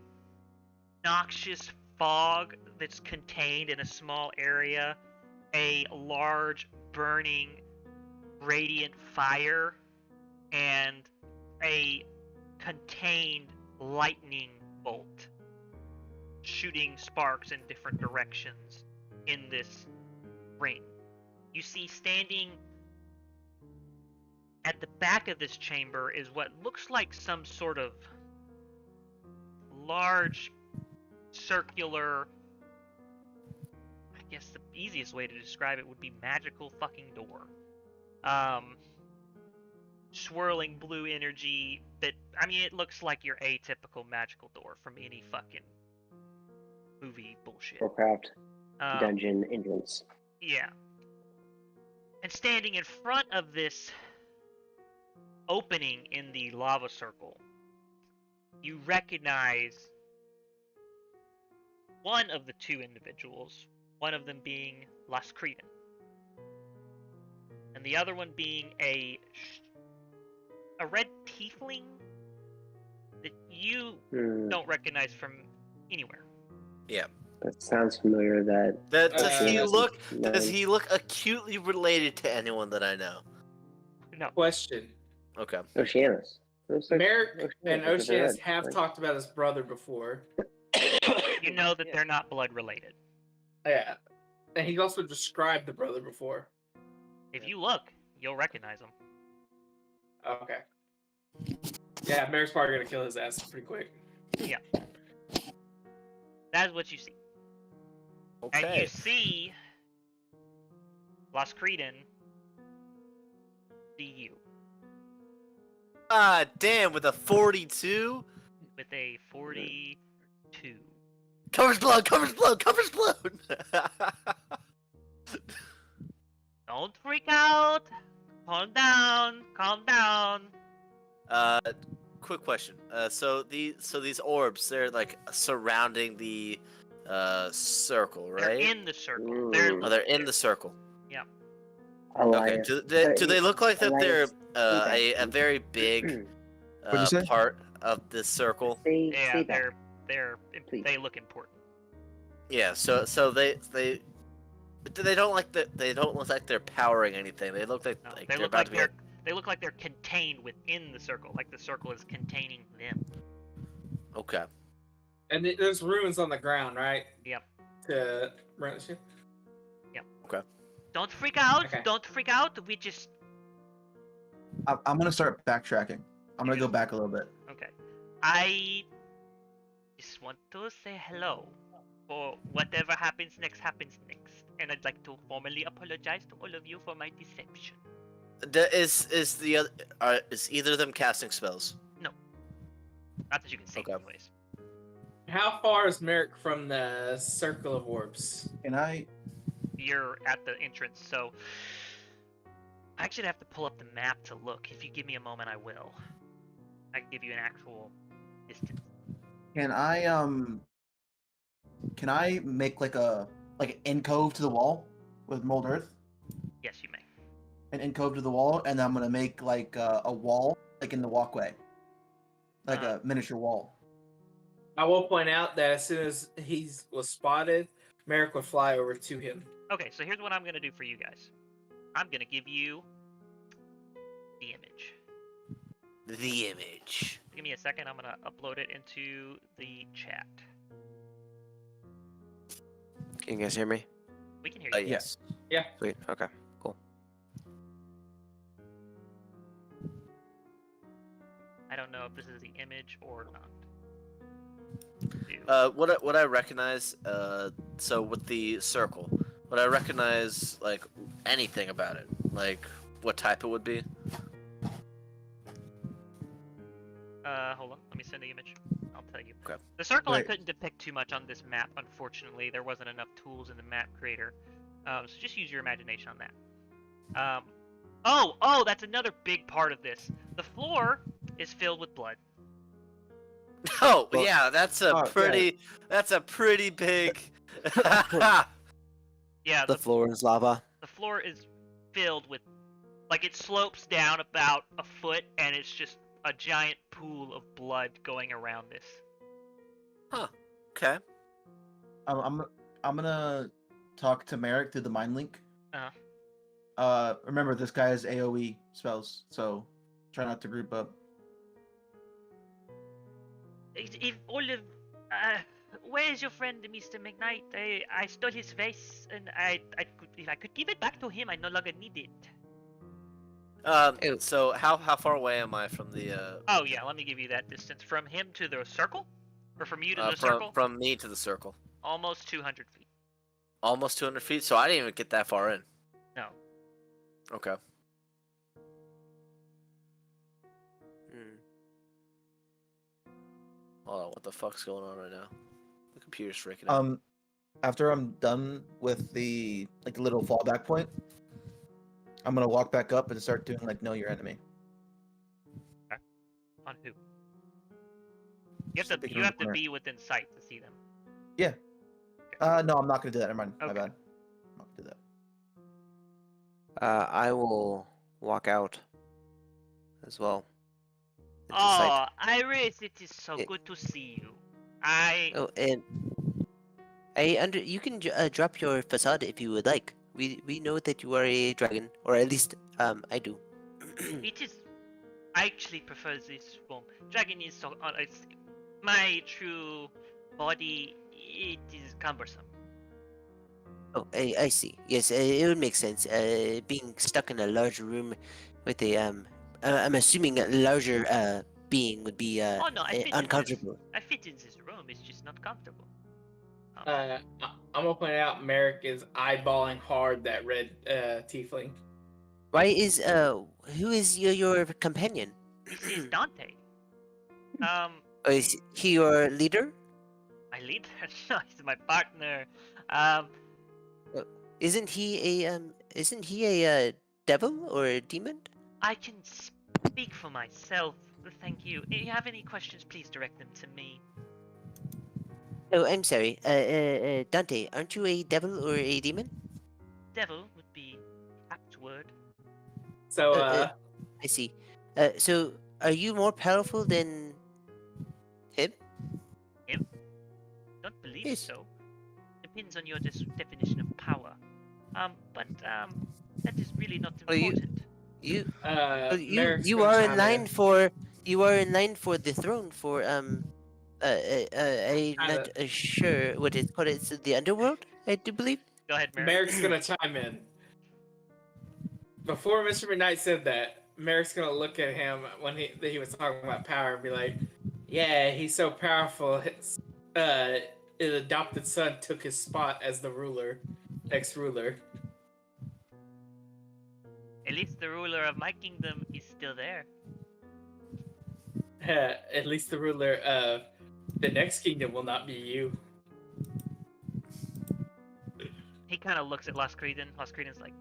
noxious fog that's contained in a small area, a large burning radiant fire, and a contained lightning bolt shooting sparks in different directions in this ring. You see, standing at the back of this chamber is what looks like some sort of large circular, I guess the easiest way to describe it would be magical fucking door. Swirling blue energy that, I mean, it looks like your atypical magical door from any fucking movie bullshit. Warcraft Um, dungeon entrance. Yeah. And standing in front of this opening in the lava circle, you recognize one of the 2 individuals, one of them being Las Cretan, and the other one being a red tiefling that you don't recognize from anywhere. Yeah. That sounds familiar. Does he Uh, look? No. Does he look acutely related to anyone that I know? No. Question. Okay. Oceanus. Looks like Merrick and Oceanus, Oceanus red, have right? talked about his brother before. You know that they're not blood related. Yeah. And he also described the brother before. If you look, you'll recognize them. Okay. Yeah, Merrick's probably gonna kill his ass pretty quick. That is what you see. And you Okay. see Las Cretan see you Ah, damn! With a 42. with a 42. Covers blood. Covers blood. Covers blood. Don't freak out. Calm down. Calm down. Quick question. So these orbs, they're like surrounding the circle, They're right? in the circle. They're Oh, they're in the circle. Okay. Elias. Do they look like that they're Elias, a very big What'd you say? part of this circle? yeah. back. They look important. Yeah. So they don't look like they're powering anything. They look like, No, like they they're look about like to be they're they look like they're contained within the circle. Like the circle is containing them. okay. And there's runes on the ground, right? Yep. To run the shit. Don't freak out. Okay. Don't freak out. We just I'm gonna start backtracking. I'm gonna go back a little bit. okay. I just want to say hello for whatever happens next happens next. And I'd like to formally apologize to all of you for my deception. Is either of them casting spells? Not that you can see, Okay. anyways. How far is Merrick from the circle of orbs? Can I? You're at the entrance, so I actually have to pull up the map to look. If you give me a moment, I will. I can give you an actual distance. Can I make like an encove to the wall with mold earth? Yes, you may. An encove to the wall, and I'm gonna make like a wall, like in the walkway, like a miniature wall. I will point out that as soon as he was spotted, Merrick would fly over to him. Okay, so here's what I'm gonna do for you guys. I'm gonna give you the image. The image. Give me a second. I'm gonna upload it into the chat. Can you guys hear me? We can hear you. Yes. Sweet. Okay. Cool. I don't know if this is the image or not. What I recognize, so with the circle, would I recognize like anything about it? Like what type it would be? Hold on. Let me send the image. I'll tell you. Okay. The circle I Wait. couldn't depict too much on this map, unfortunately. There wasn't enough tools in the map creator. So just use your imagination on that. Oh, that's another big part of this. The floor is filled with blood. Oh Well- yeah, that's a yeah. pretty big. Yeah, The floor is lava. the floor is filled with, like, it slopes down about a foot, and it's just a giant pool of blood going around this. Okay. I'm gonna talk to Merrick through the mind link. Uh-huh. Remember this guy has AOE spells, so try not to group up. If all of, where is your friend, Mr. McKnight? I stole his vase, and if I could give it back to him, I no longer need it. So how far away am I from the Oh yeah, let me give you that distance from him to the circle, or from you to the from circle. from me to the circle? Almost 200 feet. Almost 200 feet. So I didn't even get that far in. No. Okay. Hmm. Hold on, what the fuck's going on right now? The computer's freaking out. After I'm done with the little fallback point, I'm gonna walk back up and start doing like know your enemy. On who? Just You a big have to corner. be within sight to see them. No, I'm not gonna do that. Never mind. My Okay. bad. I'm not gonna do that. I will walk out as well. into sight. Oh, Iris, it is so Yeah. good to see you. Oh, and you can drop your facade if you would like. We know that you are a dragon, or at least I do. It is. I actually prefer this form. Dragon is so. It's my true body. It is cumbersome. Oh, I see. Yes, it would make sense. Being stuck in a large room with a I'm assuming a larger being would be Oh no, I fit uncomfortable. In this. I fit in this room. It's just not comfortable. I'm gonna point out Merrick is eyeballing hard that red tiefling. Why is who is your companion? This is Dante. Is he your leader? My leader. No, he's my partner. Isn't he a devil or a demon? I can speak for myself. Thank you. If you have any questions, please direct them to me. Oh, I'm sorry. Dante, aren't you a devil or a demon? Devil would be apt word. So I see. So are you more powerful than him? Don't believe Yes. so. Depends on your definition of power. But that is really not Are you- important. Merrick's You gonna are in chime line for the throne for I'm not sure what it's called. It's the underworld, I do believe. Go ahead, Merrick. Merrick's gonna chime in. Before Mr. McKnight said that, Merrick's gonna look at him when he was talking about power and be like, "Yeah, he's so powerful. his adopted son took his spot as the ruler, ex-ruler. At least the ruler of my kingdom is still there. At least the ruler of the next kingdom will not be you. He kind of looks at Lost Creedon. Lost Creedon's like,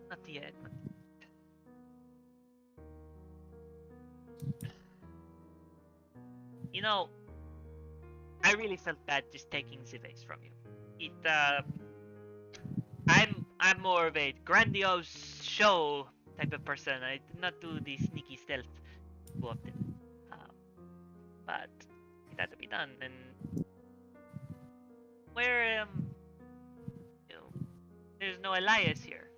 not yet. You know, I really felt bad just taking Zivex from you. I'm more of a grandiose show type of person. I do not do the sneaky stealth too often. But it had to be done, and where there's no Elias here.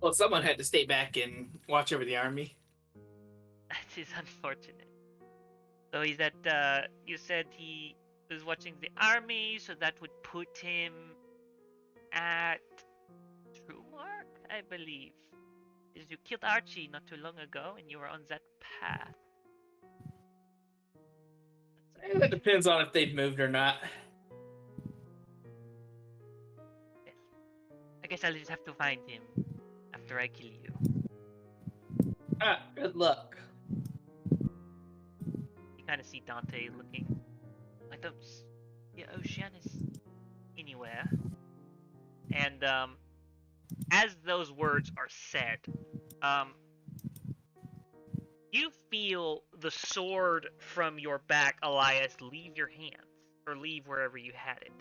Well, someone had to stay back and watch over the army. That is unfortunate. So he's at, you said he was watching the army, so that would put him at Truemark, I believe. Because you killed Archie not too long ago, and you were on that path. That depends on if they've moved or not. I guess I'll just have to find him after I kill you. Good luck. You kind of see Dante looking. I don't see Oceanus anywhere. And as those words are said, you feel the sword from your back, Elias, leave your hands, or leave wherever you had it.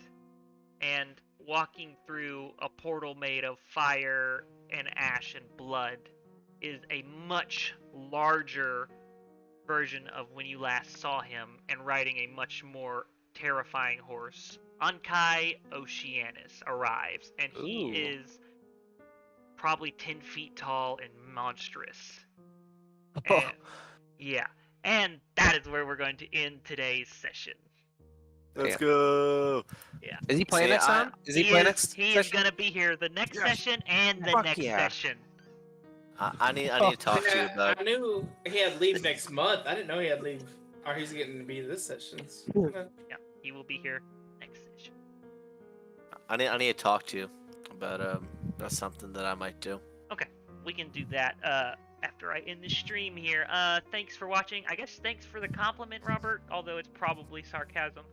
And walking through a portal made of fire and ash and blood is a much larger version of when you last saw him, and riding a much more terrifying horse. Ankai Oceanus arrives, and he Ooh. is probably 10 feet tall and monstrous. Oh. And, yeah, and that is where we're going to end today's session. Let's Yeah. go. Is he playing See, next time? Is he playing next He is session? gonna be here the next Yes. session and the Fuck next yeah. session. I need to talk to you Yeah, about. I knew he had leave next month. I didn't know he had leave, or he's getting to be this session. Yeah, he will be here next session. I need to talk to you about that's something that I might do. Okay, we can do that after I end the stream here. Thanks for watching. I guess thanks for the compliment, Robert, although it's probably sarcasm.